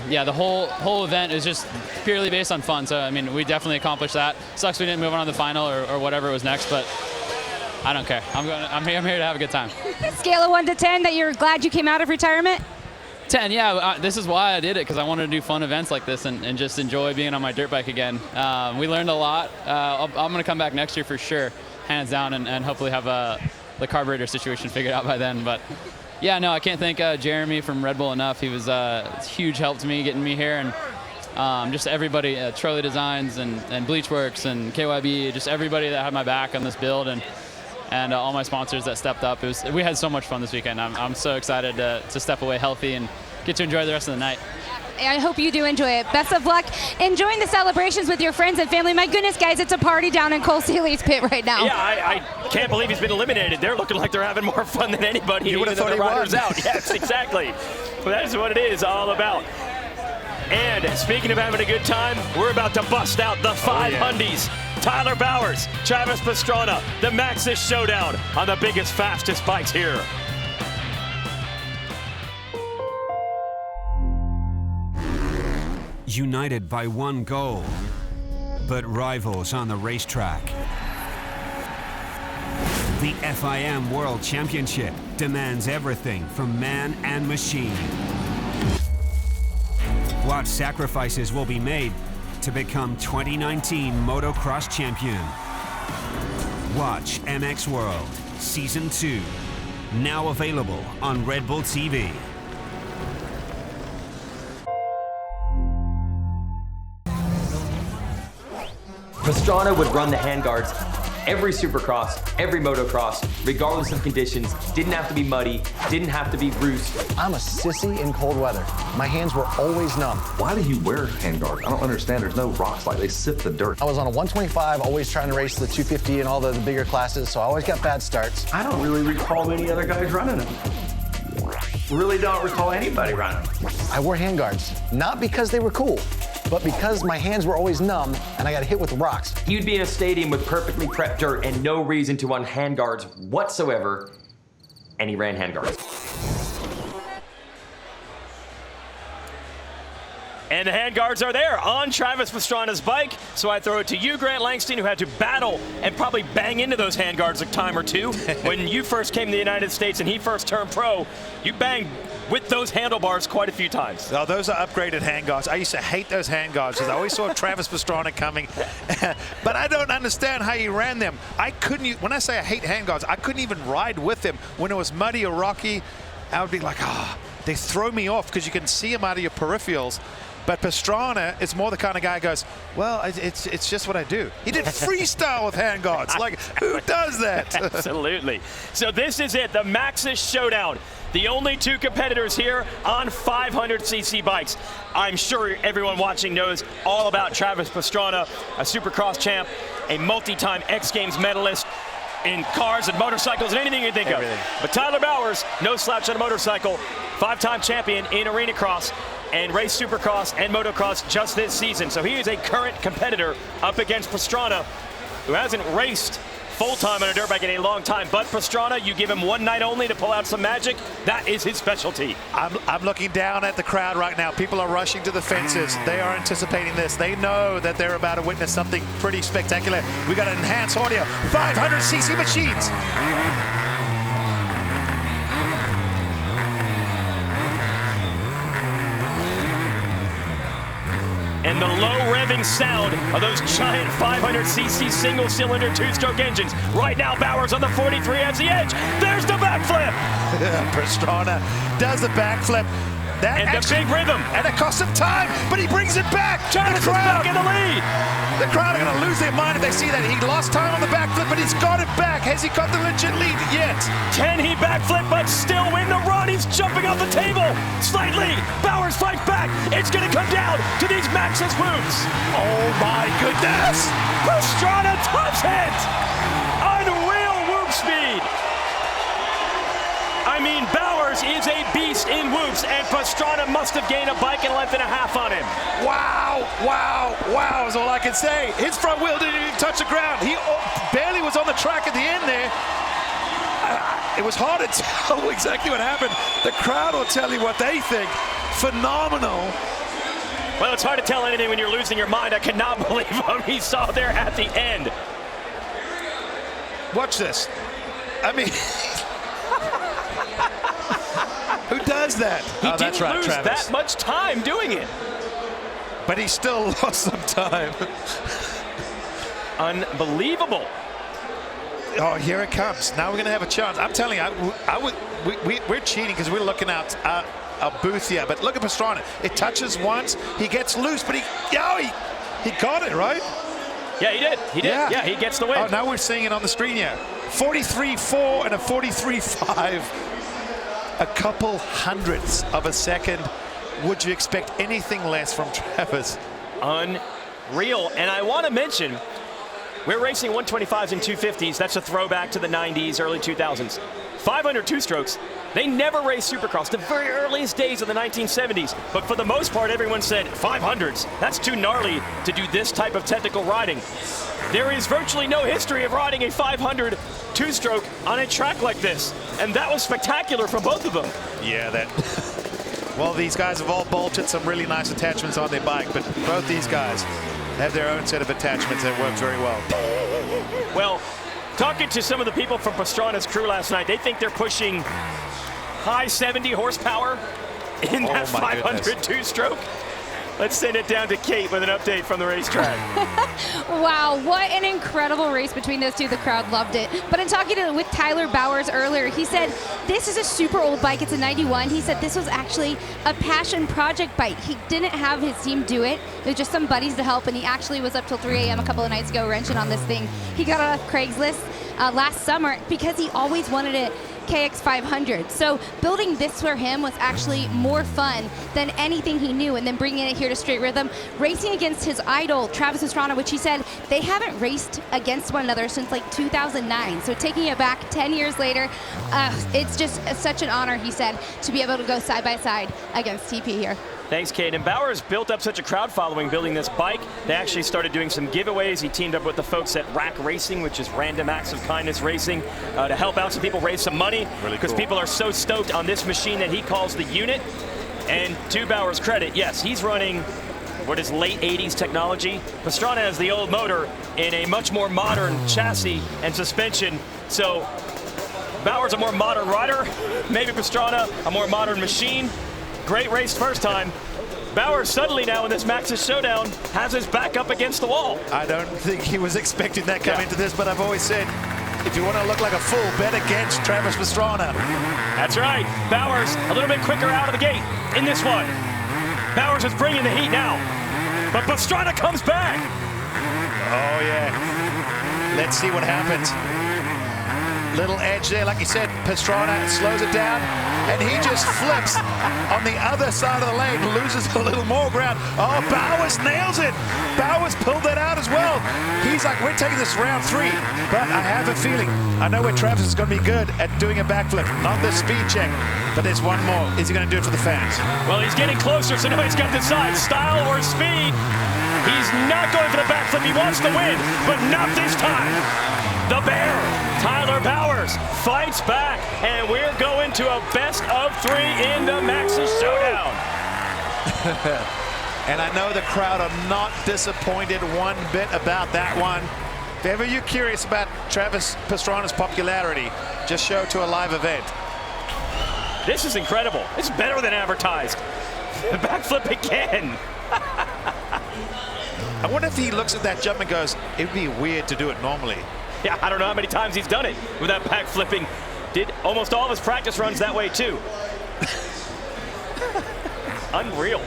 yeah, the whole event is just purely based on fun. So I mean, we definitely accomplished that. Sucks we didn't move on to the final or whatever was next, but I don't care. I'm here to have a good time. Scale of 1 to 10 that you're glad you came out of retirement? 10, yeah. This is why I did it, because I wanted to do fun events like this and just enjoy being on my dirt bike again. We learned a lot. I'm going to come back next year for sure, hands down, and hopefully have the carburetor situation figured out by then. But yeah, no, I can't thank Jeremy from Red Bull enough. He was a huge help to me getting me here, and just everybody, Trolley Designs and Bleachworks and KYB, just everybody that had my back on this build, and all my sponsors that stepped up. We had so much fun this weekend. I'm so excited to step away healthy and get to enjoy the rest of the night. I hope you do enjoy it. Best of luck enjoying the celebrations with your friends and family. My goodness, guys, it's a party down in Cole Seeley's pit right now. Yeah, I can't believe he's been eliminated. They're looking like they're having more fun than anybody. You would have thought he riders won. out. Yes, exactly. Well, that is what it is all about. And speaking of having a good time, we're about to bust out the 5 Hundies. Tyler Bowers, Travis Pastrana, the Maxxis Showdown on the biggest, fastest bikes here. United by one goal, but rivals on the racetrack. The FIM World Championship demands everything from man and machine. What sacrifices will be made to become 2019 motocross champion? Watch MX World Season 2, now available on Red Bull TV. Pastrana would run the handguards every supercross, every motocross, regardless of conditions. Didn't have to be muddy, didn't have to be roost. I'm a sissy in cold weather. My hands were always numb. Why do you wear handguards? I don't understand. There's no rocks, like they sift the dirt. I was on a 125, always trying to race the 250 and all the bigger classes, so I always got bad starts. I don't really recall any other guys running them. Really don't recall anybody running them. I wore handguards, not because they were cool, but because my hands were always numb and I got hit with rocks. You'd be in a stadium with perfectly prepped dirt and no reason to run handguards whatsoever, and he ran handguards. And the handguards are there on Travis Pastrana's bike. So I throw it to you, Grant Langston, who had to battle and probably bang into those handguards a time or two. When you first came to the United States and he first turned pro, you banged with those handlebars quite a few times. Oh, those are upgraded handguards. I used to hate those handguards because I always saw Travis Pastrana coming. But I don't understand how he ran them. I couldn't, when I say I hate handguards, I couldn't even ride with them. When it was muddy or rocky, I would be like, they throw me off because you can see them out of your peripherals. But Pastrana is more the kind of guy who goes, well, it's just what I do. He did freestyle with handguards. Like, who does that? Absolutely. So this is it, the Maxxis Showdown. The only two competitors here on 500cc bikes. I'm sure everyone watching knows all about Travis Pastrana, a supercross champ, a multi-time X Games medalist in cars and motorcycles and anything you think of. But Tyler Bowers, no slouch on a motorcycle, 5-time champion in arena cross and race supercross and motocross just this season. So he is a current competitor up against Pastrana, who hasn't raced full-time on a dirt bike in a long time. But Pastrana, you give him one night only to pull out some magic. That is his specialty. I'm looking down at the crowd right now. People are rushing to the fences. They are anticipating this. They know that they're about to witness something pretty spectacular. We got an enhanced audio, 500cc machines. And the low revving sound of those giant 500cc single-cylinder two-stroke engines. Right now, Bowers on the 43 has the edge. There's the backflip. Pastrana does the backflip. And the big rhythm. And it costs him time, but he brings it back. Travis is back in the lead. The crowd are going to lose their mind if they see that. He lost time on the backflip, but he's got it back. Has he got the legit lead yet? Can he backflip but still win the run? He's jumping off the table slightly. Bowers fights back. It's going to come down to these Maxxis whoops. Oh my goodness. Pastrana tops it. Unreal whoop speed. I mean, Bowers is a beast in whoops, and Pastrana must have gained a bike and length and a half on him. Wow, wow, wow is all I can say. His front wheel didn't even touch the ground. He barely was on the track at the end there. It was hard to tell exactly what happened. The crowd will tell you what they think. Phenomenal. Well, it's hard to tell anything when you're losing your mind. I cannot believe what we saw there at the end. Watch this. I mean... Who does does that? He that's didn't right, lose Travis. that much time doing it. But he still lost some time. Unbelievable. Oh, here it comes. Now we're going to have a chance. I'm telling you, we're cheating because we're looking out a booth here. But look at Pastrana. It touches once. He gets loose, but he got it, right? Yeah, he did. He did. Yeah, he gets the win. Oh, now we're seeing it on the screen here. 43.4 and a 43.5. A couple hundredths of a second. Would you expect anything less from Travis? Unreal. And I want to mention, we're racing 125s and 250s. That's a throwback to the 90s, early 2000s. 500 two-strokes. They never raced Supercross, the very earliest days of the 1970s. But for the most part, everyone said 500s. That's too gnarly to do this type of technical riding. There is virtually no history of riding a 500 two-stroke on a track like this. And that was spectacular for both of them. Yeah, well, these guys have all bolted some really nice attachments on their bike, but both these guys have their own set of attachments that work very well. Well, talking to some of the people from Pastrana's crew last night, they think they're pushing high 70 horsepower in that 500 two-stroke. Let's send it down to Kate with an update from the racetrack. Wow, what an incredible race between those two. The crowd loved it. But in talking with Tyler Bowers earlier, he said this is a super old bike. It's a 91. He said this was actually a passion project bike. He didn't have his team do it. It was just some buddies to help, and he actually was up till 3 a.m. a couple of nights ago wrenching on this thing. He got it off Craigslist last summer because he always wanted it KX500. So building this for him was actually more fun than anything he knew, and then bringing it here to Straight Rhythm, racing against his idol, Travis Pastrana, which he said they haven't raced against one another since like 2009. So taking it back 10 years later, it's just such an honor, he said, to be able to go side by side against TP here. Thanks, Kate. And Bowers built up such a crowd following building this bike. They actually started doing some giveaways. He teamed up with the folks at Rack Racing, which is Random Acts of Kindness Racing, to help out some people raise some money. Because people are so stoked on this machine that he calls the unit. And to Bowers' credit, yes, he's running what is late 80s technology. Pastrana has the old motor in a much more modern chassis and suspension. So Bowers a more modern rider, maybe Pastrana a more modern machine. Great race first time. Bowers suddenly now in this Maxxis Showdown has his back up against the wall. I don't think he was expecting that coming into this, but I've always said, if you want to look like a fool, bet against Travis Pastrana. That's right. Bowers a little bit quicker out of the gate in this one. Bowers is bringing the heat now, but Pastrana comes back. Oh, yeah. Let's see what happens. Little edge there, like you said, Pastrana slows it down, and he just flips on the other side of the lane, loses a little more ground. Oh, Bowers nails it. Bowers pulled that out as well. He's like, we're taking this round 3, but I have a feeling, I know where Travis is going to be good at doing a backflip, not the speed check, but there's one more. Is he going to do it for the fans? Well, he's getting closer, so now he's got to decide, style or speed. He's not going for the backflip. He wants to win, but not this time. The Bear, Tyler Bowers, fights back, and we're going to a best of 3 in the Maxxis Showdown. And I know the crowd are not disappointed one bit about that one. If ever you're curious about Travis Pastrana's popularity, just show to a live event. This is incredible. It's better than advertised. The backflip again. I wonder if he looks at that jump and goes, it'd be weird to do it normally. Yeah, I don't know how many times he's done it with that back flipping. Did almost all of his practice runs that way too. Unreal.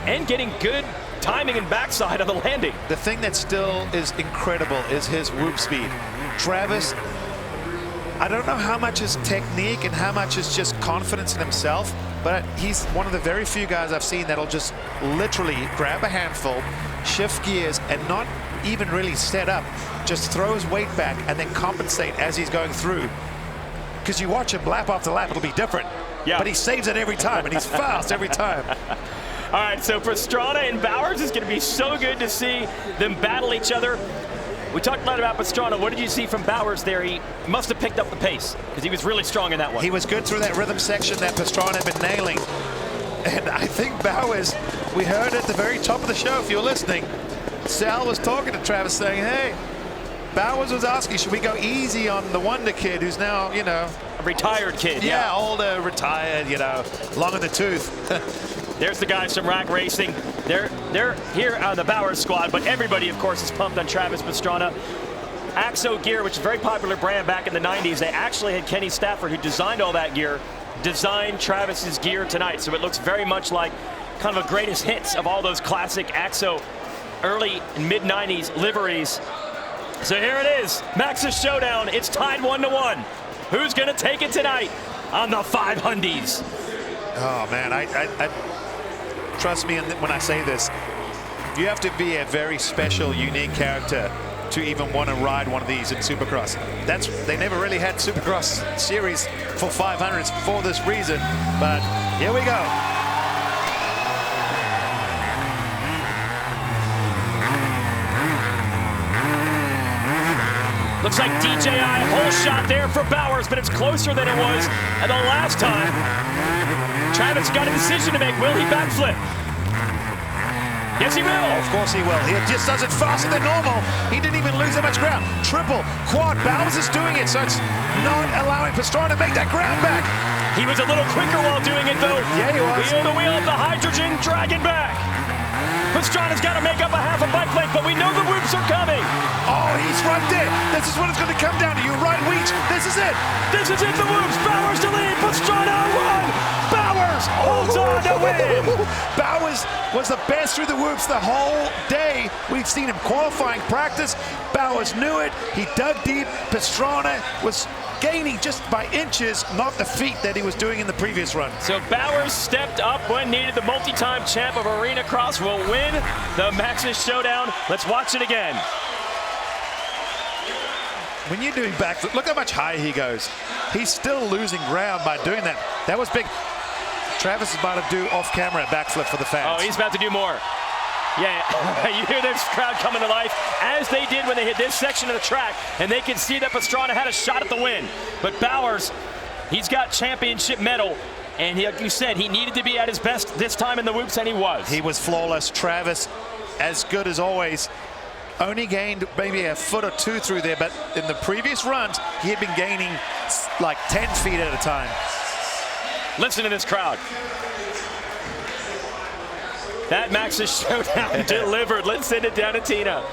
And getting good timing and backside on the landing. The thing that still is incredible is his whoop speed. Travis, I don't know how much is technique and how much is just confidence in himself, but he's one of the very few guys I've seen that'll just literally grab a handful, shift gears, and not even really set up, just throw his weight back and then compensate as he's going through. Because you watch him lap after lap, it'll be different. Yeah. But he saves it every time, and he's fast every time. All right, so Pastrana and Bowers is going to be so good to see them battle each other. We talked a lot about Pastrana. What did you see from Bowers there? He must have picked up the pace because he was really strong in that one. He was good through that rhythm section that Pastrana had been nailing. And I think Bowers, we heard at the very top of the show, if you were listening, Sal was talking to Travis saying, hey, Bowers was asking, should we go easy on the Wonder Kid, who's now, you know, a retired kid. Yeah, older, retired, you know, long in the tooth. There's the guys from Rack Racing. They're here on the Bowers squad, but everybody, of course, is pumped on Travis Pastrana. Axo Gear, which is a very popular brand back in the 90s, they actually had Kenny Stafford, who designed all that gear, design Travis's gear tonight. So it looks very much like kind of a greatest hits of all those classic Axo early and mid 90s liveries. So here it is, Max's Showdown. It's tied 1-1. Who's gonna take it tonight on the 500s? Oh man, I trust me when I say this, you have to be a very special, unique character to even want to ride one of these in Supercross. They never really had Supercross series for 500s for this reason, but here we go. Looks like DJI whole shot there for Bowers, but it's closer than it was the last time. Travis got a decision to make. Will he backflip? Yes, he will. Of course he will. He just does it faster than normal. He didn't even lose that much ground. Triple, quad, Bowers is doing it, so it's not allowing Pastrana to make that ground back. He was a little quicker while doing it, though. Yeah, he was. Wheel to wheel of the hydrogen, dragging back. Pastrana's got to make up a half a bike length, but we know the whoops are coming. Oh, he's right there. This is what it's going to come down to. You right, Weech. This is it. This is it, the whoops. Bowers to lead. Pastrana run. Bowers holds on to win. Bowers was the best through the whoops the whole day. We've seen him qualifying practice. Bowers knew it. He dug deep. Pastrana was gaining just by inches, not the feet that he was doing in the previous run. So Bowers stepped up when needed. The multi-time champ of Arena Cross will win the Max's Showdown. Let's watch it again. When you're doing backflip, look how much higher he goes. He's still losing ground by doing that. That was big. Travis is about to do off-camera backflip for the fans. Oh, he's about to do more. Yeah, you hear this crowd coming to life, as they did when they hit this section of the track, and they can see that Pastrana had a shot at the win. But Bowers, he's got championship medal, and like you said, he needed to be at his best this time in the whoops, and he was. He was flawless. Travis, as good as always, only gained maybe a foot or two through there, but in the previous runs, he had been gaining like 10 feet at a time. Listen to this crowd. That Max's Showdown delivered. Let's send it down to Tina.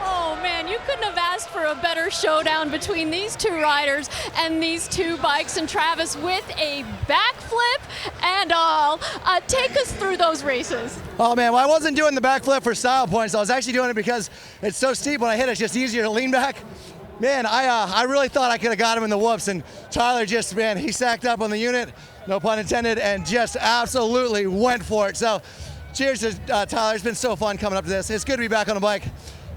Oh man, you couldn't have asked for a better showdown between these two riders and these two bikes, and Travis with a backflip and all. Take us through those races. Oh man, well I wasn't doing the backflip for style points. I was actually doing it because it's so steep. When I hit it, it's just easier to lean back. Man, I really thought I could have got him in the whoops, and Tyler just, man, he sacked up on the unit, no pun intended, and just absolutely went for it. So cheers to Tyler. It's been so fun coming up to this. It's good to be back on the bike.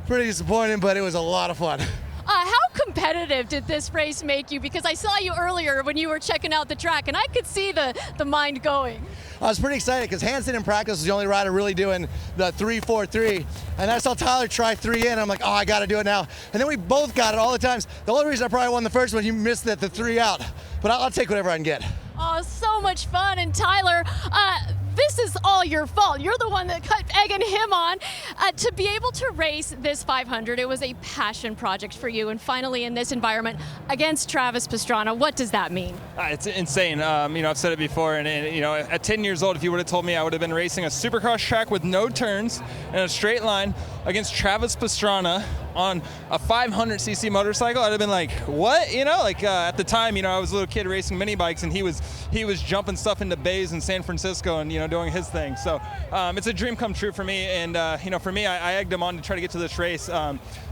Pretty disappointing, but it was a lot of fun. How competitive did this race make you? Because I saw you earlier when you were checking out the track, and I could see the mind going. I was pretty excited because Hansen in practice was the only rider really doing the 3-4-3. And I saw Tyler try 3 in. I'm like, oh, I got to do it now. And then we both got it all the times. The only reason I probably won the first one, you missed the 3 out. But I'll take whatever I can get. Oh, so much fun. And Tyler, this is all your fault. You're the one that kept egging him on. To be able to race this 500, it was a passion project for you. And finally in this environment against Travis Pastrana, what does that mean? It's insane. I've said it before, and at 10 years old, if you would have told me I would have been racing a supercross track with no turns and a straight line against Travis Pastrana on a 500cc motorcycle, I'd have been like, what? At the time, I was a little kid racing mini bikes, and he was jumping stuff into bays in San Francisco and, doing his thing. So it's a dream come true for me. And, for me, I egged him on to try to get to this race.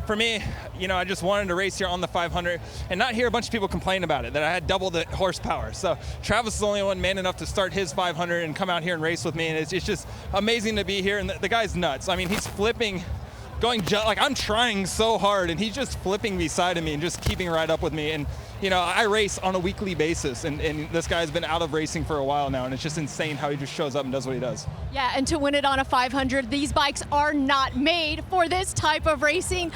For me, I just wanted to race here on the 500 and not hear a bunch of people complain about it, that I had double the horsepower. So Travis is the only one man enough to start his 500 and come out here and race with me. And it's just amazing to be here. And the guy's nuts. I mean, he's flipping, I'm trying so hard, and he's just flipping beside of me and just keeping right up with me. And, I race on a weekly basis, and this guy's been out of racing for a while now, and it's just insane how he just shows up and does what he does. Yeah, and to win it on a 500, these bikes are not made for this type of racing.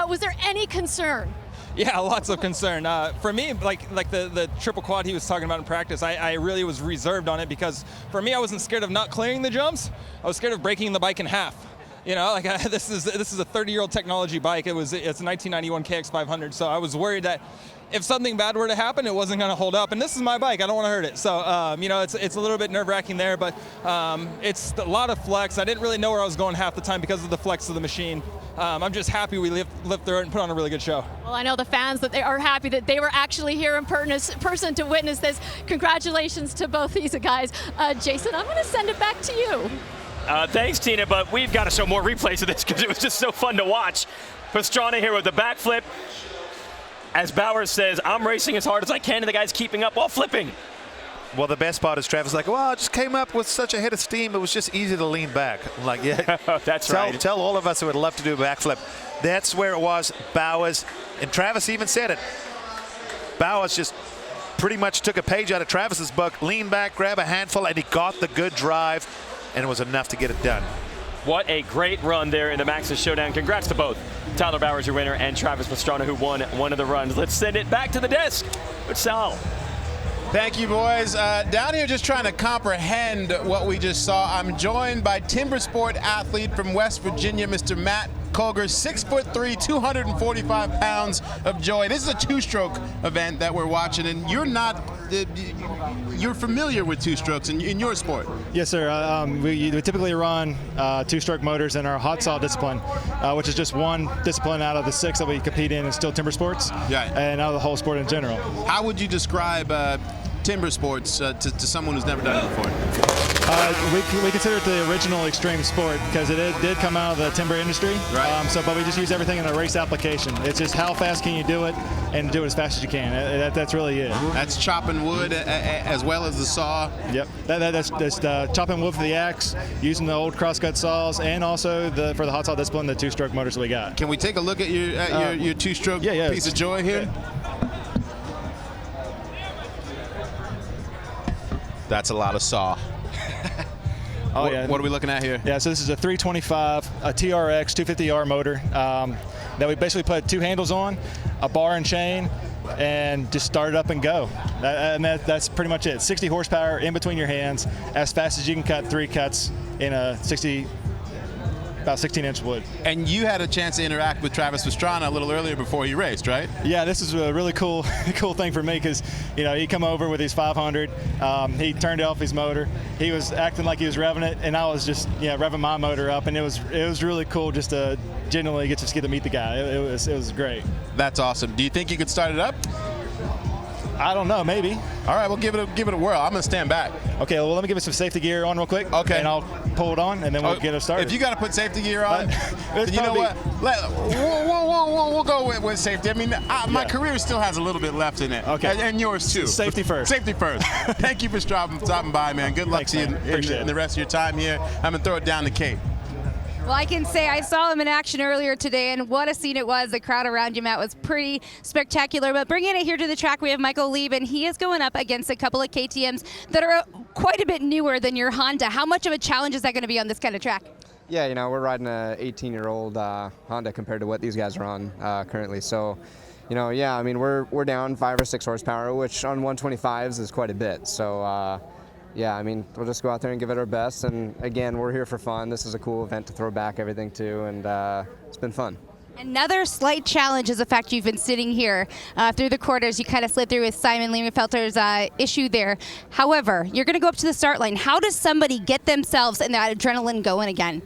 Was there any concern? Yeah, lots of concern. For me, like the triple quad he was talking about in practice, I really was reserved on it because for me, I wasn't scared of not clearing the jumps. I was scared of breaking the bike in half. You know, like this is a 30-year-old technology bike. It's a 1991 KX500. So I was worried that if something bad were to happen, it wasn't going to hold up. And this is my bike. I don't want to hurt it. So, you know, it's a little bit nerve-wracking there, but it's a lot of flex. I didn't really know where I was going half the time because of the flex of the machine. I'm just happy we lived through it and put on a really good show. Well, I know the fans that they are happy that they were actually here in person to witness this. Congratulations to both these guys. Jason, I'm going to send it back to you. Thanks, Tina, but we've got to show more replays of this because it was just so fun to watch. Pastrana here with the backflip. As Bowers says, I'm racing as hard as I can, and the guy's keeping up while flipping. Well, the best part is Travis like, well, I just came up with such a head of steam, it was just easy to lean back. I'm like, yeah. That's right. Tell all of us who would love to do a backflip. That's where it was. Bowers, and Travis even said it. Bowers just pretty much took a page out of Travis's book, lean back, grab a handful, and he got the good drive, and it was enough to get it done. What a great run there in the Maxxis Showdown. Congrats to both Tyler Bowers, your winner, and Travis Pastrana, who won one of the runs. Let's send it back to the desk with Sal. Thank you, boys. Down here just trying to comprehend what we just saw. I'm joined by Timbersport athlete from West Virginia, Mr. Matt Colger, 6'3", 245 pounds of joy. This is a two-stroke event that we're watching, and you're familiar with two-strokes in your sport. Yes, sir. We typically run two-stroke motors in our hot saw discipline, which is just one discipline out of the 6 that we compete in Stihl Timbersports, and out of the whole sport in general. How would you describe Timbersports to someone who's never done it before? We consider it the original extreme sport because it did come out of the timber industry. Right. But we just use everything in a race application. It's just how fast can you do it and do it as fast as you can. That's really it. That's chopping wood as well as the saw. Yep. That's chopping wood for the axe, using the old crosscut saws, and also for the hot saw discipline, the two-stroke motors that we got. Can we take a look at your two-stroke piece of joy here? Yeah. That's a lot of saw. Oh, yeah. What are we looking at here? Yeah, so this is a 325, a TRX 250R motor that we basically put 2 handles on, a bar and chain, and just start it up and go. That's pretty much it. 60 horsepower in between your hands, as fast as you can cut 3 cuts in a about 16-inch wood. And you had a chance to interact with Travis Pastrana a little earlier before he raced, right? Yeah, this is a really cool thing for me because, you know, he come over with his 500. He turned off his motor. He was acting like he was revving it, and I was just revving my motor up, and it was really cool just to genuinely get to meet the guy. It was great. That's awesome. Do you think you could start it up? I don't know, maybe. All right, we'll give it a whirl. I'm gonna stand back. Okay, well, let me give it some safety gear on real quick. Okay. And I'll pull it on, and then we'll get it started. If you got to put safety gear on, then you know what? We'll go with safety. I mean, my career still has a little bit left in it. Okay. And yours too. Safety first. Safety first. Thank you for stopping by, man. Good luck to you in the rest of your time here. I'm gonna throw it down to Kate. Well, I can say I saw him in action earlier today, and what a scene it was. The crowd around you, Matt, was pretty spectacular. But bringing it here to the track, we have Michael Leib, and he is going up against a couple of KTMs that are quite a bit newer than your Honda. How much of a challenge is that going to be on this kind of track? Yeah, you know, we're riding a 18-year-old Honda compared to what these guys are on currently. So, you know, yeah, I mean, we're down 5 or 6 horsepower, which on 125s is quite a bit. So, yeah, I mean, we'll just go out there and give it our best. And again, we're here for fun. This is a cool event to throw back everything to, and it's been fun. Another slight challenge is the fact you've been sitting here through the quarters. You kind of slid through with Simon Lagenfelder's issue there. However, you're going to go up to the start line. How does somebody get themselves and that adrenaline going again?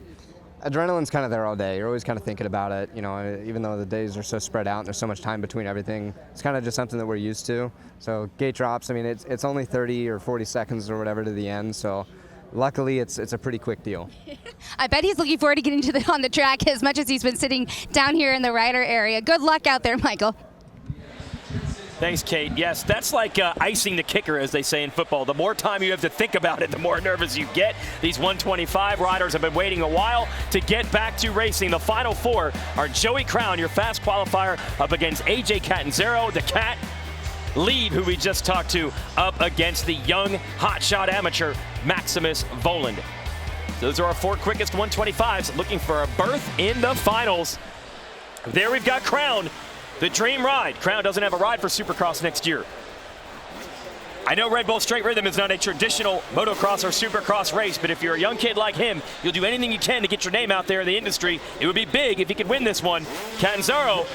Adrenaline's kind of there all day. You're always kind of thinking about it. You know, even though the days are so spread out and there's so much time between everything, it's kind of just something that we're used to. So gate drops, I mean, it's only 30 or 40 seconds or whatever to the end. So luckily, it's a pretty quick deal. I bet he's looking forward to getting on the track as much as he's been sitting down here in the rider area. Good luck out there, Michael. Thanks, Kate. Yes, that's like icing the kicker, as they say in football. The more time you have to think about it, the more nervous you get. These 125 riders have been waiting a while to get back to racing. The final 4 are Joey Crown, your fast qualifier, up against AJ Catanzaro, the Cat, Leib, who we just talked to, up against the young hotshot amateur, Maximus Vohland. Those are our 4 quickest 125s looking for a berth in the finals. There we've got Crown. The dream ride. Crown doesn't have a ride for Supercross next year. I know Red Bull Straight Rhythm is not a traditional motocross or supercross race, but if you're a young kid like him, you'll do anything you can to get your name out there in the industry. It would be big if he could win this one. Catanzaro,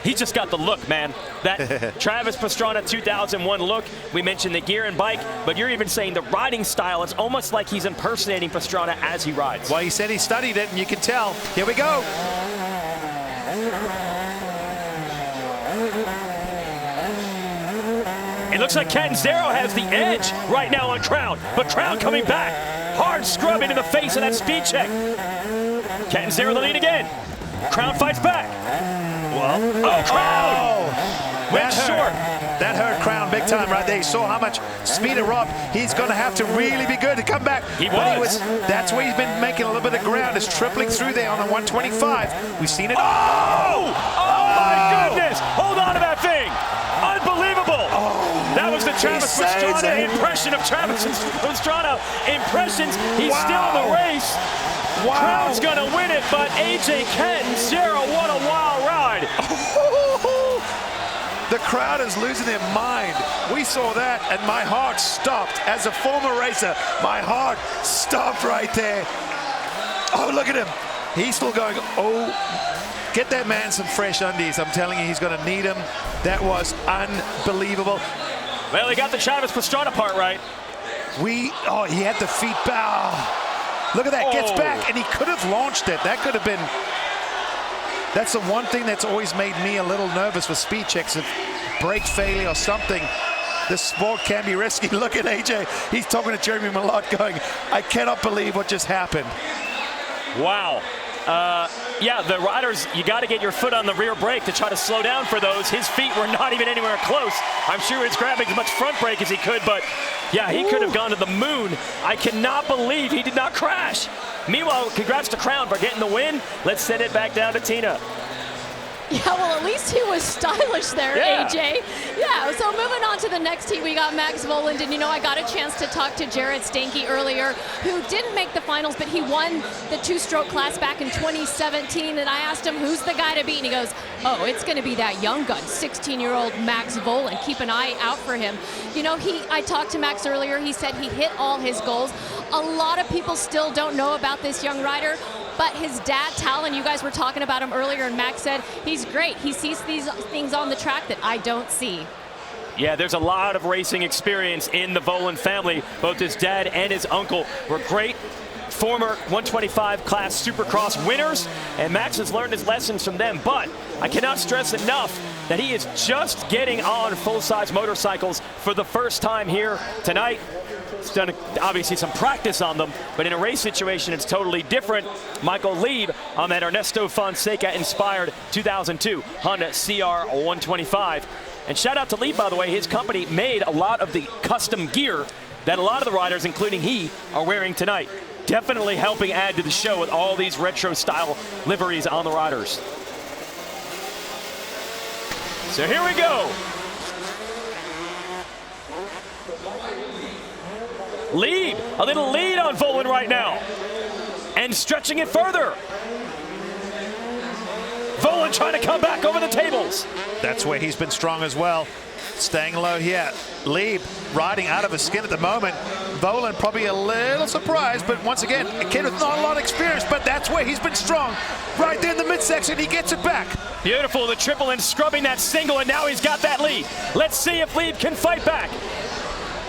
he just got the look, man. That Travis Pastrana 2001 look. We mentioned the gear and bike, but you're even saying the riding style. It's almost like he's impersonating Pastrana as he rides. Well, he said he studied it, and you can tell. Here we go. It looks like Catanzaro has the edge right now on Crown, but Crown coming back. Hard scrub into the face of that speed check. Catanzaro the lead again. Crown fights back. Well, Crown! Went short. That hurt Crown big time right there. He saw how much speed it robbed. He's going to have to really be good to come back. That's where he's been making a little bit of ground, is tripling through there on the 125. We've seen it. Oh my goodness! Hold on to that thing. Unbelievable. That was the Travis Pastrana impression of Travis Pastrana impressions. He's still in the race. Crown's gonna win it, but AJ Catanzaro, what a wild ride. The crowd is losing their mind. We saw that, and my heart stopped. As a former racer, my heart stopped right there. Oh, look at him. He's still going, get that man some fresh undies. I'm telling you, he's going to need them. That was unbelievable. Well, he got the Travis Pastrana part right. He had the feet bow. Look at that, gets back, and he could have launched it. That could have been, that's the one thing that's always made me a little nervous with speed checks, if brake failure or something. This sport can be risky. Look at AJ. He's talking to Jeremy Malott going, I cannot believe what just happened. Wow. Yeah, the riders, you got to get your foot on the rear brake to try to slow down for those. His feet were not even anywhere close. I'm sure he was grabbing as much front brake as he could, but yeah, he could have gone to the moon. I cannot believe he did not crash. Meanwhile, congrats to Crown for getting the win. Let's send it back down to Tina. Yeah, well, at least he was stylish there, AJ. Yeah, so moving on to the next team, we got Max Vohland, and I got a chance to talk to Jared Stanky earlier, who didn't make the finals, but he won the two-stroke class back in 2017, and I asked him, who's the guy to beat? And he goes, it's going to be that young gun, 16-year-old Max Vohland. Keep an eye out for him. I talked to Max earlier. He said he hit all his goals. A lot of people still don't know about this young rider, but his dad, Talon, you guys were talking about him earlier, and Max said he's great. He sees these things on the track that I don't see. Yeah, there's a lot of racing experience in the Vohland family. Both his dad and his uncle were great former 125 class supercross winners, and Max has learned his lessons from them. But I cannot stress enough that he is just getting on full-size motorcycles for the first time here tonight. He's done obviously some practice on them, but in a race situation, it's totally different. Michael Leib on that Ernesto Fonseca-inspired 2002 Honda CR 125. And shout out to Leib, by the way. His company made a lot of the custom gear that a lot of the riders, including he, are wearing tonight. Definitely helping add to the show with all these retro-style liveries on the riders. So here we go. Lead, a little lead on Vohland right now. And stretching it further. Vohland trying to come back over the tables. That's where he's been strong as well. Staying low here. Leib riding out of his skin at the moment. Vohland probably a little surprised, but once again, a kid with not a lot of experience, but that's where he's been strong. Right there in the midsection, he gets it back. Beautiful, the triple and scrubbing that single, and now he's got that lead. Let's see if Leib can fight back.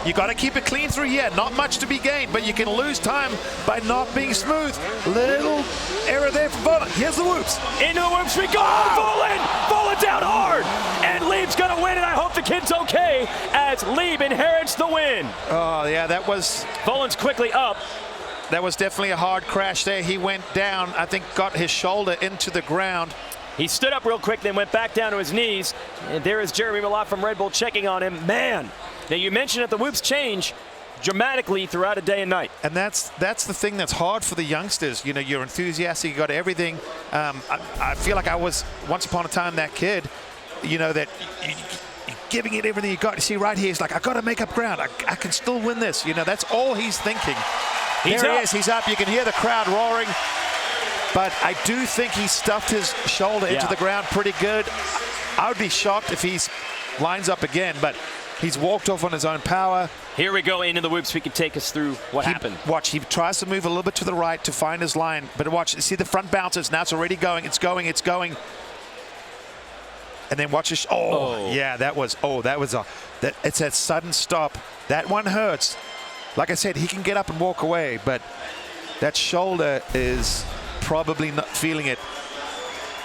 You got to keep it clean through here. Not much to be gained, but you can lose time by not being smooth. Little error there for Vohland. Here's the whoops. Into the whoops we go. Vohland! Vohland down hard! And Leib's going to win, and I hope the kid's okay as Leib inherits the win. Oh, yeah, that was... Vohland's quickly up. That was definitely a hard crash there. He went down, I think got his shoulder into the ground. He stood up real quick, then went back down to his knees. And there is Jeremy Malott from Red Bull checking on him. Man, now you mentioned that the whoops change dramatically throughout a day and night. And that's the thing that's hard for the youngsters. You're enthusiastic, you got everything. I feel like I was, once upon a time, that kid, that you're giving it everything you got. You see right here, he's like, I got to make up ground. I can still win this. That's all he's thinking. There he is, he's up. You can hear the crowd roaring. But I do think he stuffed his shoulder into the ground pretty good. I would be shocked if he lines up again, but He's walked off on his own power. Here we go into the whoops. We can take us through what happened. Watch, he tries to move a little bit to the right to find his line, but watch, see the front bounces. Now it's already going. It's going. And then watch this. Yeah, it's that sudden stop. That one hurts. Like I said, he can get up and walk away, but that shoulder is probably not feeling it.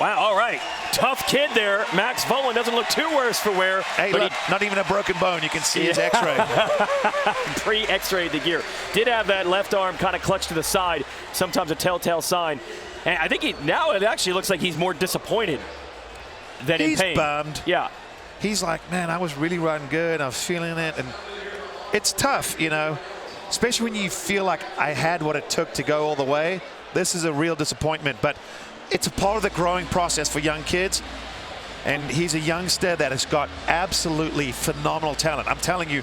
Wow, all right. Tough kid there. Max Vohland doesn't look too worse for wear. Hey, look, not even a broken bone. You can see his x-ray. Pre-x-rayed the gear. Did have that left arm kind of clutched to the side, sometimes a telltale sign. And I think now it actually looks like he's more disappointed than in pain. He's bummed. Yeah. He's like, man, I was really running good. I was feeling it. And it's tough, you know, especially when you feel like I had what it took to go all the way. This is a real disappointment. But it's a part of the growing process for young kids. And he's a youngster that has got absolutely phenomenal talent. I'm telling you,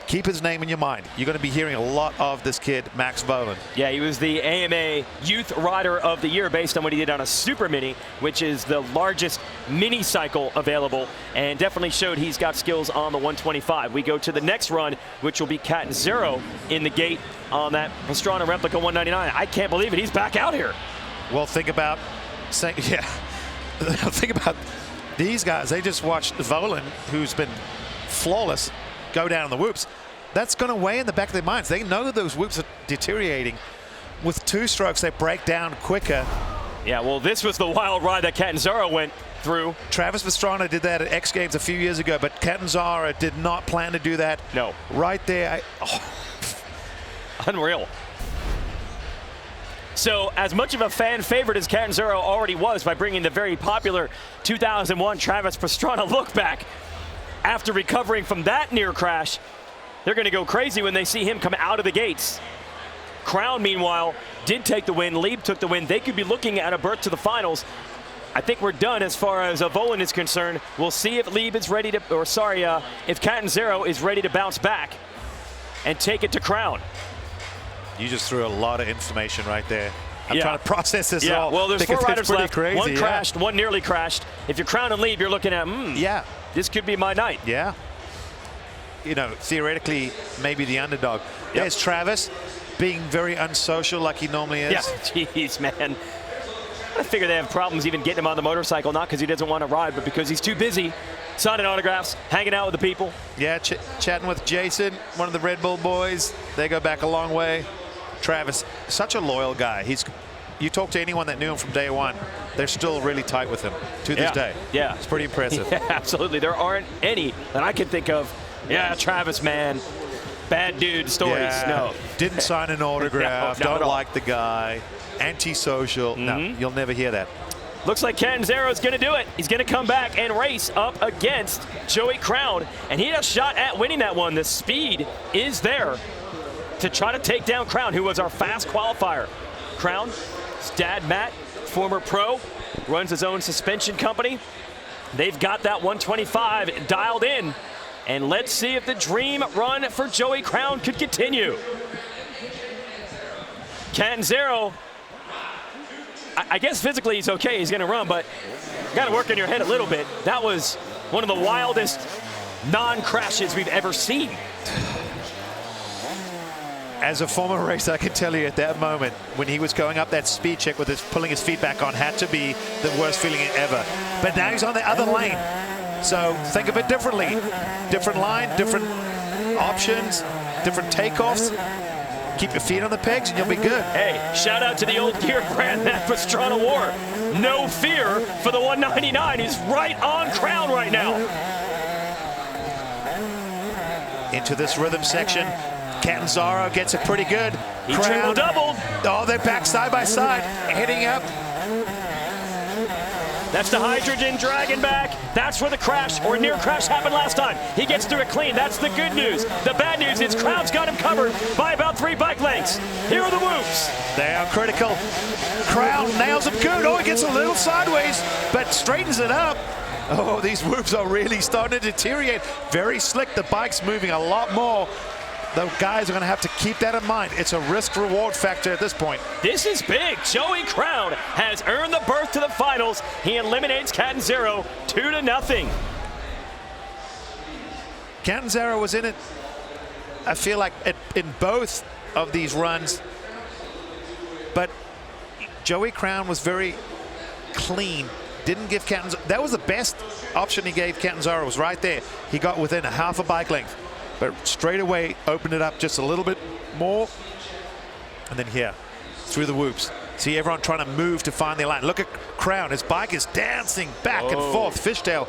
keep his name in your mind. You're going to be hearing a lot of this kid, Max Vohland. Yeah, he was the AMA Youth Rider of the Year based on what he did on a Super Mini, which is the largest mini cycle available, and definitely showed he's got skills on the 125. We go to the next run, which will be Catanzaro in the gate on that Pastrana replica 199. I can't believe it. He's back out here. Well, think about these guys. They just watched Vohland, who's been flawless, go down in the whoops. That's going to weigh in the back of their minds. They know those whoops are deteriorating. With two strokes, they break down quicker. Yeah, well, this was the wild ride that Catanzaro went through. Travis Pastrana did that at X Games a few years ago, but Catanzaro did not plan to do that. No. Right there. Unreal. So as much of a fan favorite as Catanzaro already was by bringing the very popular 2001 Travis Pastrana look back, after recovering from that near crash, they're going to go crazy when they see him come out of the gates. Crown, meanwhile, did take the win. Leib took the win. They could be looking at a berth to the finals. I think we're done as far as Vohland is concerned. We'll see if Leib is ready to, if Catanzaro is ready to bounce back and take it to Crown. You just threw a lot of information right there. I'm trying to process this all. Well, there's 4 riders left. Crazy, one crashed, one nearly crashed. If you're Crown and Leib, you're looking at, this could be my night. Yeah. You know, theoretically, maybe the underdog. There's Travis being very unsocial like he normally is. Yeah, jeez, man. I figure they have problems even getting him on the motorcycle, not because he doesn't want to ride, but because he's too busy signing autographs, hanging out with the people. Yeah, chatting with Jason, one of the Red Bull boys. They go back a long way. Travis, such a loyal guy. You talk to anyone that knew him from day one, they're still really tight with him to this day. Yeah. It's pretty impressive. Yeah, absolutely. There aren't any that I can think of. Yeah, Travis, man. Bad dude stories. Yeah. No. Didn't sign an autograph. No, don't like the guy. Antisocial. No, you'll never hear that. Looks like Catanzaro's going to do it. He's going to come back and race up against Joey Crown. And he had a shot at winning that one. The speed is there to try to take down Crown, who was our fast qualifier. Crown, his dad Matt, former pro, runs his own suspension company. They've got that 125 dialed in. And let's see if the dream run for Joey Crown could continue. Catanzaro, I guess physically he's okay, he's gonna run, but you gotta work in your head a little bit. That was one of the wildest non-crashes we've ever seen. As a former racer, I can tell you at that moment, when he was going up that speed check with pulling his feet back on, had to be the worst feeling ever. But now he's on the other lane. So think of it differently. Different line, different options, different takeoffs. Keep your feet on the pegs and you'll be good. Hey, shout out to the old gear brand that Pastrana wore. No fear for the 199. He's right on Crown right now. Into this rhythm section. Catanzaro gets it pretty good. He triple-doubled. Oh, they're back side by side, heading up. That's the hydrogen dragon back. That's where the crash or near crash happened last time. He gets through it clean. That's the good news. The bad news is Crown's got him covered by about 3 bike lengths. Here are the whoops. They are critical. Crown nails him good. Oh, he gets a little sideways, but straightens it up. Oh, these whoops are really starting to deteriorate. Very slick. The bike's moving a lot more. The guys are going to have to keep that in mind. It's a risk-reward factor at this point. This is big. Joey Crown has earned the berth to the finals. He eliminates Catanzaro 2-0. Catanzaro was in it, I feel like, in both of these runs. But Joey Crown was very clean. Didn't give Catanzaro. That was the best option he gave Catanzaro, was right there. He got within a half a bike length. But straight away opened it up just a little bit more. And then here, through the whoops. See everyone trying to move to find their line. Look at Crown. His bike is dancing back and forth, fishtail.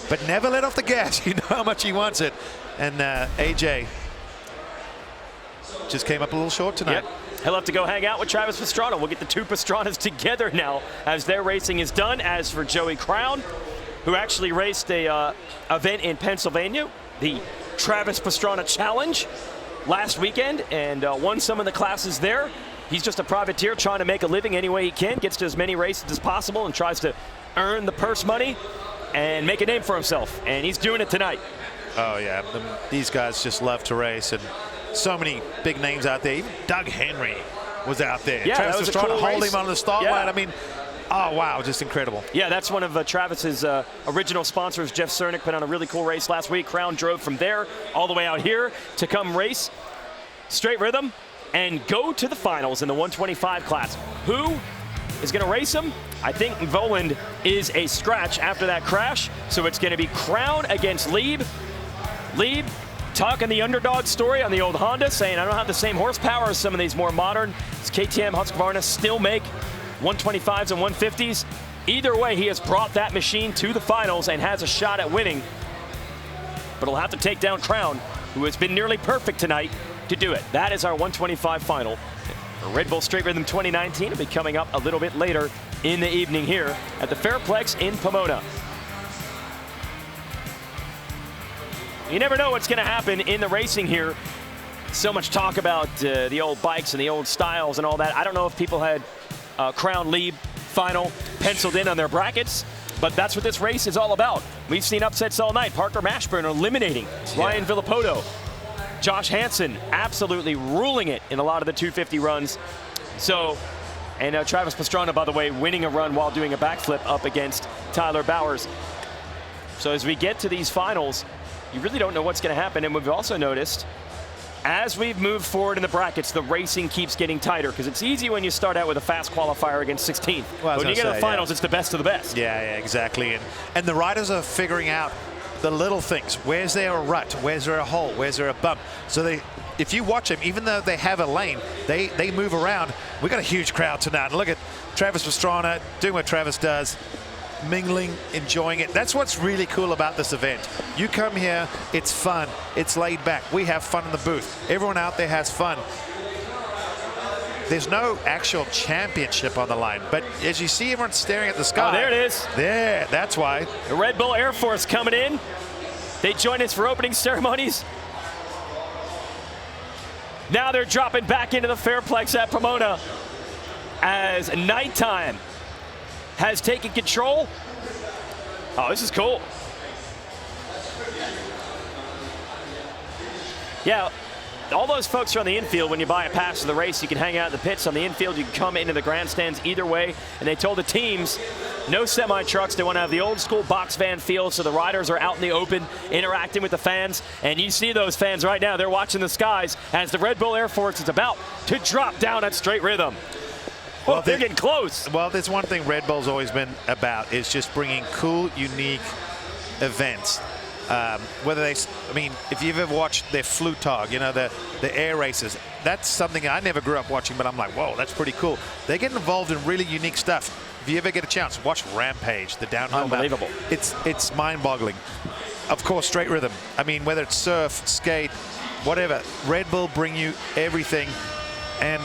But never let off the gas. You know how much he wants it. And AJ just came up a little short tonight. Yep. He'll have to go hang out with Travis Pastrana. We'll get the two Pastranas together now as their racing is done. As for Joey Crown, who actually raced a event in Pennsylvania, the Travis Pastrana Challenge last weekend, and won some of the classes there. He's just a privateer trying to make a living any way he can, gets to as many races as possible and tries to earn the purse money and make a name for himself, and he's doing it tonight. Oh yeah, these guys just love to race, and so many big names out there. Even Doug Henry was out there. Yeah, Travis was was trying cool to hold race. him on the start line. I mean, oh wow, just incredible. Yeah, that's one of Travis's original sponsors. Jeff Cernick put on a really cool race last week. Crown drove from there all the way out here to come race Straight Rhythm and go to the finals in the 125 class. Who is going to race him? I think Vohland is a scratch after that crash, so it's going to be Crown against Leib. Leib talking the underdog story on the old Honda, saying I don't have the same horsepower as some of these more modern KTM Husqvarna still make 125s and 150s. Either way, he has brought that machine to the finals and has a shot at winning. But he'll have to take down Crown, who has been nearly perfect tonight, to do it. That is our 125 final. Red Bull Straight Rhythm 2019 will be coming up a little bit later in the evening here at the Fairplex in Pomona. You never know what's going to happen in the racing here. So much talk about the old bikes and the old styles and all that. I don't know if people had Crown Leib final penciled in on their brackets, but that's what this race is all about. We've seen upsets all night. Parker Mashburn eliminating Ryan Villopoto. Josh Hansen absolutely ruling it in a lot of the 250 runs. So, and Travis Pastrana, by the way, winning a run while doing a backflip up against Tyler Bowers. So as we get to these finals, you really don't know what's going to happen. And we've also noticed, as we've moved forward in the brackets, the racing keeps getting tighter, because it's easy when you start out with a fast qualifier against 16th. Well, when you get to the finals, it's the best of the best. Yeah, exactly. And the riders are figuring out the little things. Where's there a rut? Where's there a hole? Where's there a bump? So if you watch them, even though they have a lane, they move around. We got a huge crowd tonight. And look at Travis Pastrana doing what Travis does, mingling, enjoying it. That's what's really cool about this event. You come here, it's fun, it's laid back. We have fun in the booth. Everyone out there has fun. There's no actual championship on the line, but as you see everyone staring at the sky. Oh, there it is. There, that's why. The Red Bull Air Force coming in. They join us for opening ceremonies. Now they're dropping back into the Fairplex at Pomona as nighttime has taken control. Oh, this is cool. Yeah, all those folks are on the infield. When you buy a pass to the race, you can hang out in the pits on the infield. You can come into the grandstands either way. And they told the teams, no semi-trucks. They want to have the old school box van feel, so the riders are out in the open interacting with the fans. And you see those fans right now. They're watching the skies as the Red Bull Air Force is about to drop down at Straight Rhythm. Well, they're getting close. Well, there's one thing Red Bull's always been about, is just bringing cool, unique events. Whether they, I mean, if you've ever watched their Flutog, you know, the air races, that's something I never grew up watching, but I'm like, whoa, that's pretty cool. They get involved in really unique stuff. If you ever get a chance, watch Rampage, the downhill. Unbelievable. It's mind-boggling. Of course, Straight Rhythm. I mean, whether it's surf, skate, whatever, Red Bull bring you everything. And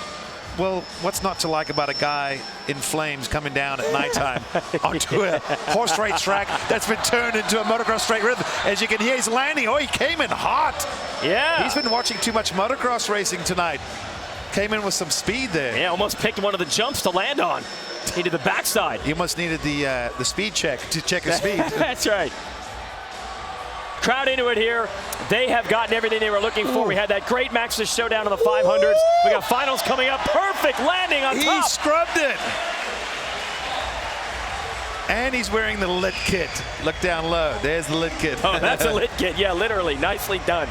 well, what's not to like about a guy in flames coming down at nighttime onto a horse race track that's been turned into a motocross Straight Rhythm? As you can hear, he's landing. Oh, he came in hot. Yeah. He's been watching too much motocross racing tonight. Came in with some speed there. Yeah, almost picked one of the jumps to land on. He did the backside. He almost needed the speed check to check his speed. That's right. Crowd into it here. They have gotten everything they were looking for. We had that great Maxxis Showdown on the 500s. We got finals coming up. Perfect landing on top. He scrubbed it. And he's wearing the lit kit. Look down low. There's the lit kit. Oh, that's a lit kit. Yeah, literally. Nicely done.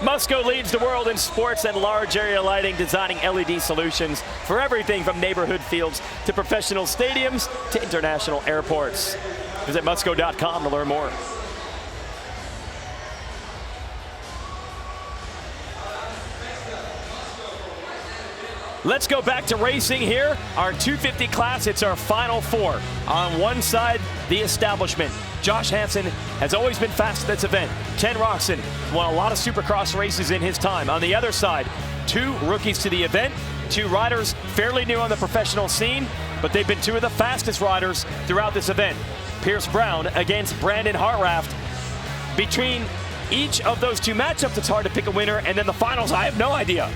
Musco leads the world in sports and large area lighting, designing LED solutions for everything from neighborhood fields to professional stadiums to international airports. Visit musco.com to learn more. Let's go back to racing here. Our 250 class, it's our final four. On one side, the establishment. Josh Hansen has always been fast at this event. Ken Roczen won a lot of supercross races in his time. On the other side, two rookies to the event, two riders fairly new on the professional scene, but they've been two of the fastest riders throughout this event. Pierce Brown against Brandon Hartranft. Between each of those two matchups, it's hard to pick a winner, and then the finals, I have no idea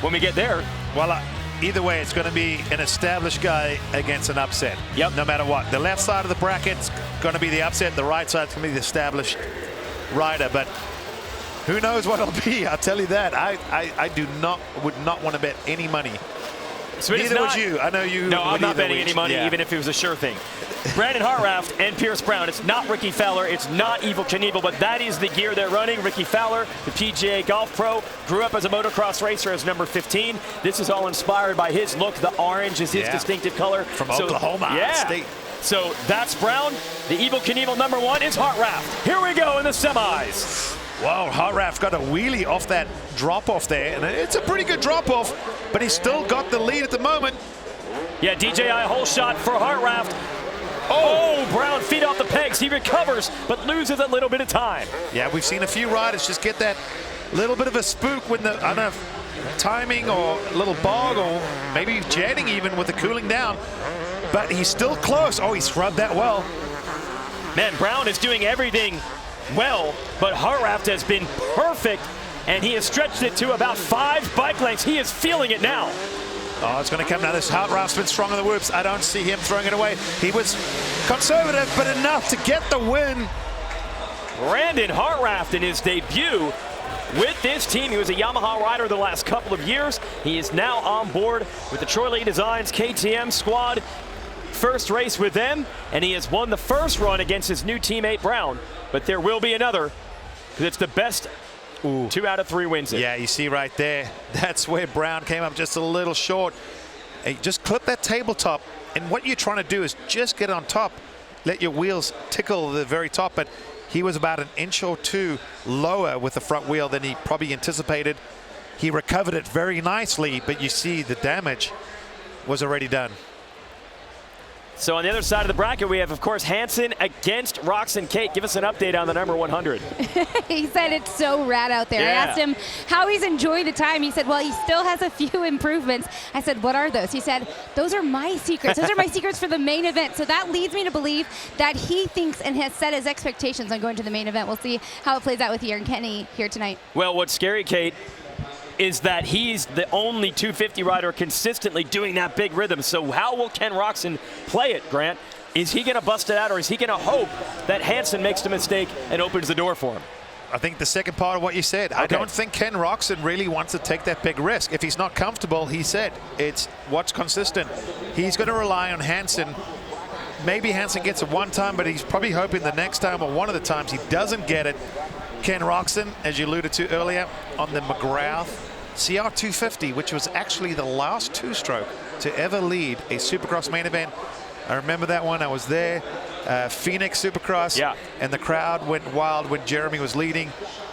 when we get there. Well, either way, it's going to be an established guy against an upset. Yep. No matter what. The left side of the bracket's going to be the upset. The right side's going to be the established rider. But who knows what it'll be? I'll tell you that. I would not want to bet any money. So neither would you. I know you. No, I'm not betting any money, even if it was a sure thing. Brandon Hartranft and Pierce Brown. It's not Ricky Fowler. It's not Evel Knievel, but that is the gear they're running. Ricky Fowler, the PGA Golf Pro, grew up as a motocross racer as number 15. This is all inspired by his look. The orange is his distinctive color. From Oklahoma State. So that's Brown. The Evel Knievel number 1 is Hartranft. Here we go in the semis. Wow, Hartranft got a wheelie off that drop-off there, and it's a pretty good drop-off, but he's still got the lead at the moment. Yeah, DJI hole shot for Hartranft. Oh, Brown feet off the pegs. He recovers, but loses a little bit of time. Yeah, we've seen a few riders just get that little bit of a spook with the, I don't know, timing or a little bog or maybe jetting even with the cooling down. But he's still close. Oh, he scrubbed that well. Man, Brown is doing everything well, but Hartranft has been perfect, and he has stretched it to about 5 bike lengths. He is feeling it now. Oh, it's going to come now. This Hartranft's been strong on the whoops. I don't see him throwing it away. He was conservative, but enough to get the win. Brandon Hartranft in his debut with this team. He was a Yamaha rider the last couple of years. He is now on board with the Troy Lee Designs KTM squad. First race with them, and he has won the first run against his new teammate Brown. But there will be another, because it's the best 2 out of 3 wins. Yeah, you see right there, that's where Brown came up just a little short. Hey, just clip that tabletop, and what you're trying to do is just get on top, let your wheels tickle the very top, but he was about an inch or 2 lower with the front wheel than he probably anticipated. He recovered it very nicely, but you see the damage was already done. So on the other side of the bracket, we have, of course, Hansen against Roczen. Kate, give us an update on the number 100. He said it's so rad out there. Yeah. I asked him how he's enjoying the time. He said, well, he still has a few improvements. I said, what are those? He said, those are my secrets. Those are my secrets for the main event. So that leads me to believe that he thinks and has set his expectations on going to the main event. We'll see how it plays out with you and Kenny here tonight. Well, what's scary, Kate, is that he's the only 250 rider consistently doing that big rhythm. So how will Ken Roczen play it, Grant? Is he going to bust it out, or is he going to hope that Hansen makes the mistake and opens the door for him? I think the second part of what you said. Okay. I don't think Ken Roczen really wants to take that big risk. If he's not comfortable, he said, it's what's consistent. He's going to rely on Hansen. Maybe Hansen gets it one time, but he's probably hoping the next time or one of the times he doesn't get it. Ken Roczen, as you alluded to earlier, on the McGrath CR250, which was actually the last 2-stroke to ever lead a Supercross main event. I remember that one. I was there. Phoenix Supercross. Yeah. And the crowd went wild when Jeremy was leading.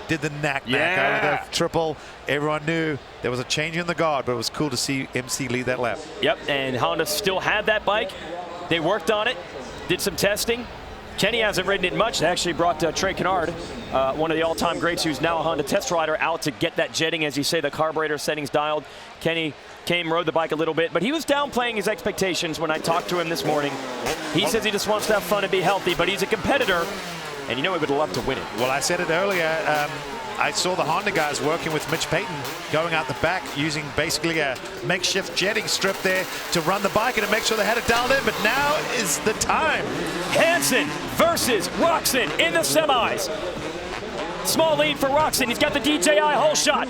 Did the knack-knack over the triple. Everyone knew there was a change in the guard, but it was cool to see MC lead that lap. Yep, and Honda still had that bike. They worked on it, did some testing, Kenny hasn't ridden it much. They actually brought Trey Kennard, one of the all-time greats who's now a Honda test rider, out to get that jetting, as you say, the carburetor settings dialed. Kenny came, rode the bike a little bit, but he was downplaying his expectations when I talked to him this morning. He says he just wants to have fun and be healthy, but he's a competitor, and you know he would love to win it. Well, I said it earlier. I saw the Honda guys working with Mitch Payton, going out the back, using basically a makeshift jetting strip there to run the bike and to make sure they had it dialed in, but now is the time. Hansen versus Roczen in the semis. Small lead for Roczen. He's got the DJI hole shot,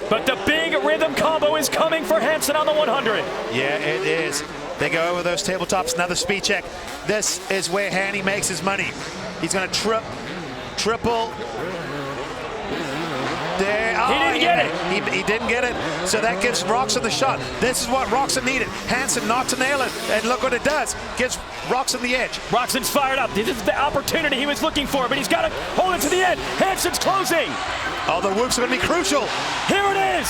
but the big rhythm combo is coming for Hansen on the 100. Yeah, it is. They go over those tabletops, another speed check. This is where Hanny makes his money. He's going to triple. There. Oh, he didn't get it. He didn't get it, so that gives Roczen the shot. This is what Roczen needed. Hansen not to nail it, and look what it does. Gives Roczen the edge. Roczen's fired up. This is the opportunity he was looking for, but he's got to hold it to the end. Hansen's closing. Oh, the whoops are going to be crucial. Here it is.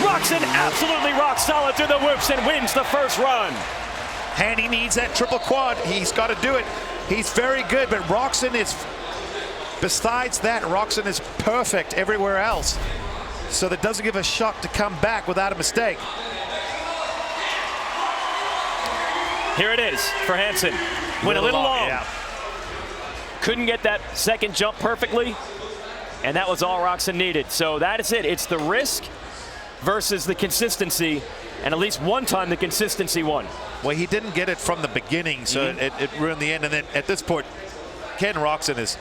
Roczen absolutely rock solid through the whoops and wins the first run. Hanny needs that triple quad. He's got to do it. He's very good, but Roczen is... Besides that, Roczen is perfect everywhere else. So that doesn't give a shot to come back without a mistake. Here it is for Hansen. Went a little long. Yeah. Couldn't get that second jump perfectly, and that was all Roczen needed. So that is it. It's the risk versus the consistency, and at least one time the consistency won. Well, he didn't get it from the beginning, so it ruined the end. And then at this point, Ken Roczen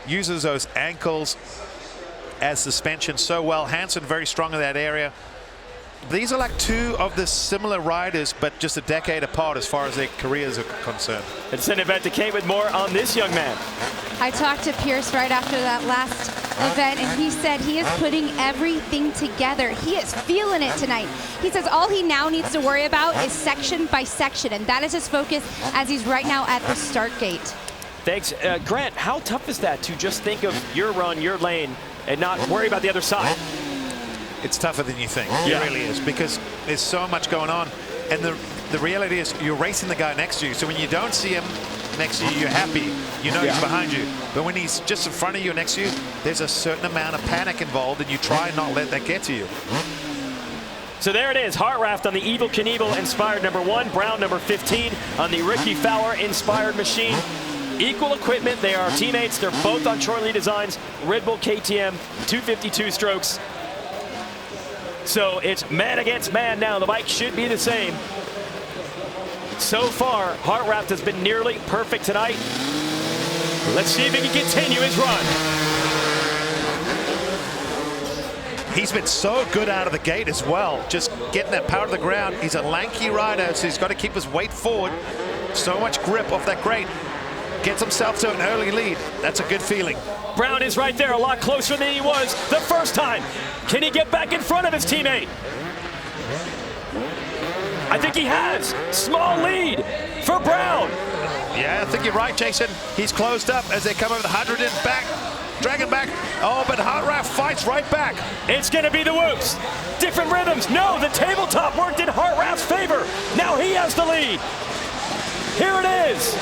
uses those ankles as suspension so well. Hansen very strong in that area. These are like two of the similar riders, but just a decade apart as far as their careers are concerned. Let's send it back to Kate with more on this young man. I talked to Pierce right after that last event, and he said he is putting everything together. He is feeling it tonight. He says all he now needs to worry about is section by section, and that is his focus as he's right now at the start gate. Thanks. Grant, how tough is that to just think of your run, your lane, and not worry about the other side? It's tougher than you think. Yeah. It really is, because there's so much going on. And the reality is you're racing the guy next to you. So when you don't see him next to you, you're happy. You know he's behind you. But when he's just in front of you, next to you, there's a certain amount of panic involved, and you try and not let that get to you. So there it is, Hartranft on the Evel Knievel inspired #1, Brown #15 on the Ricky Fowler inspired machine. Equal equipment, they are teammates, they're both on Troy Lee Designs, Red Bull KTM, 252 strokes. So it's man against man now, the bike should be the same. So far, Hartranft has been nearly perfect tonight. Let's see if he can continue his run. He's been so good out of the gate as well, just getting that power to the ground. He's a lanky rider, so he's got to keep his weight forward. So much grip off that grate. Gets himself to an early lead. That's a good feeling. Brown is right there, a lot closer than he was the first time. Can he get back in front of his teammate? I think he has. Small lead for Brown. Yeah, I think you're right, Jason. He's closed up as they come over the 100 and back. Dragging back. Oh, but Hartranft fights right back. It's going to be the whoops. Different rhythms. No, the tabletop worked in Hartranft's favor. Now he has the lead. Here it is.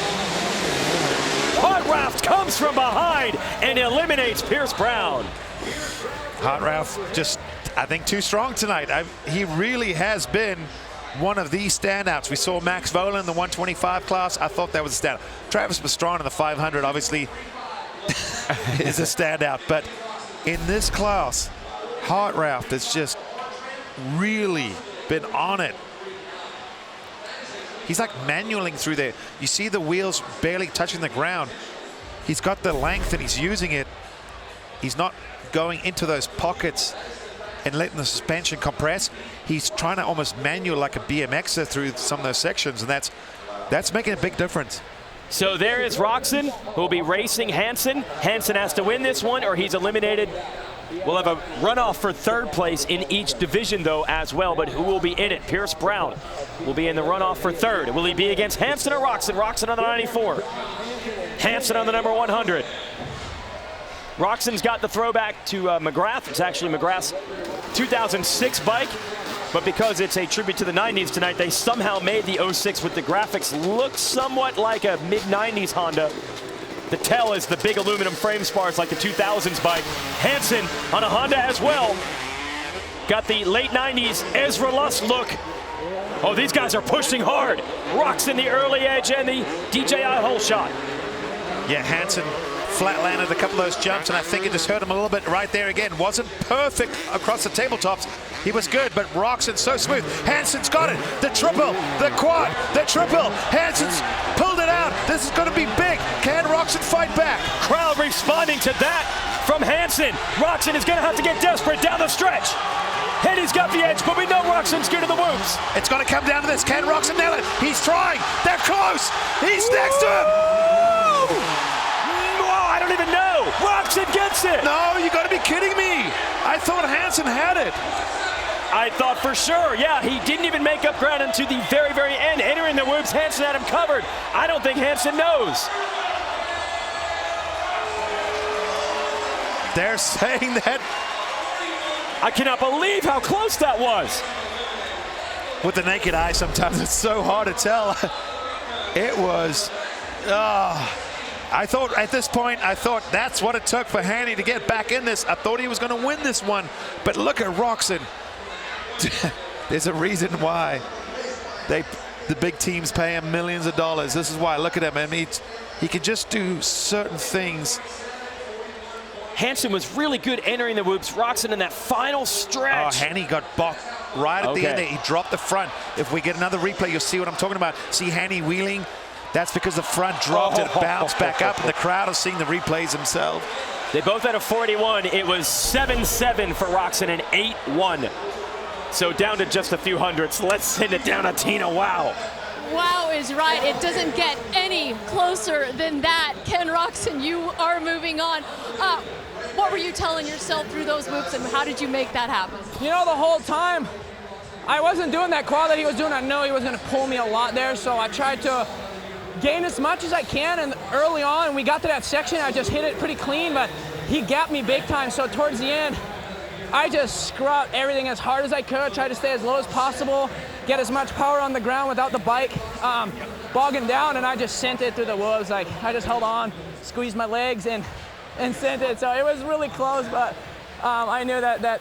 Hartranft comes from behind and eliminates Pierce Brown. Hartranft just, I think, too strong tonight. He really has been one of the standouts. We saw Max Vohland in the 125 class. I thought that was a standout. Travis Pastrana in the 500 obviously is a standout. But in this class, Hartranft has just really been on it. He's like manualing through there. You see the wheels barely touching the ground. He's got the length and he's using it. He's not going into those pockets and letting the suspension compress. He's trying to almost manual like a BMXer through some of those sections, and that's making a big difference. So there is Roczen, who will be racing Hansen. Hansen has to win this one or he's eliminated. We'll have a runoff for third place in each division, though, as well. But who will be in it? Pierce Brown will be in the runoff for third. Will he be against Hansen or Roczen? Roczen on the 94. Hansen on the number 100. Roczen's got the throwback to McGrath. It's actually McGrath's 2006 bike. but because it's a tribute to the 90s tonight, they somehow made the 06 with the graphics look somewhat like a mid-90s Honda. The tell is the big aluminum frame spars like the 2000s bike. Hansen on a Honda as well. Got the late 90s Ezra Lust look. Oh, these guys are pushing hard. Roczen the early edge and the DJI hole shot. Yeah, Hansen flat landed a couple of those jumps, and I think it just hurt him a little bit right there again. Wasn't perfect across the tabletops. He was good, but Roczen so smooth. Hansen's got it. The triple, the quad, the triple. Hansen's pulled it out. This is going to be big. Can Roczen fight back? Crowd responding to that from Hansen. Roczen is going to have to get desperate down the stretch. Henny's got the edge, but we know Roczen's good to the whoops. It's going to come down to this. Can Roczen nail it? He's trying. They're close. He's next to him. Wow, I don't even know. Roczen gets it. No, you got to be kidding me. I thought Hansen had it. I thought for sure, yeah, he didn't even make up ground until the very, very end. Entering the whoops, Hansen had him covered. I don't think Hansen knows. They're saying that. I cannot believe how close that was. With the naked eye, sometimes it's so hard to tell. It was, I thought at this point, that's what it took for Hanny to get back in this. I thought he was going to win this one, but look at Roczen. There's a reason why the big teams pay him millions of dollars. This is why. Look at him. I mean, he can just do certain things. Hansen was really good entering the whoops. Roczen in that final stretch. Oh, Hanny got balked right at the end there. He dropped the front. If we get another replay, you'll see what I'm talking about. See Hanny wheeling? That's because the front dropped and bounced back up, and the crowd is seeing the replays themselves. They both had a 41. It was 7-7 for Roczen and 8-1. So down to just a few hundredths. Let's send it down to Tina. Wow. Wow is right. It doesn't get any closer than that. Ken Roczen, you are moving on. What were you telling yourself through those whoops, and how did you make that happen? You know, the whole time, I wasn't doing that quad that he was doing. I know he was going to pull me a lot there, so I tried to gain as much as I can. And early on, when we got to that section, I just hit it pretty clean, but he gapped me big time. So towards the end, I just scrubbed everything as hard as I could, tried to stay as low as possible, get as much power on the ground without the bike bogging down, and I just sent it through the woods. Like, I just held on, squeezed my legs, and sent it. So it was really close, but I knew that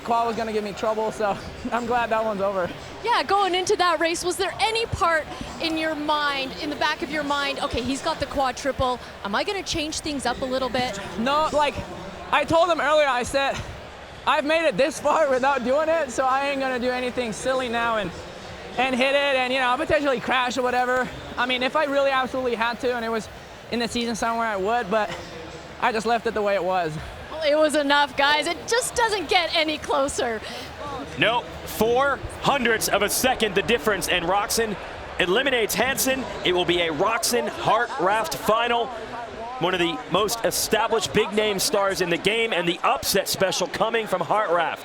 quad was going to give me trouble, so I'm glad that one's over. Yeah, going into that race, was there any part in your mind, in the back of your mind, okay, he's got the quad triple, am I going to change things up a little bit? No, like I told him earlier, I said, I've made it this far without doing it, so I ain't going to do anything silly now and hit it and, you know, potentially crash or whatever. I mean, if I really absolutely had to and it was in the season somewhere, I would, but I just left it the way it was. Well, it was enough, guys. It just doesn't get any closer. No, 0.04 of a second the difference, and Roczen eliminates Hansen. It will be a Roczen Hartranft final. One of the most established big name stars in the game, and the upset special coming from Hartranft.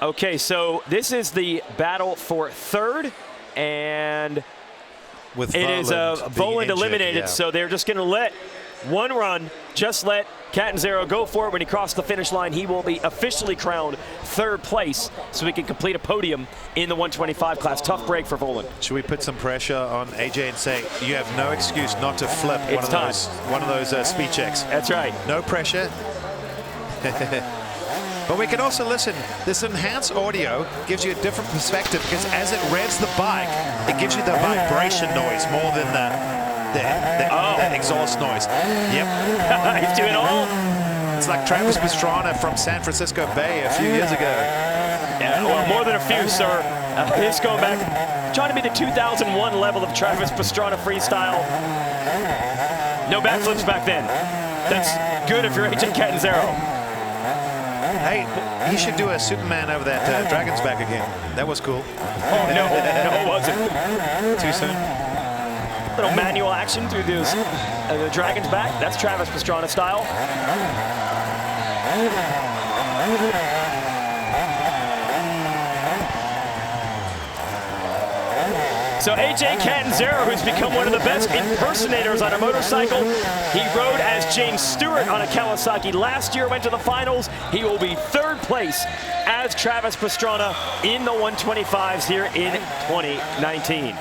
Okay, so this is the battle for third, and with it is Vohland eliminated, yeah. So they're just going to let one run, just let Catanzaro go for it. When he crosses the finish line, he will be officially crowned third place, so he can complete a podium in the 125 class. Tough break for Vohland. Should we put some pressure on AJ and say, you have no excuse not to flip one of those speed checks? That's right. No pressure. But we can also listen. This enhanced audio gives you a different perspective, because as it revs the bike, it gives you the vibration noise more than the exhaust noise. Yep. He's doing all. It's like Travis Pastrana from San Francisco Bay a few years ago. Yeah, well, more than a few, sir. He's going back, trying to be the 2001 level of Travis Pastrana freestyle. No backflips back then. That's good if you're AJ Catanzaro. Hey, he should do a Superman over that dragon's back again. That was cool. Oh, no, it wasn't. Too soon. Little manual action through those, the dragon's back. That's Travis Pastrana style. So AJ Catanzaro, who's become one of the best impersonators on a motorcycle. He rode as James Stewart on a Kawasaki last year, went to the finals. He will be third place as Travis Pastrana in the 125s here in 2019.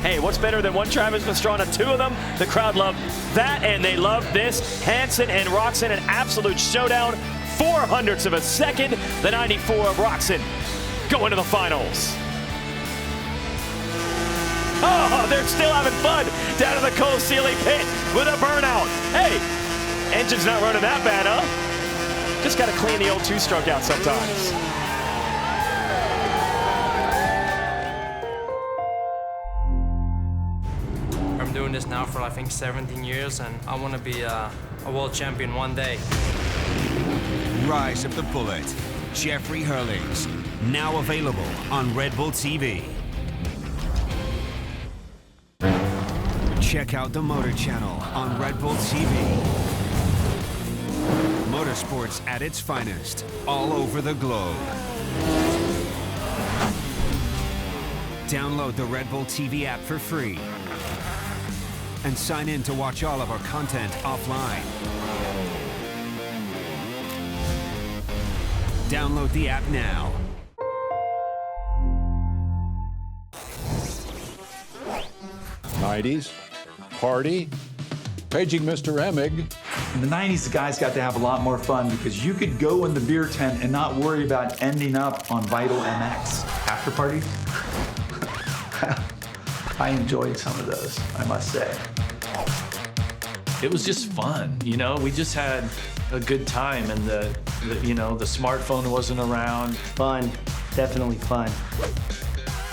Hey, what's better than one Travis Pastrana? Two of them. The crowd loved that, and they loved this. Hansen and Roczen, an absolute showdown. 0.04 of a second. The 94 of Roczen going to the finals. Oh, they're still having fun down in the Cole Sealy pit with a burnout. Hey, engine's not running that bad, huh? Just got to clean the old two-stroke out sometimes. I'm doing this now for I think 17 years, and I want to be a world champion one day. Rise of the Bullet, Jeffrey Hurlings, now available on Red Bull TV. Check out the Motor Channel on Red Bull TV. Motorsports at its finest, all over the globe. Download the Red Bull TV app for free. And sign in to watch all of our content offline. Download the app now. '90s, party, paging Mr. Emig. In the 90s, the guys got to have a lot more fun because you could go in the beer tent and not worry about ending up on Vital MX after parties. I enjoyed some of those, I must say. It was just fun, you know. We just had a good time, and the smartphone wasn't around. Fun, definitely fun.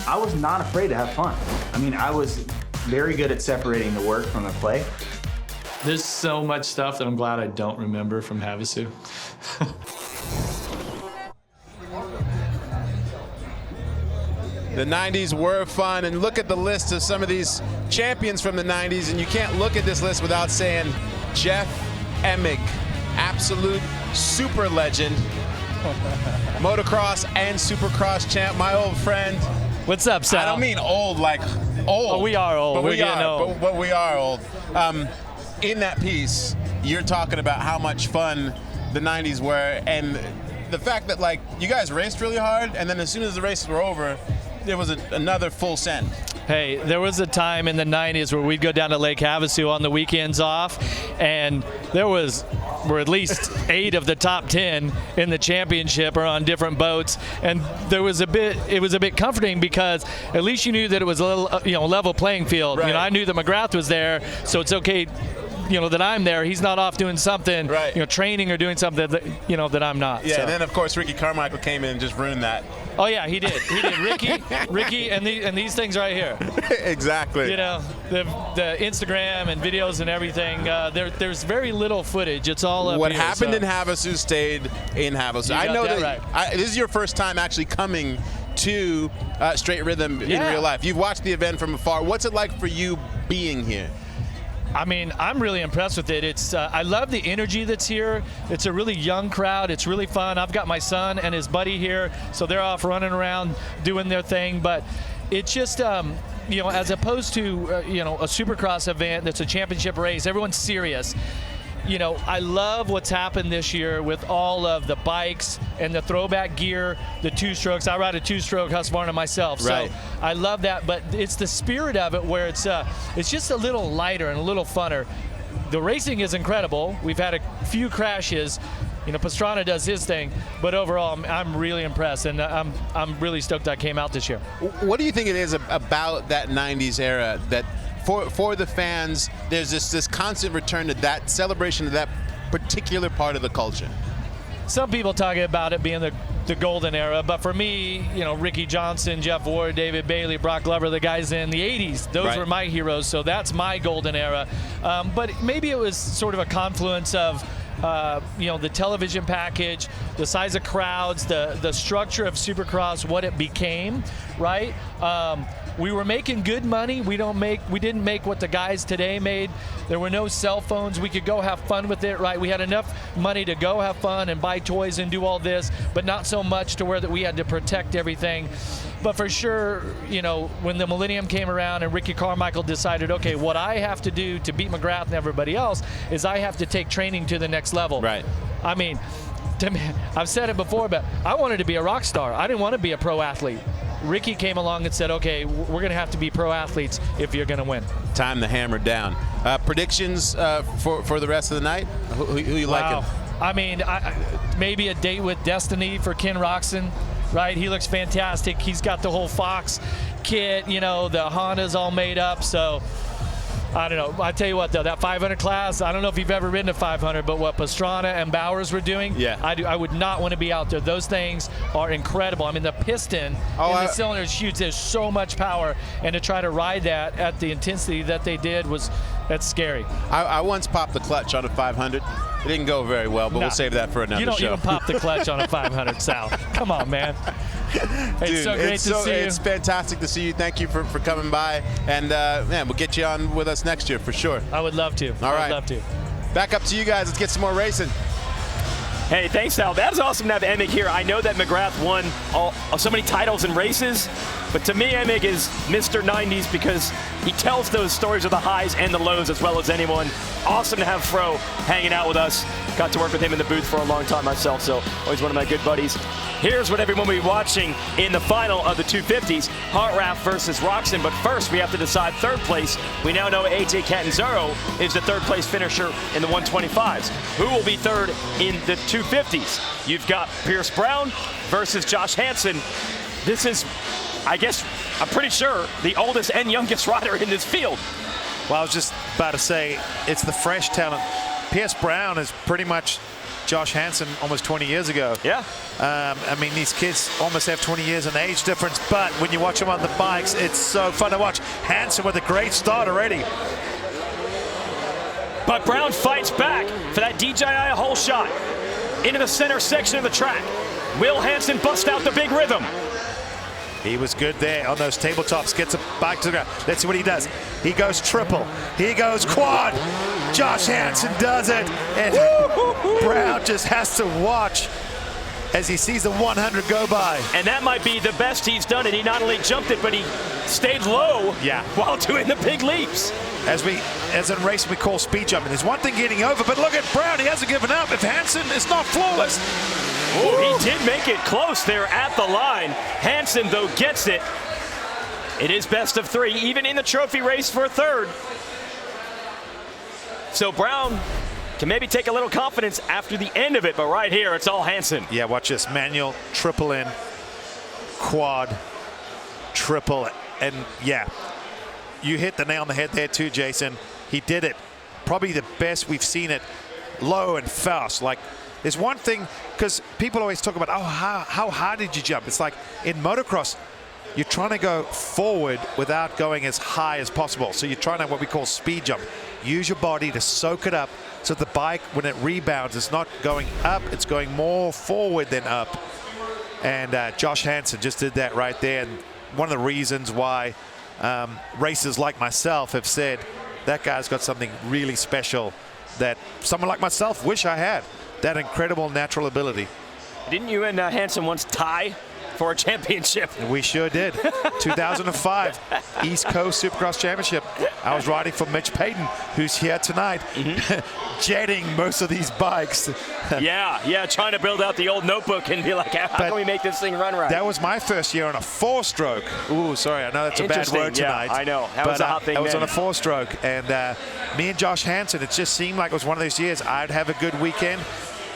I was not afraid to have fun. I mean, I was very good at separating the work from the play. There's so much stuff that I'm glad I don't remember from Havasu. The 90s were fun, and look at the list of some of these champions from the 90s, and you can't look at this list without saying Jeff Emig, absolute super legend, motocross and supercross champ, my old friend. What's up, Sal? I don't mean old like old. Oh, we are old. But We're getting old. But we are old. In that piece, you're talking about how much fun the 90s were, and the fact that, like, you guys raced really hard, and then as soon as the races were over, there was another full send. Hey, there was a time in the 90s where we'd go down to Lake Havasu on the weekends off, and there were at least 8 of the top 10 in the championship are on different boats, and it was a bit comforting because at least you knew that it was a little, level playing field. Right. I knew that McGrath was there, so it's okay. That I'm there. He's not off doing something, right. Training or doing something that, that I'm not. Yeah, so. And then of course Ricky Carmichael came in and just ruined that. Oh yeah, he did. Ricky, and these things right here. Exactly. The Instagram and videos and everything. There's very little footage. It's all up What here, happened so. in Havasu stayed in Havasu. I know that right. This is your first time actually coming to Straight Rhythm in real life. You've watched the event from afar. What's it like for you being here? I mean, I'm really impressed with it. It's I love the energy that's here. It's a really young crowd. It's really fun. I've got my son and his buddy here, so they're off running around doing their thing. But it's just, as opposed to, a supercross event that's a championship race, everyone's serious. I love what's happened this year with all of the bikes and the throwback gear, the two-strokes. I ride a two-stroke Husqvarna myself, right. So I love that. But it's the spirit of it where it's just a little lighter and a little funner. The racing is incredible. We've had a few crashes. Pastrana does his thing, but overall, I'm really impressed, and I'm really stoked I came out this year. What do you think it is about that 90s era that for the fans, there's this constant return to that celebration of that particular part of the culture? Some people talk about it being the golden era, but for me, Ricky Johnson, Jeff Ward, David Bailey, Brock Glover, the guys in the 80s, those were my heroes, so that's my golden era. But maybe it was sort of a confluence of the television package, the size of crowds, the structure of Supercross, what it became, right? we were making good money. We didn't make what the guys today made. There were no cell phones. We could go have fun with it, right? We had enough money to go have fun and buy toys and do all this, but not so much to where that we had to protect everything. But for sure, you know, when the millennium came around and Ricky Carmichael decided, okay, what I have to do to beat McGrath and everybody else is I have to take training to the next level. Right. I mean, I've said it before, but I wanted to be a rock star. I didn't want to be a pro athlete. Ricky came along and said, okay, we're going to have to be pro athletes if you're going to win. Time to hammer down. Predictions for the rest of the night? Who you liking? I mean, maybe a date with Destiny for Ken Roczen, right? He looks fantastic. He's got the whole Fox kit, you know, the Honda's all made up. So I don't know. I tell you what, though, that 500 class, I don't know if you've ever ridden a 500, but what Pastrana and Bowers were doing, yeah. I would not want to be out there. Those things are incredible. I mean, the piston in the cylinder is huge. There's so much power, and to try to ride that at the intensity that they did that's scary. I once popped the clutch on a 500. It didn't go very well, but we'll save that for another show. You don't even pop the clutch on a 500, Sal. Come on, man. It's so great to see you. It's fantastic to see you. Thank you for coming by. And, man, we'll get you on with us next year for sure. I would love to. All right. I would love to. Back up to you guys. Let's get some more racing. Hey, thanks, Sal. That's awesome to have Emig here. I know that McGrath won so many titles and races, but to me, Emig is Mr. 90s because he tells those stories of the highs and the lows as well as anyone. Awesome to have Fro hanging out with us. Got to work with him in the booth for a long time myself, so always one of my good buddies. Here's what everyone will be watching in the final of the 250s, Hartranft versus Roczen. But first, we have to decide third place. We now know AJ Catanzaro is the third place finisher in the 125s. Who will be third in the 250s? You've got Pierce Brown versus Josh Hansen. This is, I guess, I'm pretty sure, the oldest and youngest rider in this field. Well, I was just about to say, it's the fresh talent. Pierce Brown is pretty much Josh Hansen almost 20 years ago. Yeah. I mean, these kids almost have 20 years in age difference, but when you watch them on the bikes, it's so fun to watch. Hansen with a great start already. But Brown fights back for that DJI hole shot into the center section of the track. Will Hansen bust out the big rhythm? He was good there on those tabletops, gets it back to the ground. Let's see what he does. He goes triple, he goes quad. Josh Hansen does it, and Brown just has to watch as he sees the 100 go by. And that might be the best he's done it. He not only jumped it, but he stayed low while doing the big leaps. As in racing we call speed jumping. There's one thing getting over, but look at Brown, he hasn't given up. If Hansen is not flawless. Oh, he did make it close there at the line. Hansen, though, gets it. It is best of three, even in the trophy race for third. So Brown can maybe take a little confidence after the end of it, but right here, it's all Hansen. Yeah, watch this. Manual, triple in, quad, triple, and yeah. You hit the nail on the head there too, Jason. He did it. Probably the best we've seen it, low and fast. Like, there's one thing, because people always talk about, oh, how hard did you jump? It's like in motocross, you're trying to go forward without going as high as possible. So you're trying to what we call speed jump. Use your body to soak it up so the bike, when it rebounds, it's not going up, it's going more forward than up. And Josh Hansen just did that right there. And one of the reasons why racers like myself have said that guy's got something really special that someone like myself wish I had. That incredible natural ability. Didn't you and Hansen once tie for a championship? We sure did. 2005 East Coast Supercross Championship. I was riding for Mitch Payton, who's here tonight, jetting most of these bikes. yeah, trying to build out the old notebook and be like, how can we make this thing run right? That was my first year on a 4-stroke. Ooh, sorry, I know that's a bad word tonight. Yeah, I know. That was a hot thing. I was on a 4-stroke, and me and Josh Hansen, it just seemed like it was one of those years. I'd have a good weekend,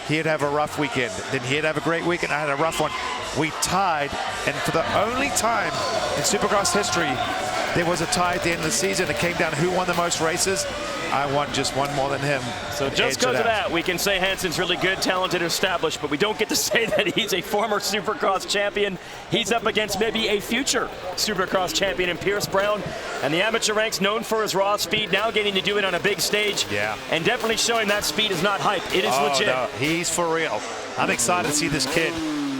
he'd have a rough weekend. Then he'd have a great weekend, I had a rough one. We tied, and for the only time in Supercross history, there was a tie at the end of the season. It came down to who won the most races. I won just one more than him. So just because of that, we can say Hansen's really good, talented, established, but we don't get to say that he's a former Supercross champion. He's up against maybe a future Supercross champion in Pierce Brown. And the amateur ranks known for his raw speed, now getting to do it on a big stage. Yeah. And definitely showing that speed is not hype. It is legit. No, he's for real. I'm excited to see this kid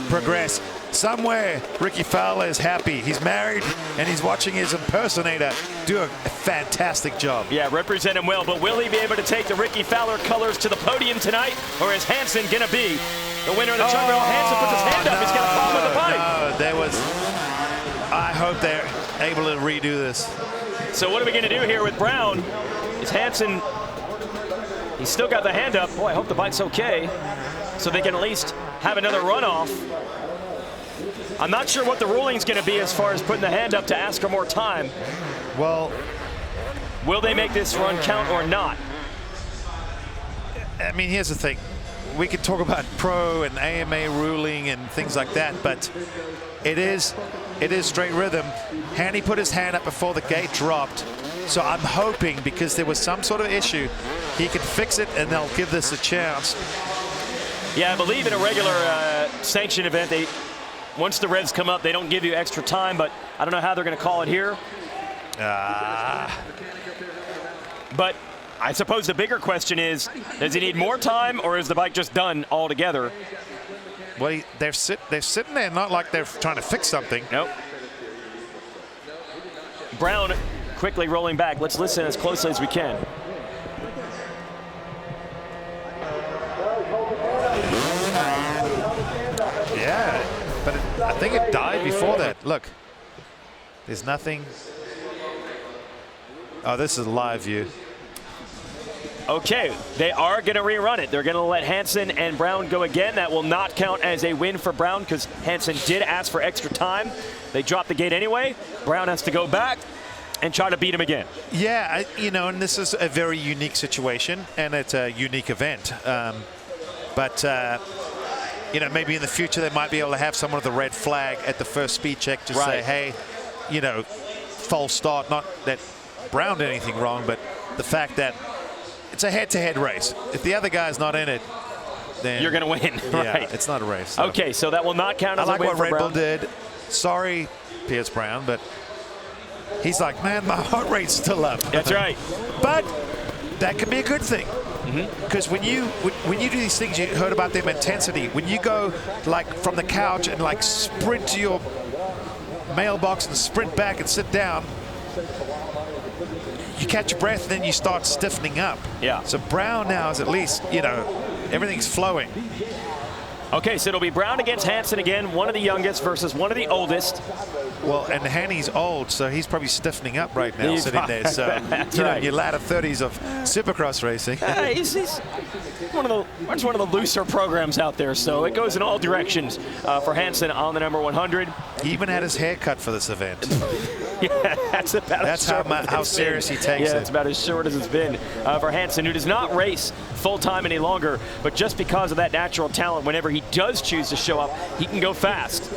progress. somewhere Ricky Fowler is happy. He's married and he's watching his impersonator do a fantastic job. Yeah, represent him well, but will he be able to take the Ricky Fowler colors to the podium tonight, or is Hansen going to be the winner of the truck rail? Hansen puts his hand up. He's got a problem with the bike. No, there was. I hope they're able to redo this. So what are we going to do here with Brown? Is Hansen, he's still got the hand up. Boy, I hope the bike's okay, so they can at least have another runoff. I'm not sure what the ruling's going to be as far as putting the hand up to ask for more time. Well, will they make this run count or not? I mean, here's the thing. We can talk about pro and AMA ruling and things like that, but it is straight rhythm. Hanny put his hand up before the gate dropped, so I'm hoping, because there was some sort of issue, he can fix it and they'll give this a chance. Yeah, I believe in a regular sanctioned event, once the reds come up, they don't give you extra time, but I don't know how they're going to call it here. But I suppose the bigger question is, does he need more time, or is the bike just done altogether? Well, they're sitting there, not like they're trying to fix something. Nope. Brown quickly rolling back. Let's listen as closely as we can. Yeah, but I think it died before that. Look, there's nothing. Oh, this is a live view. Okay, they are going to rerun it. They're going to let Hansen and Brown go again. That will not count as a win for Brown because Hansen did ask for extra time. They dropped the gate anyway. Brown has to go back and try to beat him again. Yeah, you know, and this is a very unique situation, and it's a unique event. You know, maybe in the future they might be able to have someone with a red flag at the first speed check to say, hey, you know, false start. Not that Brown did anything wrong, but the fact that it's a head-to-head race. If the other guy's not in it, then you're going to win. Yeah, right. It's not a race. So. Okay, so that will not count as a win for Brown. I like what Red Bull did. Sorry, Pierce Brown, but he's like, man, my heart rate's still up. That's right. But that can be a good thing. Because when you do these things, you heard about their intensity. When you go like from the couch and like sprint to your mailbox and sprint back and sit down, you catch your breath, then you start stiffening up. Yeah. So Brown now is at least, you know, everything's flowing. Okay, so it'll be Brown against Hansen again, one of the youngest versus one of the oldest. Well, and Hanny's old, so he's probably stiffening up right now, sitting there. So, you know, in your latter 30s of supercross racing. He's one of the looser programs out there, so it goes in all directions for Hansen on the number 100. He even had his hair cut for this event. Yeah, that's how serious he takes it. Yeah, it's about as short as it's been for Hansen, who does not race full-time any longer, but just because of that natural talent, whenever he does choose to show up, he can go fast.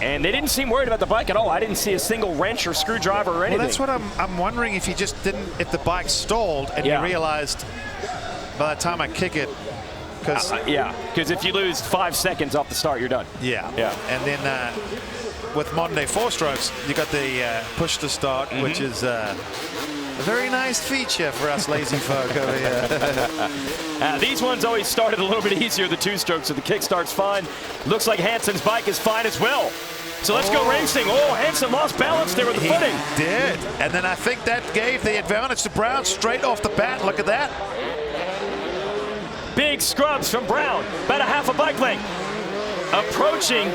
And they didn't seem worried about the bike at all. I didn't see a single wrench or screwdriver or anything. Well, that's what I'm wondering, if he just didn't, if the bike stalled and he realized by the time I kick it, because because if you lose 5 seconds off the start, you're done. Yeah. And then with modern day four strokes, you got the push to start, which is a very nice feature for us lazy folk over here. These ones always started a little bit easier, the two strokes, so the kick start's fine. Looks like Hansen's bike is fine as well. So let's go racing. Oh, Hansen lost balance there with the footing. He did. And then I think that gave the advantage to Brown straight off the bat. Look at that. Big scrubs from Brown, about a half a bike length. Approaching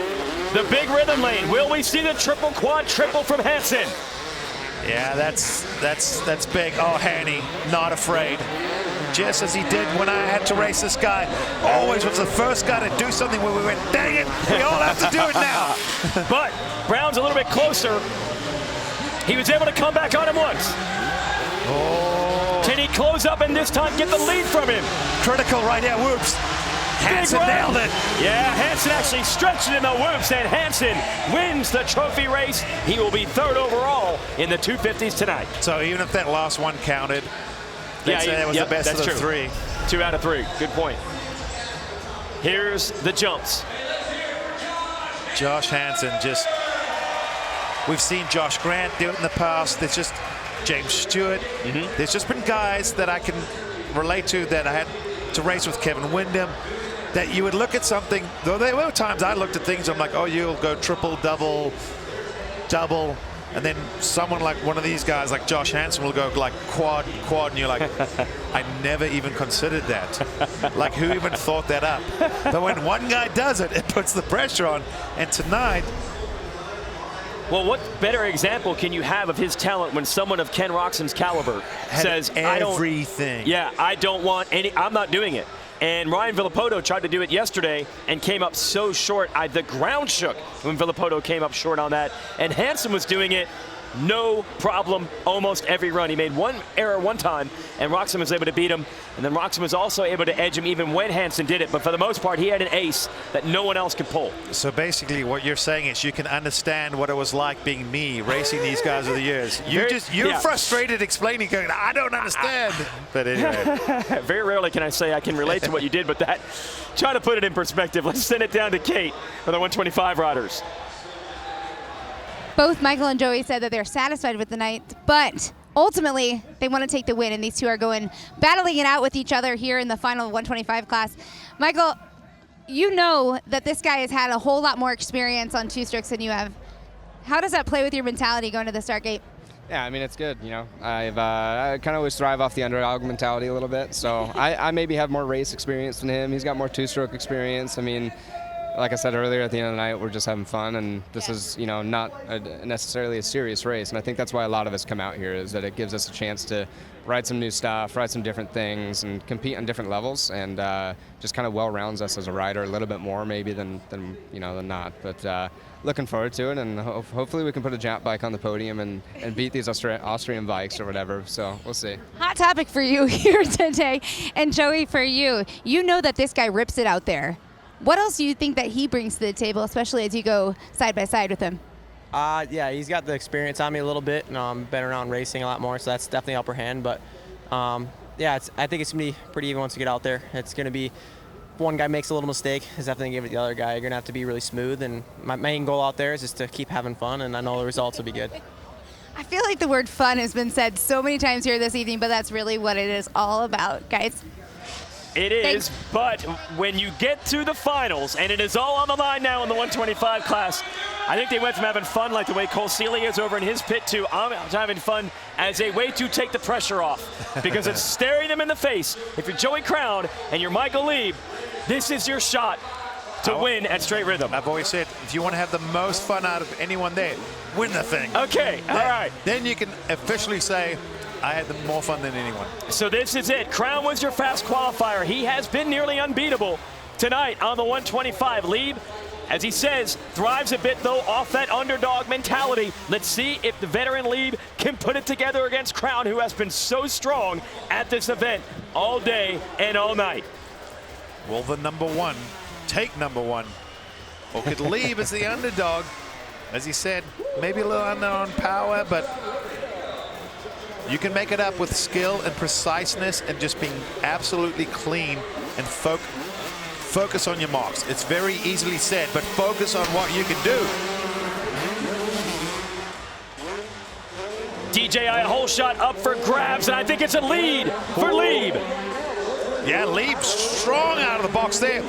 the big rhythm lane. Will we see the triple, quad, triple from Hansen? Yeah, that's big. Oh, Hanny, not afraid. Just as he did when I had to race this guy. Always was the first guy to do something where we went, dang it, we all have to do it now. But Brown's a little bit closer. He was able to come back on him once. Oh. Can he close up and this time get the lead from him? Critical right here, whoops. Hansen nailed it. Yeah, Hansen actually stretched it in the whoops, and Hansen wins the trophy race. He will be third overall in the 250s tonight. So even if that last one counted, they'd say that was the best of the three. 2 out of 3. Good point. Here's the jumps. Josh Hansen just, we've seen Josh Grant do it in the past. There's just James Stewart. There's just been guys that I can relate to that I had to race with Kevin Windham. that you would look at something, though there were times I looked at things, I'm like, oh, you'll go triple, double, double, and then someone like one of these guys like Josh Hansen will go like quad, and you're like, I never even considered that. Like, who even thought that up? But when one guy does it, it puts the pressure on. And tonight, well, what better example can you have of his talent when someone of Ken Roczen's caliber says, everything. I don't want any, I'm not doing it. And Ryan Villopoto tried to do it yesterday and came up so short. The ground shook when Villopoto came up short on that. And Hansen was doing it no problem almost every run. He made one error one time, and Roczen was able to beat him. And then Roczen was also able to edge him even when Hansen did it. But for the most part, he had an ace that no one else could pull. So basically what you're saying is you can understand what it was like being me, racing these guys over the years. You're frustrated explaining, going, I don't understand. But anyway. Very rarely can I say I can relate to what you did, but that, try to put it in perspective. Let's send it down to Kate for the 125 riders. Both Michael and Joey said that they're satisfied with the night, but ultimately they want to take the win, and these two are going battling it out with each other here in the final 125 class. Michael, you know that this guy has had a whole lot more experience on two-strokes than you have. How does that play with your mentality going to the start gate? Yeah, I mean, it's good. You know, I kind of always thrive off the underdog mentality a little bit. So I maybe have more race experience than him. He's got more two-stroke experience. I mean, like I said earlier, at the end of the night, we're just having fun, and this is, you know, not necessarily a serious race. And I think that's why a lot of us come out here, is that it gives us a chance to ride some new stuff, ride some different things, and compete on different levels, and just kind of well rounds us as a rider a little bit more maybe than not. But looking forward to it, and hopefully we can put a Jap bike on the podium and beat these Austrian bikes or whatever. So we'll see. Hot topic for you here today, and Joey, for you. You know that this guy rips it out there. What else do you think that he brings to the table, especially as you go side by side with him? Yeah, he's got the experience on me a little bit, and been around racing a lot more, so that's definitely upper hand. But yeah, I think it's gonna be pretty even once we get out there. It's gonna be, if one guy makes a little mistake, is definitely give it to the other guy. You're gonna have to be really smooth, and my main goal out there is just to keep having fun, and I know the results will be good. I feel like the word fun has been said so many times here this evening, but that's really what it is all about, guys. It is, but when you get to the finals, and it is all on the line now in the 125 class, I think they went from having fun like the way Cole Seeley is over in his pit to I'm having fun as a way to take the pressure off, because it's staring them in the face. If you're Joey Crown and you're Michael Leib, this is your shot to win at Straight Rhythm. I've always said, if you want to have the most fun out of anyone there, win the thing. Okay, all right. Then you can officially say, I had more fun than anyone. So this is it. Crown was your fast qualifier. He has been nearly unbeatable tonight on the 125. Leib, as he says, thrives a bit, though, off that underdog mentality. Let's see if the veteran Leib can put it together against Crown, who has been so strong at this event all day and all night. Will the number one take number one? Or could Leib as the underdog, as he said, maybe a little under on power, but you can make it up with skill and preciseness and just being absolutely clean and focus on your marks. It's very easily said, but focus on what you can do. DJI hole shot up for grabs, and I think it's a lead for Leib. Yeah, Leib strong out of the box there.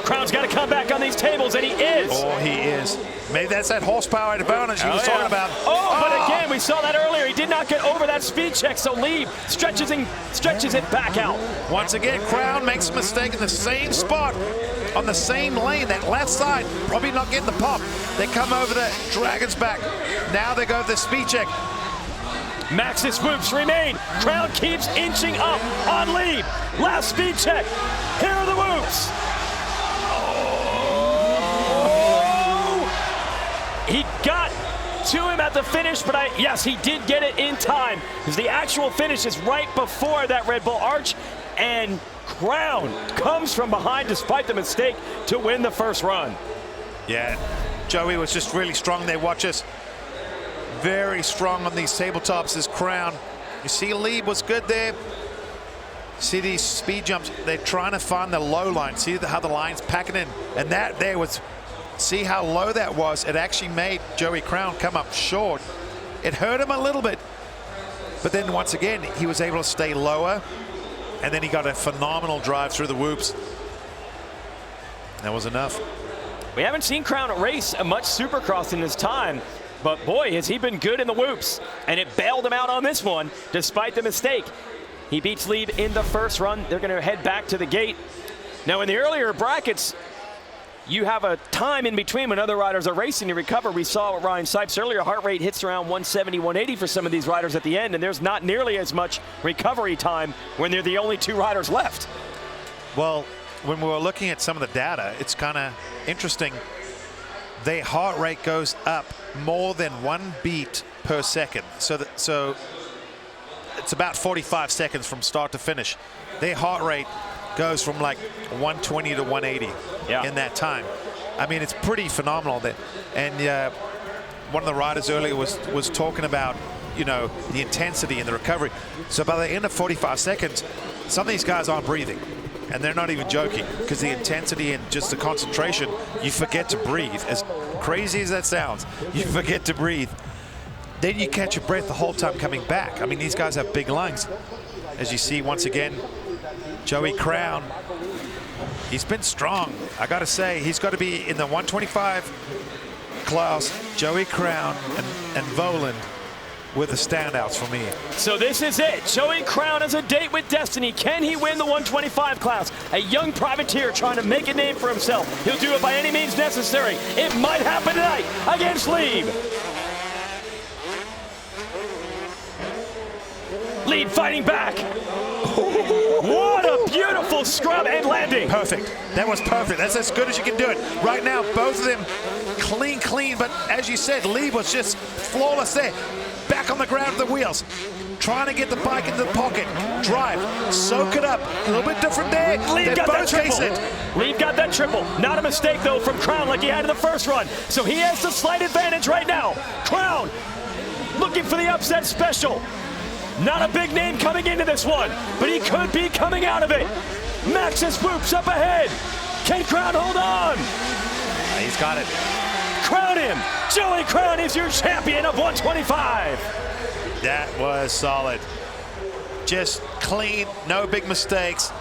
Crown's got to come back on these tables, and he is. Oh, he is. Maybe that's that horsepower advantage he was talking about. Oh, but again, we saw that earlier. He did not get over that speed check, so Leib stretches it back out. Once again, Crown makes a mistake in the same spot, on the same lane, that left side, probably not getting the pop. They come over the Dragon's back. Now they go to the speed check. Max's whoops remain. Crown keeps inching up on Leib. Last speed check. Here are the whoops. He got to him at the finish, but yes, he did get it in time, because the actual finish is right before that Red Bull arch, and Crown comes from behind despite the mistake to win the first run. Yeah, Joey was just really strong there. Watch us. Very strong on these tabletops is Crown. You see Leib was good there. See these speed jumps, they're trying to find the low line. See how the line's packing in, and that there was, see how low that was. It actually made Joey Crown come up short. It hurt him a little bit, but then once again, he was able to stay lower, and then he got a phenomenal drive through the whoops. That was enough. We haven't seen Crown race much supercross in his time, but boy, has he been good in the whoops. And it bailed him out on this one, despite the mistake. He beats Leib in the first run. They're going to head back to the gate. Now, in the earlier brackets, you have a time in between when other riders are racing to recover. We saw with Ryan Sipes earlier, heart rate hits around 170, 180 for some of these riders at the end, and there's not nearly as much recovery time when they're the only 2 riders left. Well, when we were looking at some of the data, it's kind of interesting. Their heart rate goes up more than 1 beat per second. So it's about 45 seconds from start to finish. Their heart rate goes from like 120 to 180 in that time. I mean, it's pretty phenomenal. And one of the riders earlier was talking about, you know, the intensity and the recovery. So by the end of 45 seconds, some of these guys aren't breathing. And they're not even joking, because the intensity and just the concentration, you forget to breathe. As crazy as that sounds, you forget to breathe. Then you catch your breath the whole time coming back. I mean, these guys have big lungs. As you see, once again, Joey Crown, he's been strong. I got to say, he's got to be in the 125 class. Joey Crown and Vohland were the standouts for me. So this is it. Joey Crown has a date with destiny. Can he win the 125 class? A young privateer trying to make a name for himself. He'll do it by any means necessary. It might happen tonight against Leib. Leib fighting back. What a beautiful scrub and landing. Perfect. That was perfect. That's as good as you can do it. Right now, both of them clean, but as you said, Leib was just flawless there. Back on the ground with the wheels, trying to get the bike into the pocket, drive, soak it up. A little bit different there. Leib got that triple. Leib got that triple. Not a mistake, though, from Crown like he had in the first run. So he has the slight advantage right now. Crown looking for the upset special. Not a big name coming into this one, but he could be coming out of it. Max's whoops up ahead. Can Crown hold on? He's got it. Crown him. Joey Crown is your champion of 125. That was solid. Just clean, no big mistakes.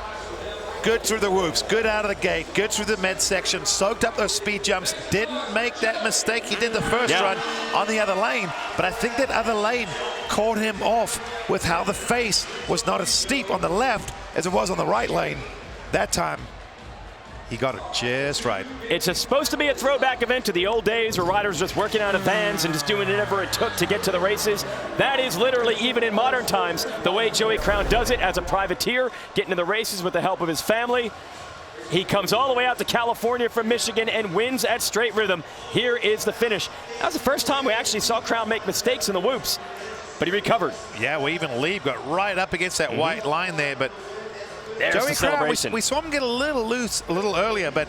Good through the whoops, good out of the gate, good through the med section, soaked up those speed jumps, didn't make that mistake he did the first run on the other lane, but I think that other lane caught him off with how the face was not as steep on the left as it was on the right lane. That time, he got it just right. It's supposed to be a throwback event to the old days where riders just working out of vans and just doing whatever it took to get to the races. That is literally, even in modern times, the way Joey Crown does it as a privateer, getting to the races with the help of his family. He comes all the way out to California from Michigan and wins at straight rhythm. Here is the finish. That was the first time we actually saw Crown make mistakes in the whoops, but he recovered. Yeah, well, even Leib got right up against that white line there, but there's Joey the Crown, celebration. we saw him get a little loose a little earlier, but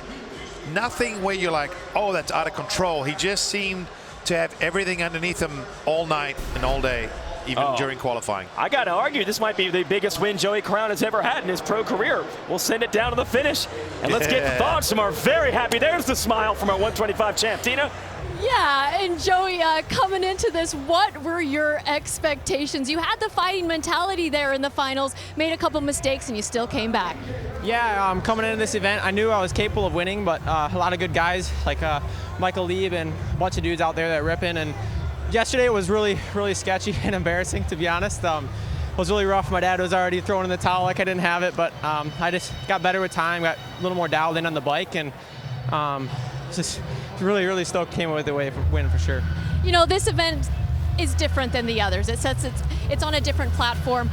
nothing where you're like, oh, that's out of control. He just seemed to have everything underneath him all night and all day, even during qualifying. I got to argue, this might be the biggest win Joey Crown has ever had in his pro career. We'll send it down to the finish, and let's get thoughts from our very happy. There's the smile from our 125 champ, Tina. Yeah, and Joey, coming into this, what were your expectations? You had the fighting mentality there in the finals, made a couple mistakes, and you still came back. Yeah, coming into this event, I knew I was capable of winning, but a lot of good guys like Michael Leib and a bunch of dudes out there that are ripping. And yesterday it was really, really sketchy and embarrassing, to be honest. It was really rough. My dad was already throwing in the towel like I didn't have it, but I just got better with time, got a little more dialed in on the bike, and just really, really stoked came away with the win for sure. You know, this event is different than the others. It's on a different platform.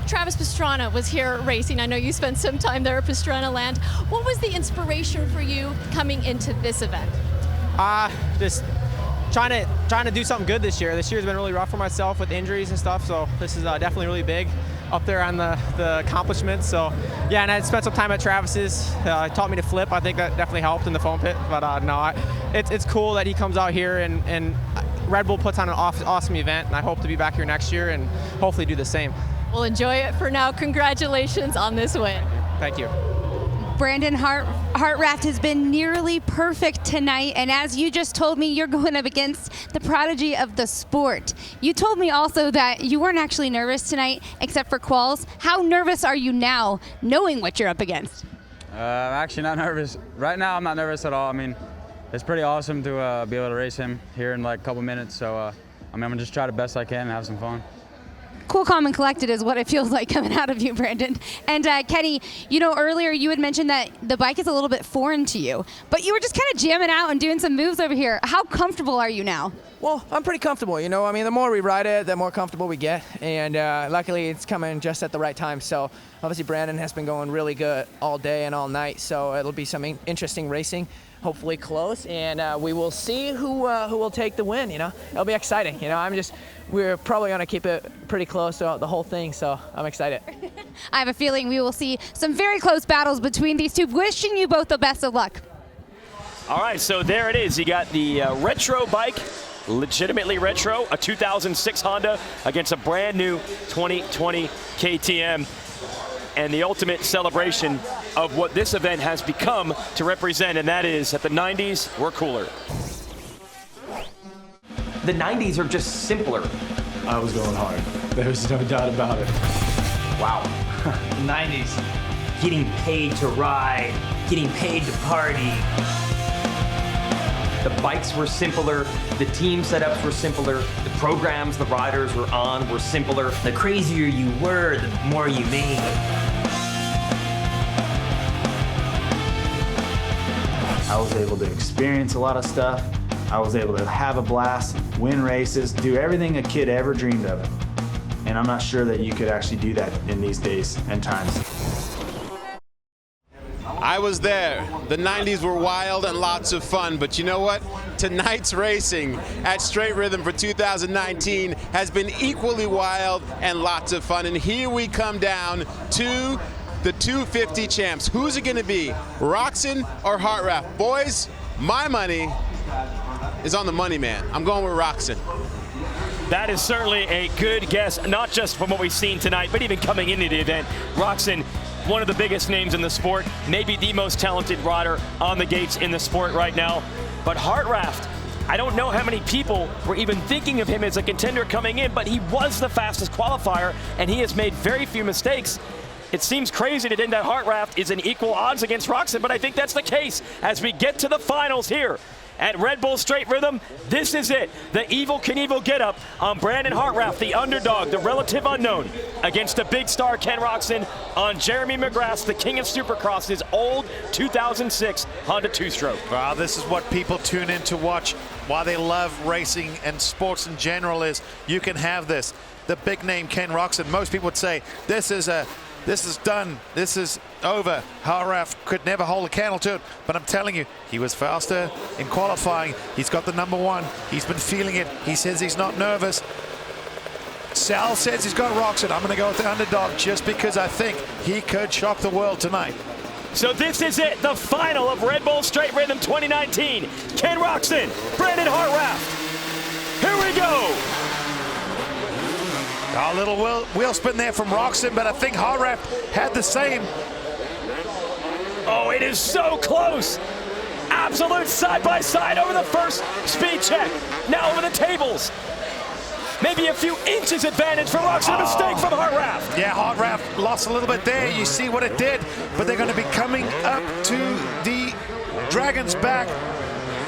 Travis Pastrana was here racing. I know you spent some time there at Pastrana Land. What was the inspiration for you coming into this event? Just trying to do something good this year. This year's been really rough for myself with injuries and stuff, so this is definitely really big up there on the accomplishments. So yeah, and I spent some time at Travis's. Taught me to flip. I think that definitely helped in the foam pit. But no, it's cool that he comes out here and Red Bull puts on an awesome event, and I hope to be back here next year and hopefully do the same. Well, enjoy it for now. Congratulations on this win. Thank you. Brandon Hartranft has been nearly perfect tonight, and as you just told me, you're going up against the prodigy of the sport. You told me also that you weren't actually nervous tonight except for quals. How nervous are you now knowing what you're up against? I'm actually not nervous. Right now, I'm not nervous at all. I mean, it's pretty awesome to be able to race him here in like a couple minutes. So, I mean, I'm gonna just try the best I can and have some fun. Cool, calm, and collected is what it feels like coming out of you, Brandon. And Kenny, you know, earlier you had mentioned that the bike is a little bit foreign to you, but you were just kind of jamming out and doing some moves over here. How comfortable are you now? Well, I'm pretty comfortable, you know. I mean, the more we ride it, the more comfortable we get, and luckily it's coming just at the right time. So obviously Brandon has been going really good all day and all night, so it'll be some interesting racing, hopefully close, and we will see who will take the win, you know. It'll be exciting, you know. We're probably going to keep it pretty close throughout the whole thing, so I'm excited. I have a feeling we will see some very close battles between these two. Wishing you both the best of luck. All right, so there it is. You got the retro bike, legitimately retro, a 2006 Honda against a brand new 2020 KTM. And the ultimate celebration of what this event has become to represent, and that is that the 90s were cooler. The 90s are just simpler. I was going hard. There's no doubt about it. Wow. 90s. Getting paid to ride, getting paid to party. The bikes were simpler, the team setups were simpler, the programs the riders were on were simpler. The crazier you were, the more you made. I was able to experience a lot of stuff. I was able to have a blast, win races, do everything a kid ever dreamed of. And I'm not sure that you could actually do that in these days and times. I was there. The 90s were wild and lots of fun, but you know what? Tonight's racing at Straight Rhythm for 2019 has been equally wild and lots of fun. And here we come down to the 250 champs. Who's it going to be, Roczen or Hartranft? Boys, my money is on the money man. I'm going with Roczen. That is certainly a good guess, not just from what we've seen tonight, but even coming into the event. Roczen, one of the biggest names in the sport, maybe the most talented rider on the gates in the sport right now. But Hartranft, I don't know how many people were even thinking of him as a contender coming in, but he was the fastest qualifier, and he has made very few mistakes. It seems crazy to think that Hartranft is in equal odds against Roczen, but I think that's the case as we get to the finals here at Red Bull Straight Rhythm. This is it. The Evel Knievel get-up on Brandon Hartranft, the underdog, the relative unknown, against the big star Ken Roczen on Jeremy McGrath, the king of Supercross, his old 2006 Honda two-stroke. Well, this is what people tune in to watch. Why they love racing and sports in general is you can have this. The big name Ken Roczen, most people would say this is done, this is over. Hartranft could never hold a candle to it, but I'm telling you, he was faster in qualifying. He's got the #1. He's been feeling it. He says he's not nervous. Sal says he's got Roczen. I'm going to go with the underdog just because I think he could shock the world tonight. So this is it, the final of Red Bull Straight Rhythm 2019. Ken Roczen, Brandon Hartranft. Here we go. A little wheel spin there from Roczen, but I think Hartranft had the same. Oh, it is so close. Absolute side-by-side over the first speed check. Now over the tables. Maybe a few inches advantage for Roczen. A mistake from Hartranft. Yeah, Hartranft lost a little bit there. You see what it did, but they're going to be coming up to the Dragon's back.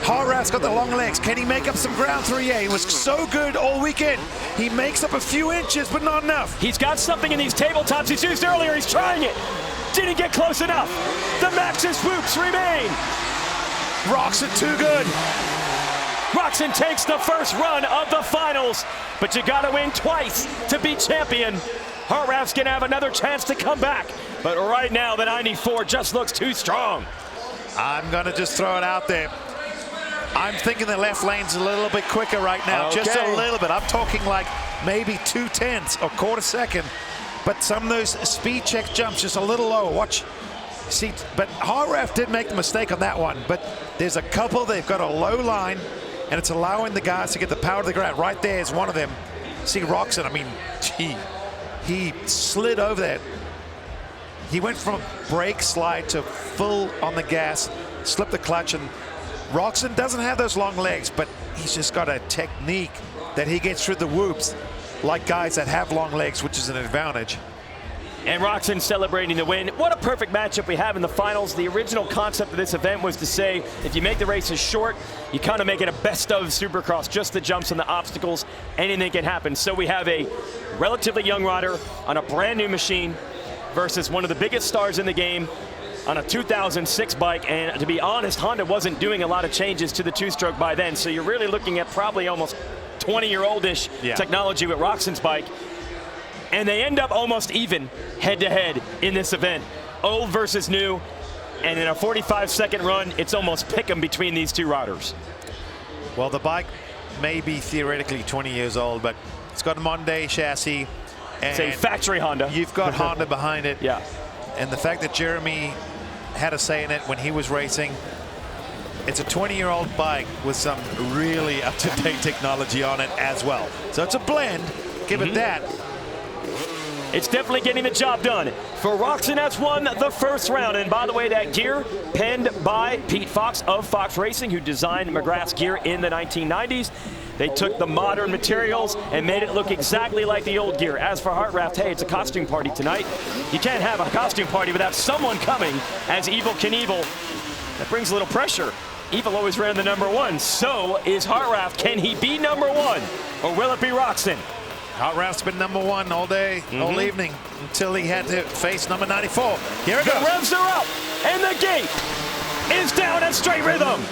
Hartranft's got the long legs. Can he make up some ground through? Yeah, he was so good all weekend. He makes up a few inches, but not enough. He's got something in these tabletops he's used earlier. He's trying it. Didn't get close enough. The Maxxis whoops remain. Roczen too good. Roczen takes the first run of the finals, but you gotta win twice to be champion. Hartranft's gonna have another chance to come back, but right now the 94 just looks too strong. I'm gonna just throw it out there. I'm thinking the left lane's a little bit quicker right now, just a little bit. I'm talking like maybe 2/10 or quarter second, but some of those speed check jumps just a little lower. Watch, see, but Hartranft did make the mistake on that one, but there's a couple, they've got a low line, and it's allowing the guys to get the power to the ground. Right there is one of them. See Roczen, I mean, gee, he slid over that. He went from brake slide to full on the gas, slipped the clutch, and Roczen doesn't have those long legs, but he's just got a technique that he gets through the whoops like guys that have long legs, which is an advantage. And Roczen celebrating the win. What a perfect matchup we have in the finals. The original concept of this event was to say, if you make the races short, you kind of make it a best of supercross, just the jumps and the obstacles, anything can happen. So we have a relatively young rider on a brand new machine versus one of the biggest stars in the game on a 2006 bike. And to be honest, Honda wasn't doing a lot of changes to the two-stroke by then. So you're really looking at probably almost 20-year-old-ish technology with Roczen's bike. And they end up almost even head-to-head in this event. Old versus new. And in a 45-second run, it's almost pick 'em between these two riders. Well, the bike may be theoretically 20 years old, but it's got a Monday chassis. And it's a factory Honda. You've got Honda behind it. Yeah. And the fact that Jeremy had a say in it when he was racing, it's a 20-year-old bike with some really up-to-date technology on it as well. So it's a blend, give it that. It's definitely getting the job done. For Roczen has won the first round. And by the way, that gear penned by Pete Fox of Fox Racing, who designed McGrath's gear in the 1990s. They took the modern materials and made it look exactly like the old gear. As for Hartranft, hey, it's a costume party tonight. You can't have a costume party without someone coming as Evil Knievel. That brings a little pressure. Evil always ran the #1. So is Hartranft. Can he be #1? Or will it be Roczen? Hartranft's been #1 all day, all evening, until he had to face number 94. Here it goes. The revs are up, and the gate is down at straight rhythm.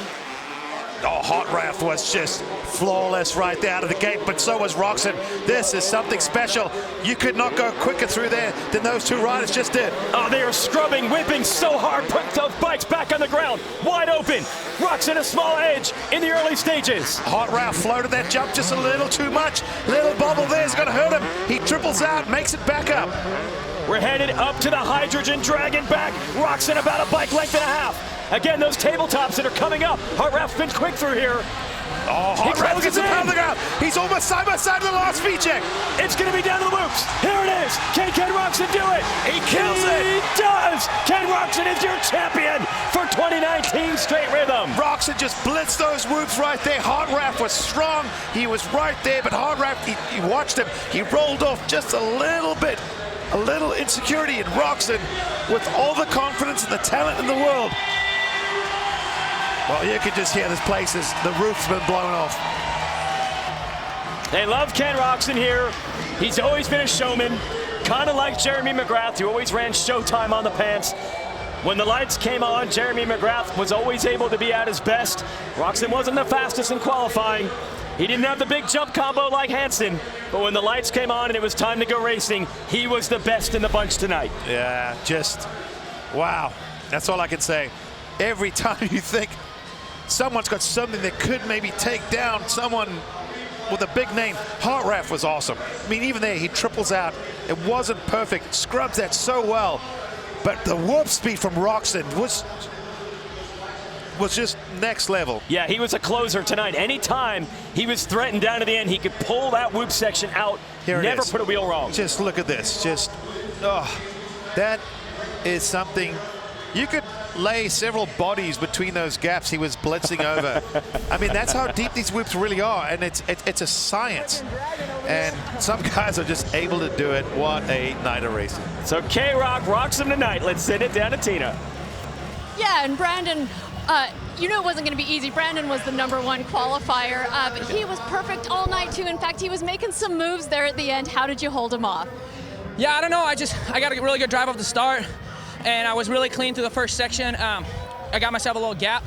Oh, Hartranft was just flawless right there out of the gate, but so was Roczen. This is something special. You could not go quicker through there than those two riders just did. Oh, they are scrubbing, whipping so hard, put those bikes back on the ground, wide open. Roczen a small edge in the early stages. Hartranft floated that jump just a little too much. Little bubble there is going to hurt him. He triples out, makes it back up. We're headed up to the hydrogen dragon back. Roczen about a bike length and a half. Again, those tabletops that are coming up. Hartranft's been quick through here. Oh, Hartranft gets it on the ground. He's almost side by side to the last speed check. It's going to be down to the loops. Here it is. Can Ken Roczen do it? He kills it. He does. Ken Roczen is your champion for 2019 straight rhythm. Roczen just blitzed those whoops right there. Hartranft was strong. He was right there, but Hartranft, he watched him. He rolled off just a little bit. A little insecurity in Roczen with all the confidence and the talent in the world. Well, you can just hear this place, the roof's been blown off. They love Ken Roczen here. He's always been a showman, kind of like Jeremy McGrath, who always ran Showtime on the pants. When the lights came on, Jeremy McGrath was always able to be at his best. Roczen wasn't the fastest in qualifying. He didn't have the big jump combo like Hansen, but when the lights came on and it was time to go racing, he was the best in the bunch tonight. Yeah, just, wow. That's all I can say. Every time you think someone's got something that could maybe take down someone with a big name, Hartranft was awesome. I mean, even there, he triples out. It wasn't perfect, scrubs that so well, but the warp speed from Roczen was just next level. Yeah, he was a closer tonight. Anytime he was threatened down to the end, he could pull that whoop section out. Here Never put a wheel wrong. Just look at this. Just, oh, that is something. You could lay several bodies between those gaps he was blitzing over. I mean, that's how deep these whips really are, and it's a science. And some guys are just able to do it. What a night of racing. So K-Rock rocks him tonight. Let's send it down to Tina. Yeah, and Brandon, you know it wasn't going to be easy. Brandon was the #1 qualifier, but he was perfect all night too. In fact, he was making some moves there at the end. How did you hold him off? Yeah, I don't know. I got a really good drive off the start, and I was really clean through the first section. I got myself a little gap,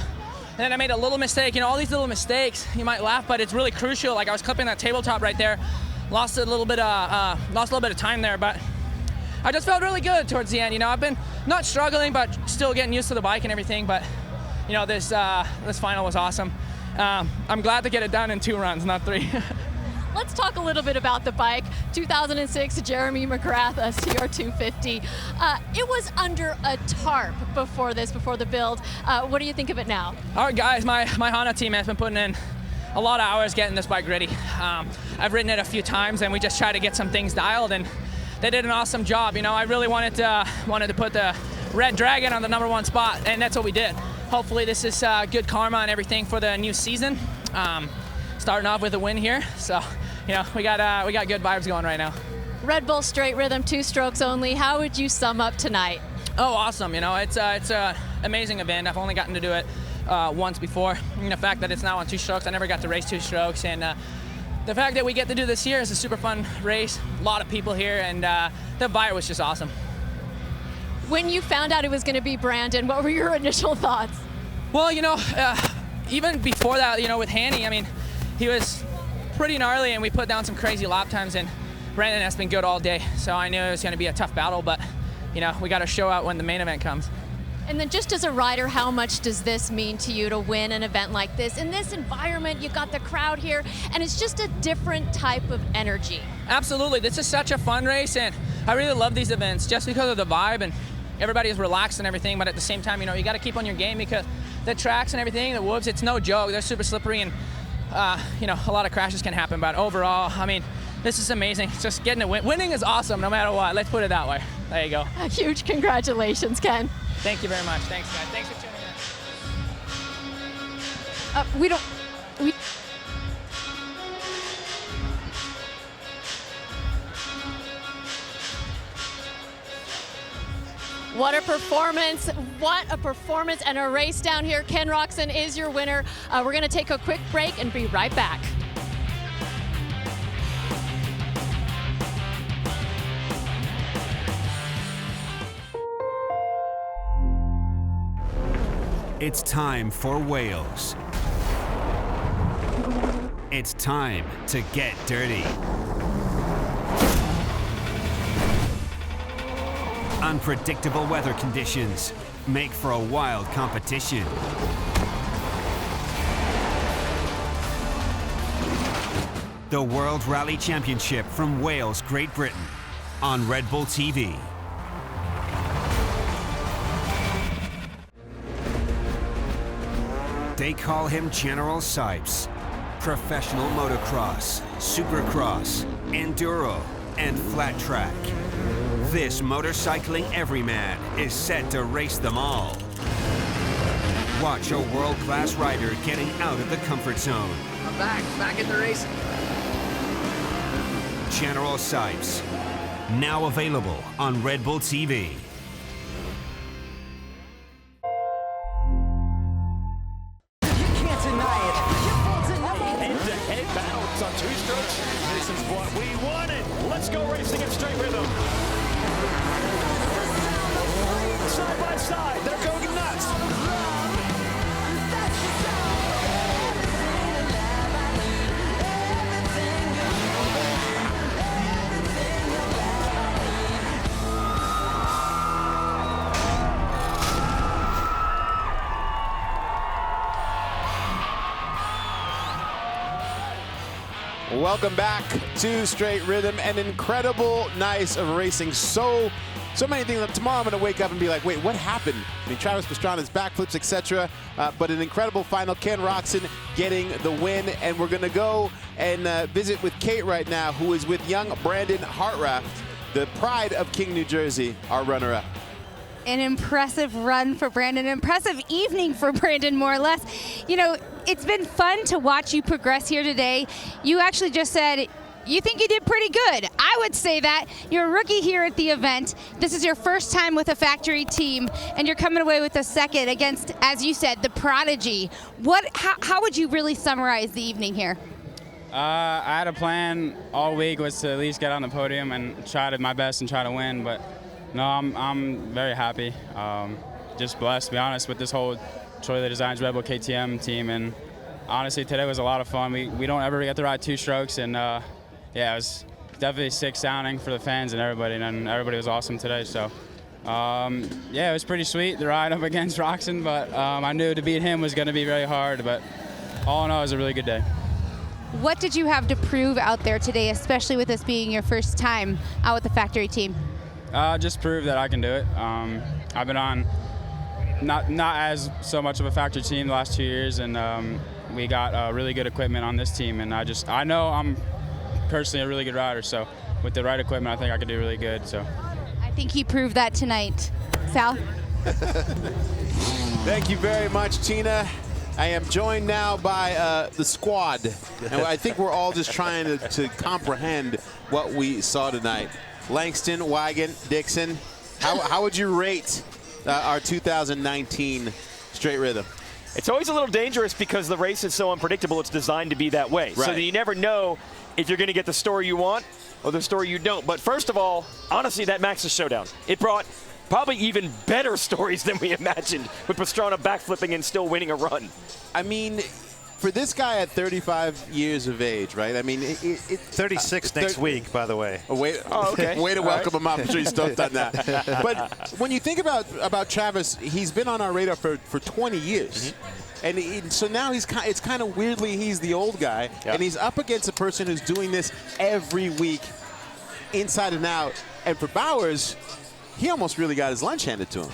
and then I made a little mistake. You know, all these little mistakes, you might laugh, but it's really crucial. Like I was clipping that tabletop right there, lost a little bit of time there, but I just felt really good towards the end. You know, I've been not struggling, but still getting used to the bike and everything. But you know, this final was awesome. I'm glad to get it done in 2 runs, not 3. Let's talk a little bit about the bike. 2006 Jeremy McGrath CR250. It was under a tarp before the build. What do you think of it now? All right, guys, my Honda team has been putting in a lot of hours getting this bike ready. I've ridden it a few times, and we just tried to get some things dialed, and they did an awesome job. You know, I really wanted to put the Red Dragon on the #1 spot, and that's what we did. Hopefully this is good karma and everything for the new season. Starting off with a win here, so you know we got good vibes going right now. Red Bull straight rhythm, 2 strokes only. How would you sum up tonight? Oh, awesome. You know, it's a amazing event. I've only gotten to do it once before. And the fact that it's now on 2 strokes, I never got to race 2 strokes. And the fact that we get to do this here is a super fun race. A lot of people here, and the buyer was just awesome. When you found out it was going to be Brandon, what were your initial thoughts? Well, you know, even before that, you know, with Hanny, I mean, he was pretty gnarly, and we put down some crazy lap times, and Brandon has been good all day. So I knew it was going to be a tough battle, but, you know, we got to show out when the main event comes. And then just as a rider, how much does this mean to you to win an event like this? In this environment, you've got the crowd here, and it's just a different type of energy. Absolutely. This is such a fun race, and I really love these events just because of the vibe, and everybody is relaxed and everything, but at the same time, you know, you got to keep on your game because the tracks and everything, the whoops, it's no joke. They're super slippery, and, you know, a lot of crashes can happen, but overall, I mean, this is amazing. Just getting to win. Winning is awesome no matter what. Let's put it that way. There you go. A huge congratulations, Ken. Thank you very much. Thanks, guys. Thanks for tuning in. What a performance. What a performance and a race down here. Ken Roczen is your winner. We're going to take a quick break and be right back. It's time for Wales. It's time to get dirty. Unpredictable weather conditions make for a wild competition. The World Rally Championship from Wales, Great Britain on Red Bull TV. They call him General Sipes. Professional motocross, supercross, enduro, and flat track. This motorcycling everyman is set to race them all. Watch a world-class rider getting out of the comfort zone. I'm back in the race. General Sipes, now available on Red Bull TV. On 2 strokes. This is what we wanted. Let's go racing in straight rhythm. Side by side, they're going nuts. Welcome back to Straight Rhythm. An incredible night of racing. So many things. Tomorrow I'm going to wake up and be like, wait, what happened? I mean, Travis Pastrana's backflips, etc. But an incredible final. Ken Roczen getting the win. And we're going to go and visit with Kate right now, who is with young Brandon Hartranft, the pride of King, New Jersey, our runner-up. An impressive run for Brandon, an impressive evening for Brandon, more or less. You know, it's been fun to watch you progress here today. You actually just said you think you did pretty good. I would say that. You're a rookie here at the event. This is your first time with a factory team, and you're coming away with a second against, as you said, the prodigy. How would you really summarize the evening here? I had a plan all week was to at least get on the podium and try my best and try to win, but no, I'm very happy. Just blessed, to be honest, with this whole Troy Designs Red Bull KTM team, and honestly, today was a lot of fun. We don't ever get to ride 2 strokes, and yeah, it was definitely sick sounding for the fans and everybody was awesome today. So yeah, it was pretty sweet to ride up against Roczen, but I knew to beat him was going to be very hard. But all in all, it was a really good day. What did you have to prove out there today, especially with this being your first time out with the factory team? Just prove that I can do it. I've been on not as so much of a factory team the last 2 years, and we got really good equipment on this team, and I know I'm personally a really good rider, so with the right equipment I think I could do really good. So I think he proved that tonight. Sal? Thank you very much, Tina. I am joined now by the squad, and I think we're all just trying to comprehend what we saw tonight. Langston, Wagen, Dixon, how would you rate our 2019 straight rhythm? It's always a little dangerous because the race is so unpredictable. It's designed to be that way. Right. So that you never know if you're going to get the story you want or the story you don't. But first of all, honestly, that Max's Showdown, it brought probably even better stories than we imagined, with Pastrana backflipping and still winning a run. I mean, for this guy at 35 years of age, right? I mean, 36 next week, by the way. Way to welcome him up. I'm sure he's stoked on that. But when you think about Travis, he's been on our radar for 20 years. And so now it's kind of weirdly he's the old guy, and he's up against a person who's doing this every week, inside and out. And for Bowers, he almost really got his lunch handed to him.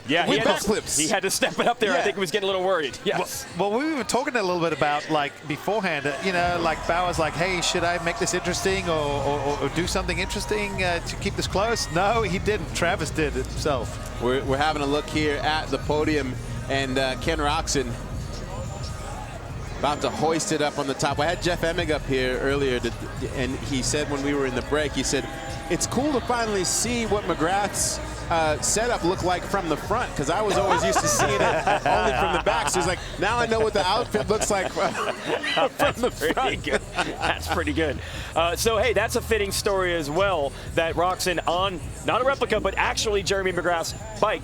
Yeah, with backflips. He had to step it up there. I think he was getting a little worried. Yes. Well, we were talking a little bit about, like, beforehand, you know, like Bowers, like, hey, should I make this interesting or do something interesting to keep this close? No, he didn't. Travis did it himself. We're having a look here at the podium, and Ken Roczen about to hoist it up on the top. I had Jeff Emig up here earlier, and he said when we were in the break, he said, it's cool to finally see what McGrath's setup looked like from the front, because I was always used to seeing it only from the back. So he's like, now I know what the outfit looks like from the front. Good. That's pretty good. So, hey, that's a fitting story as well, that Roczen on, not a replica, but actually Jeremy McGrath's bike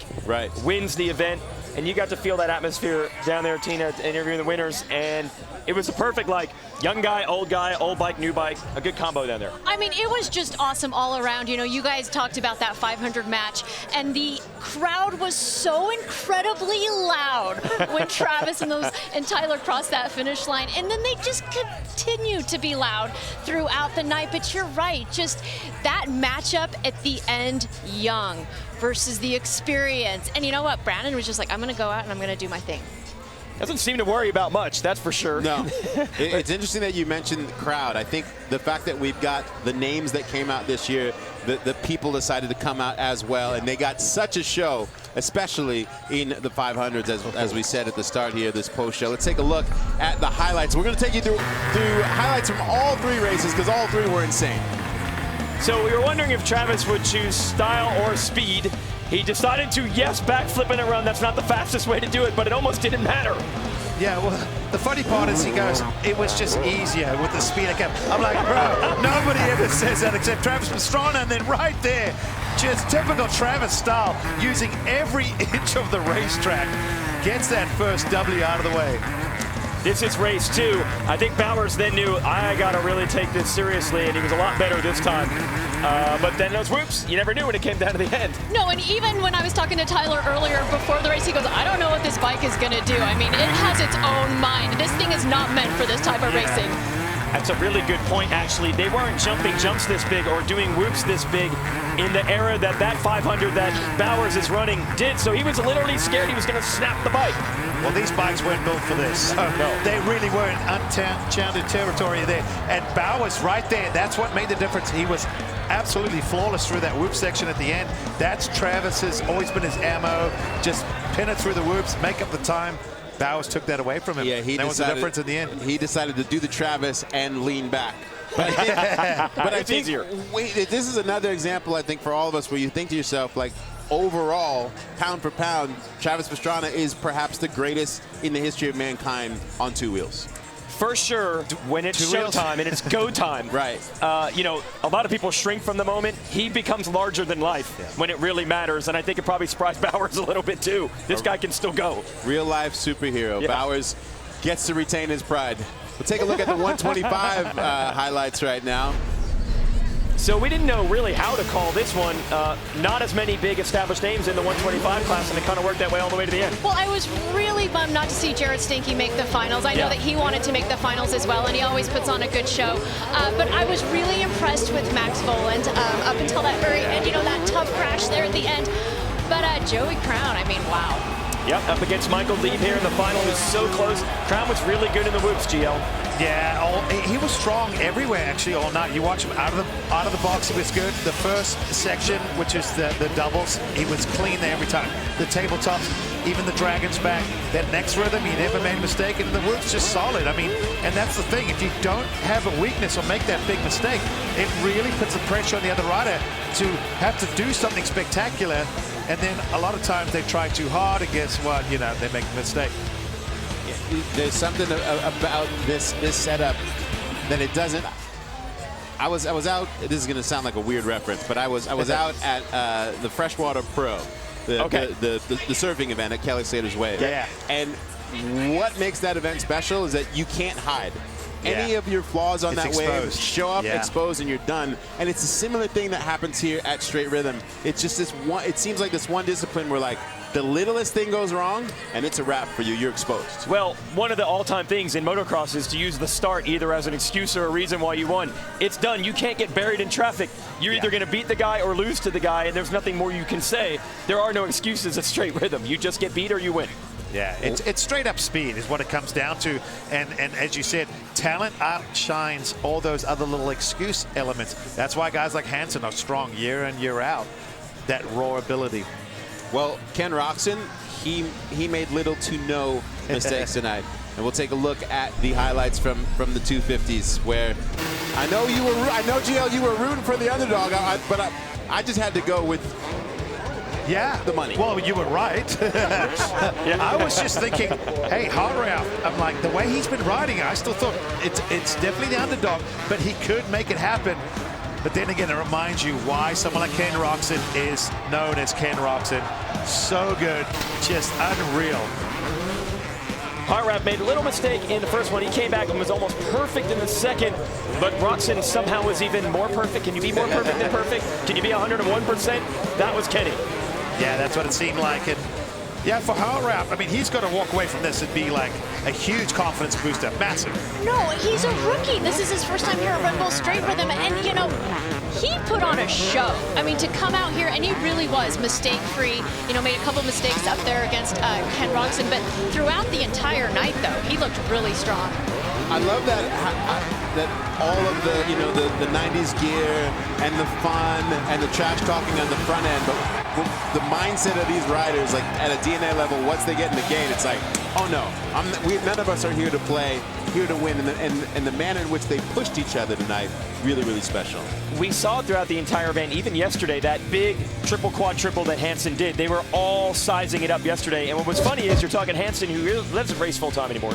wins the event. And you got to feel that atmosphere down there, Tina, interviewing the winners. And it was a perfect, like, young guy, old bike, new bike, a good combo down there. I mean, it was just awesome all around. You know, you guys talked about that 500 match, and the crowd was so incredibly loud when Travis and Tyler crossed that finish line. And then they just continued to be loud throughout the night. But you're right, just that matchup at the end, young versus the experience. And you know what? Brandon was just like, I'm going to go out and I'm going to do my thing. Doesn't seem to worry about much, that's for sure. No. It's interesting that you mentioned the crowd. I think the fact that we've got the names that came out this year, the people decided to come out as well, and they got such a show, especially in the 500s, as we said at the start here, this post show. Let's take a look at the highlights. We're going to take you through highlights from all three races, because all three were insane. So we were wondering if Travis would choose style or speed. He decided to, yes, backflip in a run. That's not the fastest way to do it, but it almost didn't matter. Yeah, well, the funny part is he goes, it was just easier with the speed I kept. I'm like, bro, nobody ever says that except Travis Pastrana, and then right there, just typical Travis style, using every inch of the racetrack, gets that first W out of the way. This is race 2. I think Bowers then knew, I got to really take this seriously, and he was a lot better this time. But then those whoops, you never knew when it came down to the end. No, and even when I was talking to Tyler earlier before the race, he goes, I don't know what this bike is going to do. I mean, it has its own mind. This thing is not meant for this type of racing. That's a really good point, actually. They weren't jumping jumps this big or doing whoops this big in the era that 500 that Bowers is running did. So he was literally scared he was going to snap the bike. Well, these bikes weren't built for this. No. They really were in uncharted territory there. And Bowers right there, that's what made the difference. He was absolutely flawless through that whoop section at the end. That's Travis's, always been his ammo. Just pin it through the whoops, make up the time. Bowers took that away from him. Yeah, that was the difference in the end. He decided to do the Travis and lean back. But I think this is another example, I think, for all of us where you think to yourself, like, overall, pound for pound, Travis Pastrana is perhaps the greatest in the history of mankind on two wheels. For sure, when it's showtime and it's go time, right? You know, a lot of people shrink from the moment. He becomes larger than life when it really matters, and I think it probably surprised Bowers a little bit too. This guy can still go. Real life superhero. Yeah. Bowers gets to retain his pride. We'll take a look at the 125 highlights right now. So we didn't know really how to call this one. Not as many big established names in the 125 class, and it kind of worked that way all the way to the end. Well, I was really bummed not to see Jared Stinky make the finals. I know that he wanted to make the finals as well, and he always puts on a good show. But I was really impressed with Max Vohland up until that very end. You know, that tough crash there at the end. But Joey Crown, I mean, wow. Yep, up against Michael Leib here in the final. It was so close. Crown was really good in the whoops, GL. Yeah, he was strong everywhere actually all night. You watch him out of the box, he was good. The first section, which is the doubles, he was clean there every time. The tabletops, even the dragon's back. That next rhythm, he never made a mistake, and the whoops just solid. I mean, and that's the thing. If you don't have a weakness or make that big mistake, it really puts the pressure on the other rider to have to do something spectacular. And then a lot of times they try too hard, and guess what? You know, they make a mistake. There's something about this setup that it doesn't. I was out. This is going to sound like a weird reference, but I was out at the Freshwater Pro, the surfing event at Kelly Slater's Wave. Yeah. And what makes that event special is that you can't hide. Any of your flaws on that wave show up exposed, and you're done. And it's a similar thing that happens here at Straight Rhythm. It's just this one. It seems like this one discipline where like the littlest thing goes wrong and it's a wrap for you. You're exposed. Well, one of the all-time things in motocross is to use the start either as an excuse or a reason why you won. It's done. You can't get buried in traffic. You're either going to beat the guy or lose to the guy, and there's nothing more you can say. There are no excuses at Straight Rhythm. You just get beat or you win. Yeah, it's straight up speed is what it comes down to. And as you said, talent outshines all those other little excuse elements. That's why guys like Hansen are strong year in, year out. That raw ability. Well, Ken Roczen, he made little to no mistakes tonight. And we'll take a look at the highlights from the 250s, where I know GL, you were rooting for the underdog, but I just had to go with the money. Well, you were right. I was just thinking, hey, Hartranft, I'm like, the way he's been riding, I still thought it's definitely the underdog, but he could make it happen. But then again, it reminds you why someone like Ken Roczen is known as Ken Roczen. So good, just unreal. Hartranft made a little mistake in the first one. He came back and was almost perfect in the second, but Roczen somehow was even more perfect. Can you be more perfect than perfect? Can you be 101%? That was Kenny. Yeah, that's what it seemed like. And yeah, for Hartranft, I mean, he's got to walk away from this and be like a huge confidence booster, massive. No, he's a rookie. This is his first time here at Red Bull Straight Rhythm, and you know, he put on a show. I mean, to come out here, and he really was mistake-free. You know, made a couple mistakes up there against Ken Roczen, but throughout the entire night, though, he looked really strong. I love that all of the 90s gear and the fun and the trash talking on the front end, but the mindset of these riders, like at a DNA level, once they get in the gate, it's like, oh no, none of us are here to play, here to win, and the manner in which they pushed each other tonight, really, really special. We saw throughout the entire event, even yesterday, that big triple quadruple that Hansen did. They were all sizing it up yesterday, and what was funny is you're talking Hansen, who doesn't race full-time anymore.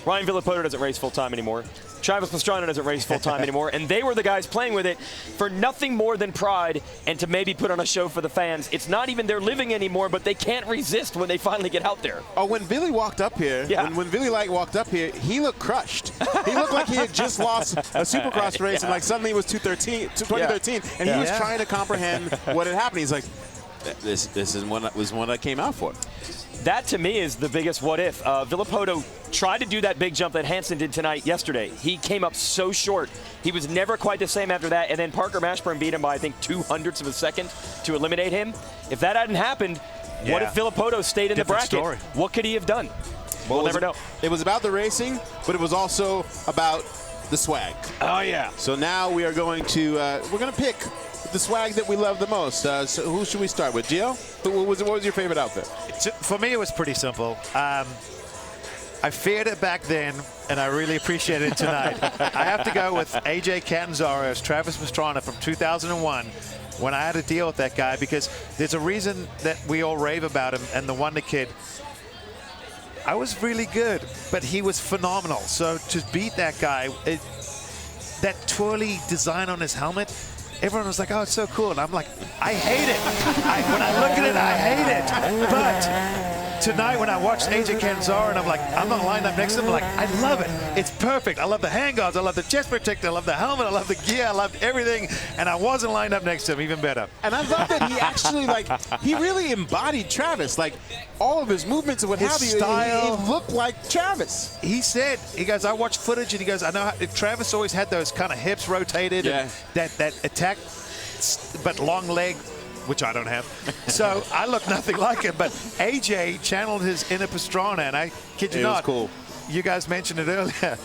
Ryan Villopoto doesn't race full-time anymore. Travis Pastrana doesn't race full-time anymore. And they were the guys playing with it for nothing more than pride and to maybe put on a show for the fans. It's not even their living anymore, but they can't resist when they finally get out there. Oh, when Billy walked up here, when Billy Light walked up here, he looked crushed. He looked like he had just lost a supercross race and like suddenly it was 2013, and he was trying to comprehend what had happened. He's like, this is what I came out for. That, to me, is the biggest what if. Villopoto tried to do that big jump that Hansen did yesterday. He came up so short. He was never quite the same after that, and then Parker Mashburn beat him by, I think, 0.02 of a second to eliminate him. If that hadn't happened, what if Villopoto stayed in the bracket? Story. What could he have done? We'll never know. It was about the racing, but it was also about the swag. Oh, yeah. So now we are going to, we're going to pick the swag that we love the most. So who should we start with? Gio? What was your favorite outfit? For me, it was pretty simple. I feared it back then, and I really appreciate it tonight. I have to go with AJ Catanzaro's Travis Pastrana from 2001 when I had to deal with that guy, because there's a reason that we all rave about him and the Wonder Kid. I was really good, but he was phenomenal. So to beat that guy, that twirly design on his helmet, everyone was like, oh, it's so cool. And I'm like, I hate it. When I look at it, I hate it. But tonight when I watched AJ Catanzaro and I'm like, I'm not lined up next to him, I'm like, I love it. It's perfect. I love the handguards. I love the chest protector. I love the helmet. I love the gear. I loved everything. And I wasn't lined up next to him, even better. And I love that he actually, he really embodied Travis. Like, all of his movements and what have you, style. He looked like Travis. He said, he goes, I watched footage, and he goes, I know Travis always had those kind of hips rotated, and that attack, but long leg which I don't have. So I look nothing like him. But AJ channeled his inner Pastrana, and I kid you not. It was cool. You guys mentioned it earlier.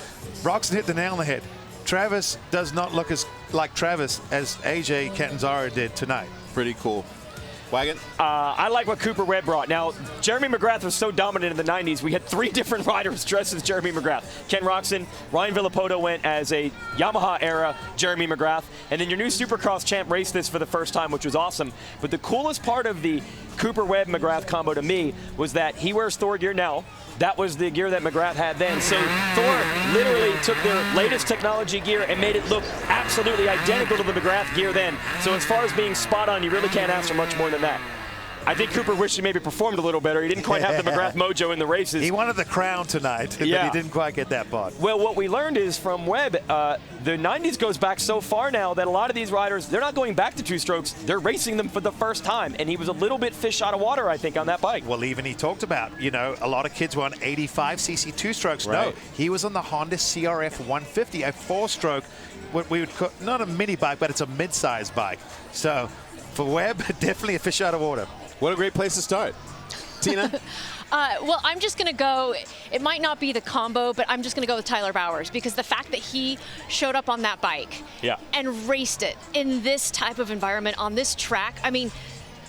Roczen hit the nail on the head. Travis does not look as like Travis as AJ Catanzaro did tonight. Pretty cool. Wagon? I like what Cooper Webb brought. Now, Jeremy McGrath was so dominant in the 90s. We had 3 different riders dressed as Jeremy McGrath. Ken Roczen, Ryan Villopoto went as a Yamaha-era Jeremy McGrath. And then your new Supercross champ raced this for the first time, which was awesome. But the coolest part of the Cooper Webb-McGrath combo to me was that he wears Thor gear now. That was the gear that McGrath had then. So Thor literally took their latest technology gear and made it look absolutely identical to the McGrath gear then. So as far as being spot on, you really can't ask for much more than that. I think Cooper wished he maybe performed a little better. He didn't quite have the McGrath mojo in the races. He wanted the crown tonight, but he didn't quite get that part. Well, what we learned is from Webb, the 90s goes back so far now that a lot of these riders, they're not going back to 2-strokes. They're racing them for the first time, and he was a little bit fish out of water, I think, on that bike. Well, even he talked about, you know, a lot of kids were on 85cc 2-strokes. Right. No, he was on the Honda CRF 150, a 4-stroke, what we would call, not a mini bike, but it's a mid-sized bike. So for Webb, definitely a fish out of water. What a great place to start. Tina? Well, I'm just going to go, it might not be the combo, but I'm just going to go with Tyler Bowers, because the fact that he showed up on that bike and raced it in this type of environment on this track, I mean,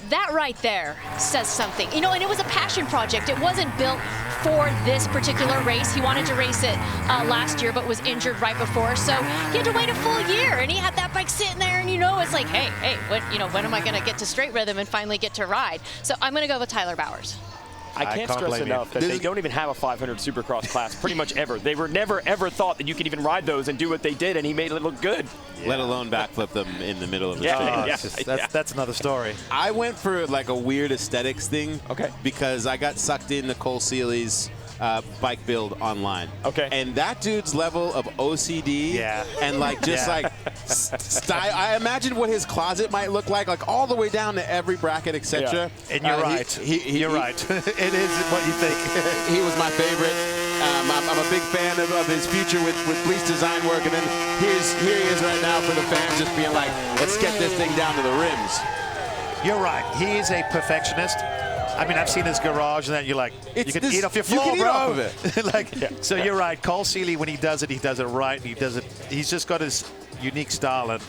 that right there says something. You know, and it was a passion project. It wasn't built for this particular race. He wanted to race it last year, but was injured right before. So he had to wait a full year, and he had that bike sitting there, and you know, it's like, hey, when am I going to get to straight rhythm and finally get to ride? So I'm going to go with Tyler Bowers. I can't stress enough that they don't even have a 500 Supercross class pretty much ever. They were never, ever thought that you could even ride those and do what they did, and he made it look good. Let alone backflip them in the middle of the street. That's another story. I went for like a weird aesthetics thing. Okay. Because I got sucked into Cole Seeley's bike build online. Okay. And that dude's level of OCD and like just like style. I imagine what his closet might look like all the way down to every bracket, etc. And you're right. You're right. It is what you think. He was my favorite. I'm a big fan of his future with Bleach design work, and then here he is right now for the fans, just being like, let's get this thing down to the rims. You're right. He is a perfectionist. I mean, I've seen his garage, and then you're like, you can eat off your floor, bro. Off of it. So you're right. Cole Seeley, when he does it right. And he does it. He's just got his unique style, and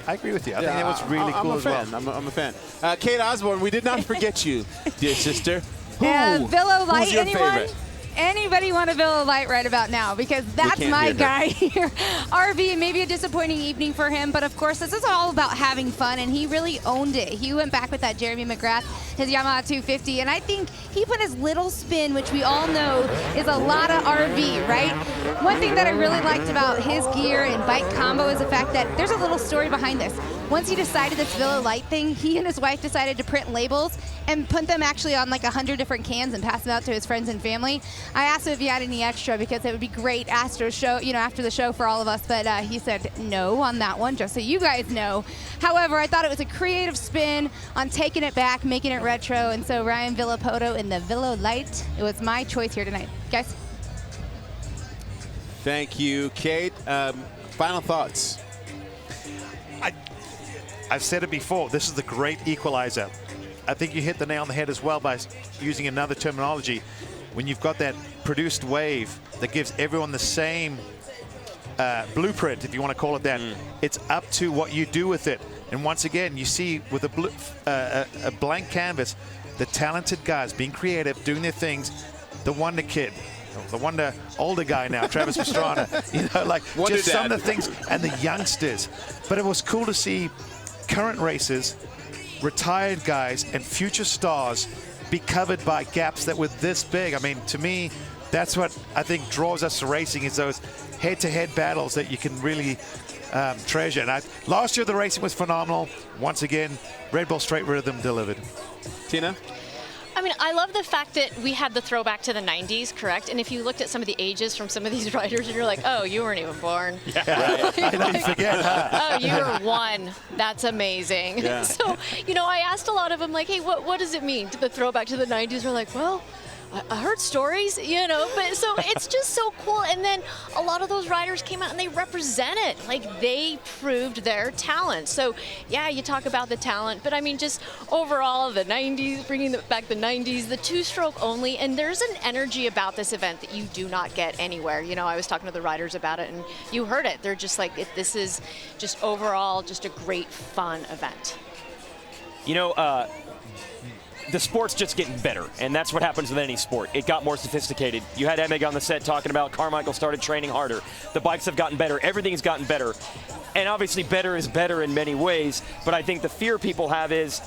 I agree with you. I think that was really cool as well. I'm a fan. Kate Osborne, we did not forget you, dear sister. Villo Light, who's your anyone? favorite? Anybody want a Villo Light right about now? Because that's my guy here. RV, maybe a disappointing evening for him, but of course this is all about having fun, and he really owned it. He went back with that Jeremy McGrath, his Yamaha 250, and I think he put his little spin, which we all know is a lot of RV, right? One thing that I really liked about his gear and bike combo is the fact that there's a little story behind this. Once he decided this Villo Light thing, he and his wife decided to print labels and put them actually on like 100 different cans and pass them out to his friends and family. I asked him if he had any extra because it would be great after the show for all of us, but he said no on that one, just so you guys know. However, I thought it was a creative spin on taking it back, making it retro, and so Ryan Villopoto in the Villo Light, it was my choice here tonight. Guys? Thank you, Kate. Final thoughts? I've said it before, this is the great equalizer. I think you hit the nail on the head as well by using another terminology. When you've got that produced wave that gives everyone the same blueprint, if you want to call it that, it's up to what you do with it. And once again, you see with a blank canvas, the talented guys being creative, doing their things, the wonder kid, the wonder older guy now, Travis Pastrana, Wonder just some of the things, and the youngsters. But it was cool to see current racers, retired guys, and future stars be covered by gaps that were this big. I mean, to me, that's what I think draws us to racing, is those head-to-head battles that you can really treasure. And last year the racing was phenomenal. Once again, Red Bull Straight Rhythm delivered. Tina? I mean, I love the fact that we had the throwback to the 90s, correct? And if you looked at some of the ages from some of these riders, and you're like, oh, you weren't even born. Yeah, I know, you forget, huh? Oh, you were one. That's amazing. Yeah. So, I asked a lot of them, like, hey, what does it mean, the throwback to the 90s? We're like, well, I heard stories, you know, but so it's just so cool. And then a lot of those riders came out and they represented, like they proved their talent. So yeah, you talk about the talent, but I mean, just overall the 90s, bringing back the 90s, the two-stroke only, and there's an energy about this event that you do not get anywhere. You know, I was talking to the riders about it and you heard it. They're just like, this is just overall just a great fun event. You know, the sport's just getting better, and that's what happens with any sport. It got more sophisticated. You had Emig on the set talking about Carmichael started training harder. The bikes have gotten better. Everything's gotten better. And obviously better is better in many ways, but I think the fear people have is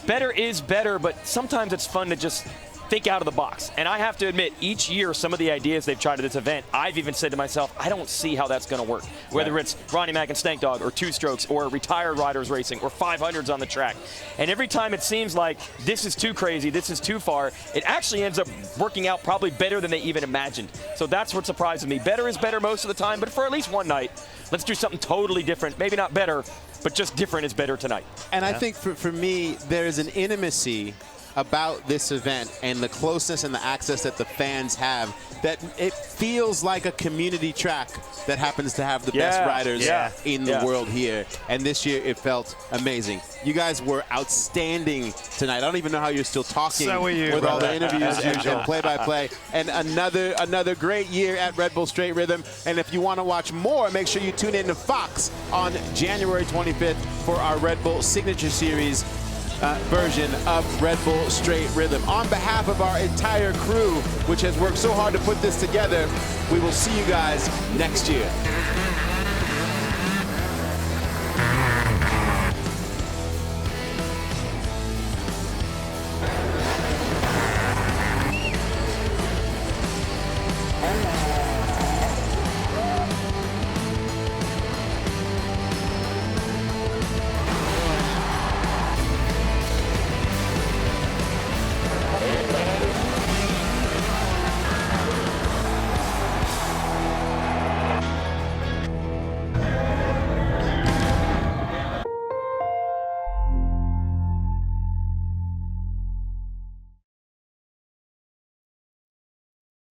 better, but sometimes it's fun to just think out of the box. And I have to admit, each year, some of the ideas they've tried at this event, I've even said to myself, I don't see how that's going to work. Whether it's Ronnie Mack and Stank Dog, or two strokes, or retired riders racing, or 500s on the track. And every time it seems like this is too crazy, this is too far, it actually ends up working out probably better than they even imagined. So that's what surprises me. Better is better most of the time, but for at least one night, let's do something totally different. Maybe not better, but just different is better tonight. And I think for me, there's an intimacy about this event and the closeness and the access that the fans have, that it feels like a community track that happens to have the best riders in the world here. And this year it felt amazing. You guys were outstanding tonight. I don't even know how you're still talking with all the interviews and play-by-play. And another great year at Red Bull Straight Rhythm. And if you want to watch more, make sure you tune in to Fox on January 25th for our Red Bull Signature Series version of Red Bull Straight Rhythm. On behalf of our entire crew, which has worked so hard to put this together, we will see you guys next year.